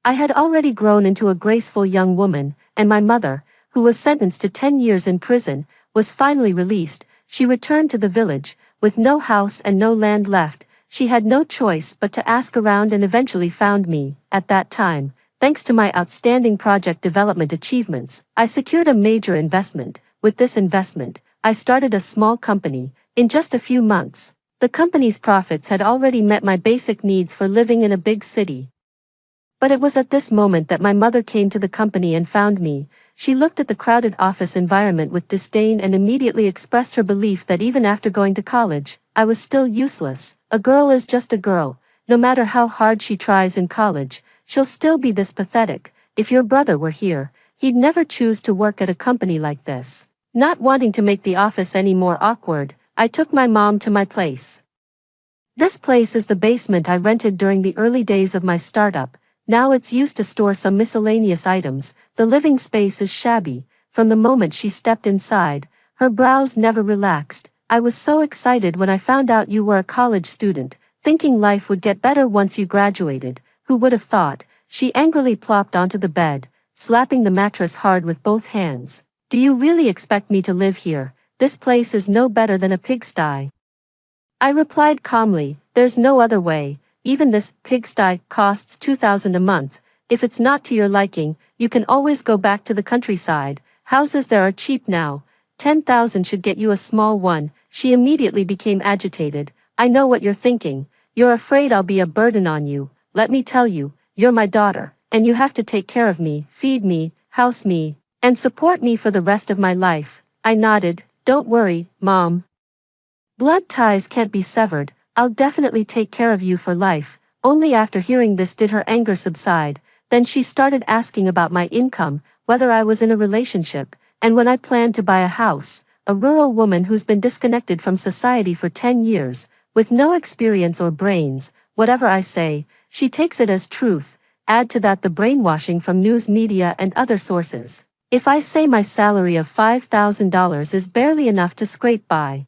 I had already grown into a graceful young woman, and my mother, who was sentenced to 10 years in prison, was finally released. She returned to the village, with no house and no land left. She had no choice but to ask around and eventually found me. At that time, thanks to my outstanding project development achievements, I secured a major investment. With this investment, I started a small company. In just a few months, the company's profits had already met my basic needs for living in a big city. But it was at this moment that my mother came to the company and found me. She looked at the crowded office environment with disdain and immediately expressed her belief that even after going to college, I was still useless. A girl is just a girl. No matter how hard she tries in college, she'll still be this pathetic. If your brother were here, he'd never choose to work at a company like this. Not wanting to make the office any more awkward, I took my mom to my place. This place is the basement I rented during the early days of my startup. Now it's used to store some miscellaneous items. The living space is shabby. From the moment she stepped inside, her brows never relaxed. "I was so excited when I found out you were a college student, thinking life would get better once you graduated. Who would have thought?" She angrily plopped onto the bed, slapping the mattress hard with both hands. "Do you really expect me to live here? This place is no better than a pigsty." I replied calmly, "There's no other way. Even this pigsty costs $2,000 a month. If it's not to your liking, you can always go back to the countryside. Houses there are cheap now. 10,000 should get you a small one." She immediately became agitated. "I know what you're thinking. You're afraid I'll be a burden on you. Let me tell you, you're my daughter, and you have to take care of me, feed me, house me, and support me for the rest of my life." I nodded. "Don't worry, Mom. Blood ties can't be severed. I'll definitely take care of you for life." Only after hearing this did her anger subside. Then she started asking about my income, whether I was in a relationship, and when I planned to buy a house. A rural woman who's been disconnected from society for 10 years, with no experience or brains. Whatever I say, she takes it as truth. Add to that the brainwashing from news media and other sources. If I say my salary of $5,000 is barely enough to scrape by.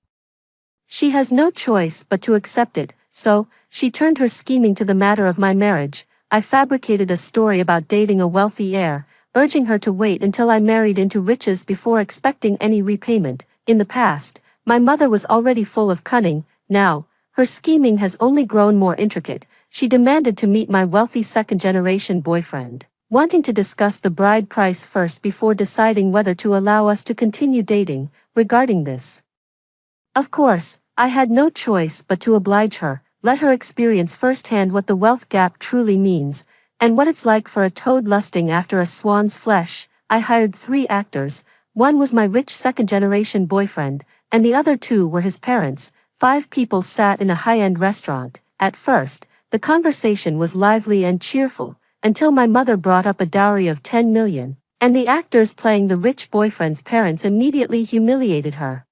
She has no choice but to accept it, so, she turned her scheming to the matter of my marriage. I fabricated a story about dating a wealthy heir, urging her to wait until I married into riches before expecting any repayment. In the past, my mother was already full of cunning. Now, her scheming has only grown more intricate. She demanded to meet my wealthy second-generation boyfriend, wanting to discuss the bride price first before deciding whether to allow us to continue dating. Regarding this, of course, I had no choice but to oblige her, let her experience firsthand what the wealth gap truly means, and what it's like for a toad lusting after a swan's flesh. I hired 3 actors. One was my rich second-generation boyfriend, and the other 2 were his parents. 5 people sat in a high-end restaurant. At first, the conversation was lively and cheerful, until my mother brought up a dowry of 10 million, and the actors playing the rich boyfriend's parents immediately humiliated her.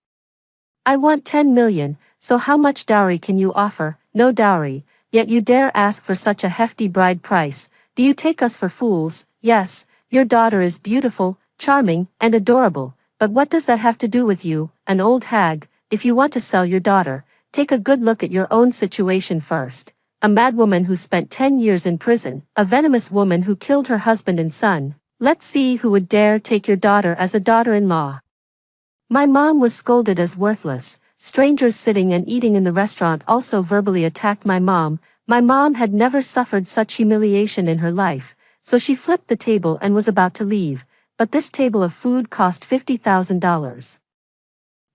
I want 10 million, so how much dowry can you offer? No dowry, yet you dare ask for such a hefty bride price. Do you take us for fools? Yes, your daughter is beautiful, charming, and adorable, but what does that have to do with you, an old hag? If you want to sell your daughter, take a good look at your own situation first. A madwoman who spent 10 years in prison, a venomous woman who killed her husband and son. Let's see who would dare take your daughter as a daughter-in-law. My mom was scolded as worthless. Strangers sitting and eating in the restaurant also verbally attacked my mom. My mom had never suffered such humiliation in her life, so she flipped the table and was about to leave, but this table of food cost $50,000.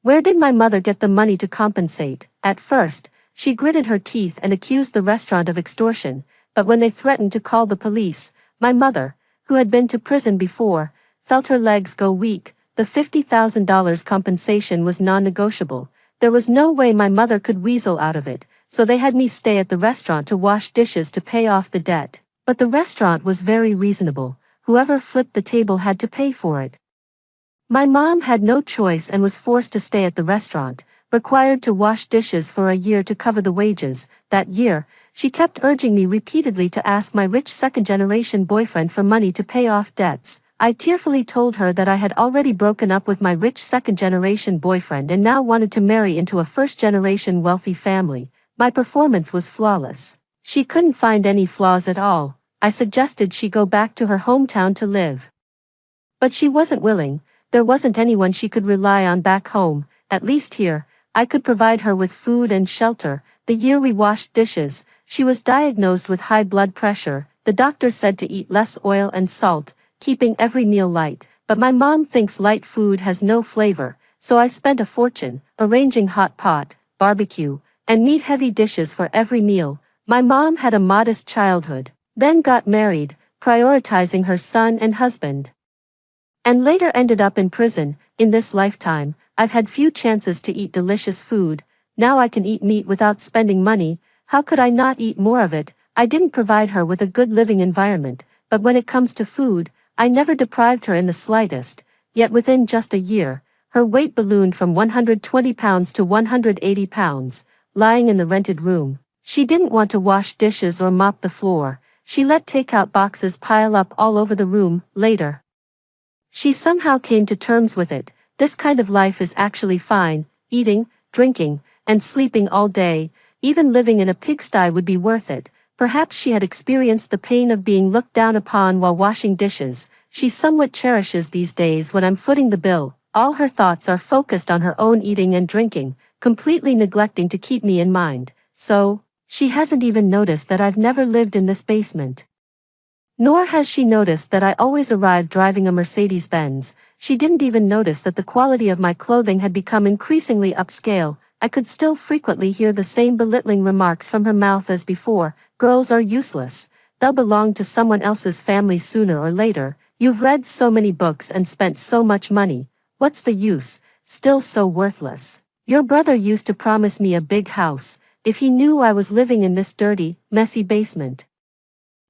Where did my mother get the money to compensate? At first, she gritted her teeth and accused the restaurant of extortion, but when they threatened to call the police, my mother, who had been to prison before, felt her legs go weak. The $50,000 compensation was non-negotiable. There was no way my mother could weasel out of it, so they had me stay at the restaurant to wash dishes to pay off the debt. But the restaurant was very reasonable. Whoever flipped the table had to pay for it. My mom had no choice and was forced to stay at the restaurant, required to wash dishes for a year to cover the wages. That year, she kept urging me repeatedly to ask my rich second-generation boyfriend for money to pay off debts. I tearfully told her that I had already broken up with my rich second-generation boyfriend and now wanted to marry into a first-generation wealthy family. My performance was flawless. She couldn't find any flaws at all. I suggested she go back to her hometown to live. But she wasn't willing. There wasn't anyone she could rely on back home. At least here, I could provide her with food and shelter. The year we washed dishes, she was diagnosed with high blood pressure. The doctor said to eat less oil and salt, keeping every meal light, but my mom thinks light food has no flavor, so I spent a fortune, arranging hot pot, barbecue, and meat-heavy dishes for every meal. My mom had a modest childhood, then got married, prioritizing her son and husband, and later ended up in prison. In this lifetime, I've had few chances to eat delicious food. Now I can eat meat without spending money. How could I not eat more of it? I didn't provide her with a good living environment, but when it comes to food, I never deprived her in the slightest. Yet within just a year, her weight ballooned from 120 pounds to 180 pounds, lying in the rented room. She didn't want to wash dishes or mop the floor. She let takeout boxes pile up all over the room. Later, she somehow came to terms with it. This kind of life is actually fine. Eating, drinking, and sleeping all day. Even living in a pigsty would be worth it. Perhaps she had experienced the pain of being looked down upon while washing dishes. She somewhat cherishes these days when I'm footing the bill. All her thoughts are focused on her own eating and drinking, completely neglecting to keep me in mind. So, she hasn't even noticed that I've never lived in this basement. Nor has she noticed that I always arrived driving a Mercedes-Benz. She didn't even notice that the quality of my clothing had become increasingly upscale. I could still frequently hear the same belittling remarks from her mouth as before. Girls are useless. They'll belong to someone else's family sooner or later. You've read so many books and spent so much money. What's the use? Still so worthless. Your brother used to promise me a big house, if he knew I was living in this dirty, messy basement.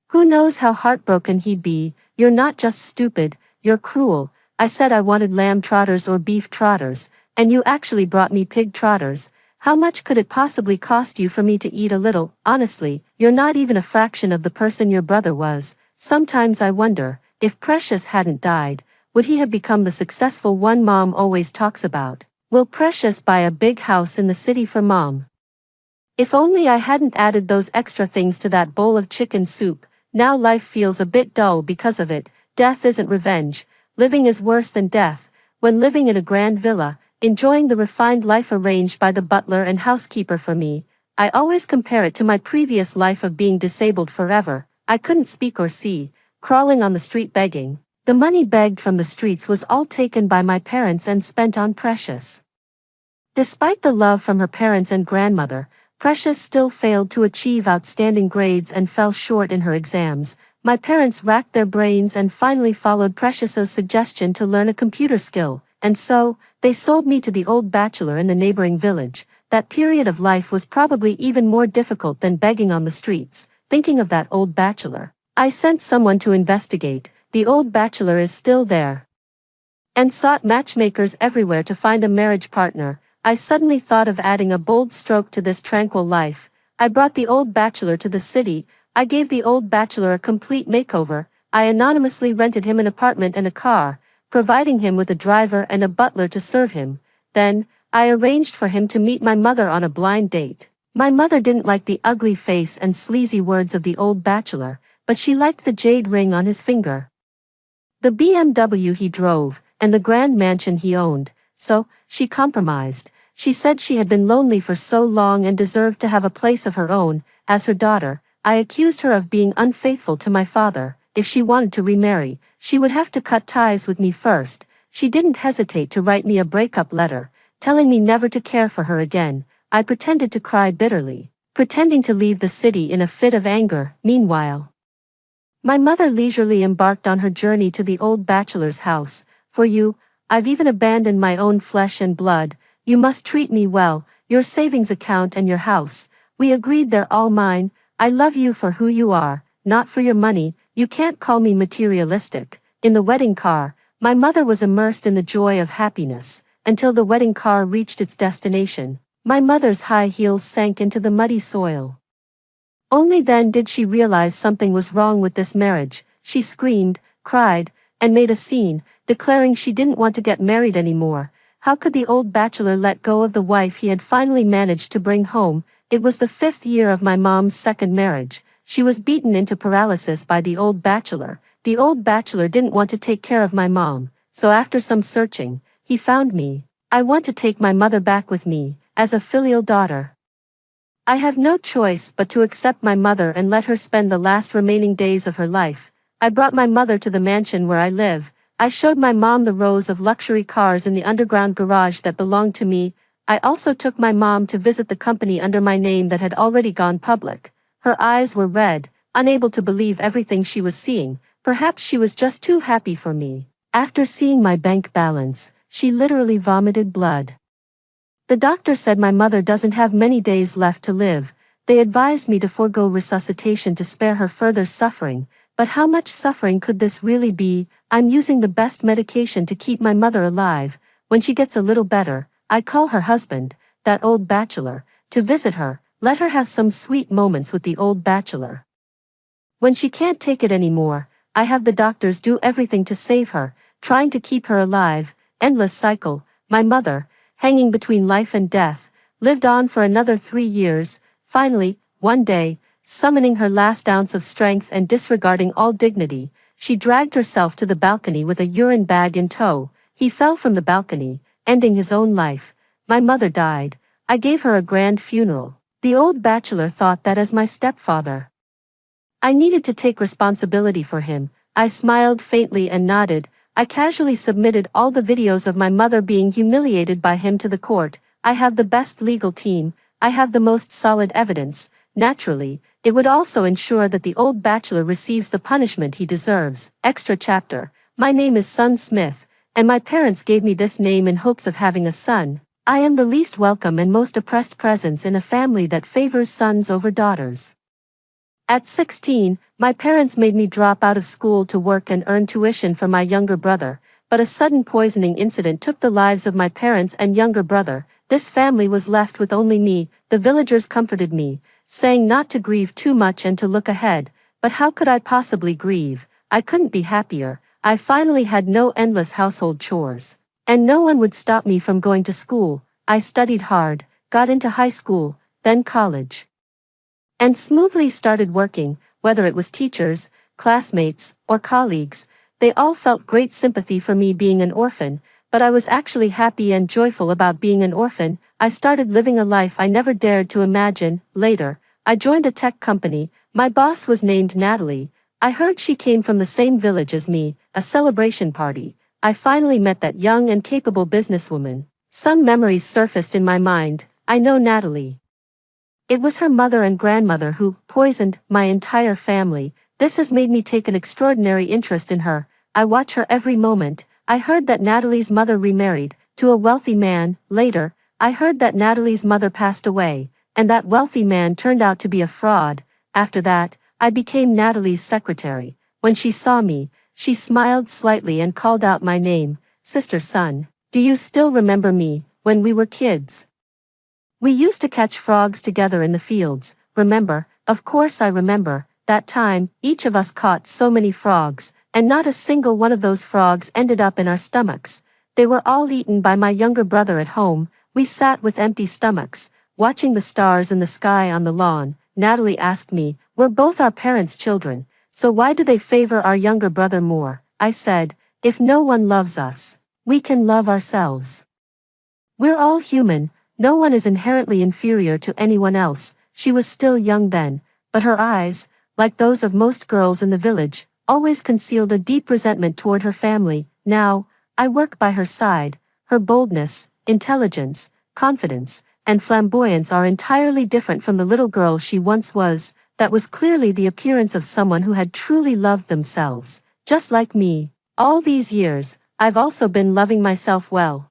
Who knows how heartbroken he'd be. You're not just stupid, you're cruel. I said I wanted lamb trotters or beef trotters, and you actually brought me pig trotters. How much could it possibly cost you for me to eat a little? Honestly, you're not even a fraction of the person your brother was. Sometimes I wonder, if Precious hadn't died, would he have become the successful one mom always talks about? Will Precious buy a big house in the city for mom? If only I hadn't added those extra things to that bowl of chicken soup. Now life feels a bit dull because of it. Death isn't revenge. Living is worse than death. When living in a grand villa, enjoying the refined life arranged by the butler and housekeeper for me, I always compare it to my previous life of being disabled forever. I couldn't speak or see, crawling on the street begging. The money begged from the streets was all taken by my parents and spent on Precious. Despite the love from her parents and grandmother, Precious still failed to achieve outstanding grades and fell short in her exams. My parents racked their brains and finally followed Precious's suggestion to learn a computer skill, and so, they sold me to the old bachelor in the neighboring village. That period of life was probably even more difficult than begging on the streets. Thinking of that old bachelor, I sent someone to investigate. The old bachelor is still there. And sought matchmakers everywhere to find a marriage partner. I suddenly thought of adding a bold stroke to this tranquil life. I brought the old bachelor to the city. I gave the old bachelor a complete makeover. I anonymously rented him an apartment and a car, providing him with a driver and a butler to serve him. Then, I arranged for him to meet my mother on a blind date. My mother didn't like the ugly face and sleazy words of the old bachelor, but she liked the jade ring on his finger, the BMW he drove, and the grand mansion he owned. So, she compromised. She said she had been lonely for so long and deserved to have a place of her own. As her daughter, I accused her of being unfaithful to my father. If she wanted to remarry, she would have to cut ties with me first. She didn't hesitate to write me a breakup letter, telling me never to care for her again. I pretended to cry bitterly, pretending to leave the city in a fit of anger. Meanwhile, my mother leisurely embarked on her journey to the old bachelor's house. For you, I've even abandoned my own flesh and blood. You must treat me well, your savings account and your house. We agreed they're all mine. I love you for who you are, not for your money. You can't call me materialistic. In the wedding car, my mother was immersed in the joy of happiness, until the wedding car reached its destination. My mother's high heels sank into the muddy soil. Only then did she realize something was wrong with this marriage. She screamed, cried, and made a scene, declaring she didn't want to get married anymore. How could the old bachelor let go of the wife he had finally managed to bring home? It was the 5th year of my mom's second marriage. She was beaten into paralysis by the old bachelor. The old bachelor didn't want to take care of my mom, so after some searching, he found me. I want to take my mother back with me, as a filial daughter. I have no choice but to accept my mother and let her spend the last remaining days of her life. I brought my mother to the mansion where I live. I showed my mom the rows of luxury cars in the underground garage that belonged to me. I also took my mom to visit the company under my name that had already gone public. Her eyes were red, unable to believe everything she was seeing. Perhaps she was just too happy for me. After seeing my bank balance, she literally vomited blood. The doctor said my mother doesn't have many days left to live. They advised me to forego resuscitation to spare her further suffering. But how much suffering could this really be? I'm using the best medication to keep my mother alive. When she gets a little better, I call her husband, that old bachelor, to visit her, let her have some sweet moments with the old bachelor. When she can't take it anymore, I have the doctors do everything to save her, trying to keep her alive. Endless cycle. My mother, hanging between life and death, lived on for another 3 years. Finally, one day, summoning her last ounce of strength and disregarding all dignity, she dragged herself to the balcony with a urine bag in tow. He fell from the balcony, ending his own life. My mother died. I gave her a grand funeral. The old bachelor thought that as my stepfather, I needed to take responsibility for him. I smiled faintly and nodded. I casually submitted all the videos of my mother being humiliated by him to the court. I have the best legal team. I have the most solid evidence. Naturally, it would also ensure that the old bachelor receives the punishment he deserves. Extra chapter. My name is Son Smith, and my parents gave me this name in hopes of having a son. I am the least welcome and most oppressed presence in a family that favors sons over daughters. At 16, my parents made me drop out of school to work and earn tuition for my younger brother, but a sudden poisoning incident took the lives of my parents and younger brother. This family was left with only me. The villagers comforted me, saying not to grieve too much and to look ahead, but how could I possibly grieve? I couldn't be happier. I finally had no endless household chores. And no one would stop me from going to school. I studied hard, got into high school, then college, and smoothly started working. Whether it was teachers, classmates, or colleagues, they all felt great sympathy for me being an orphan, but I was actually happy and joyful about being an orphan. I started living a life I never dared to imagine. Later, I joined a tech company. My boss was named Natalie. I heard she came from the same village as me, a celebration party. I finally met that young and capable businesswoman. Some memories surfaced in my mind. I know Natalie. It was her mother and grandmother who poisoned my entire family. This has made me take an extraordinary interest in her. I watch her every moment. I heard that Natalie's mother remarried to a wealthy man. Later, I heard that Natalie's mother passed away, and that wealthy man turned out to be a fraud. After that, I became Natalie's secretary. When she saw me, she smiled slightly and called out my name. Sister Sun, do you still remember me, when we were kids? We used to catch frogs together in the fields, remember? Of course I remember. That time, each of us caught so many frogs, and not a single one of those frogs ended up in our stomachs. They were all eaten by my younger brother at home. We sat with empty stomachs, watching the stars in the sky on the lawn. Natalie asked me, we're both our parents' children, so why do they favor our younger brother more? I said, if no one loves us, we can love ourselves. We're all human, no one is inherently inferior to anyone else. She was still young then, but her eyes, like those of most girls in the village, always concealed a deep resentment toward her family. Now, I work by her side. Her boldness, intelligence, confidence, and flamboyance are entirely different from the little girl she once was. That was clearly the appearance of someone who had truly loved themselves. Just like me, all these years, I've also been loving myself well.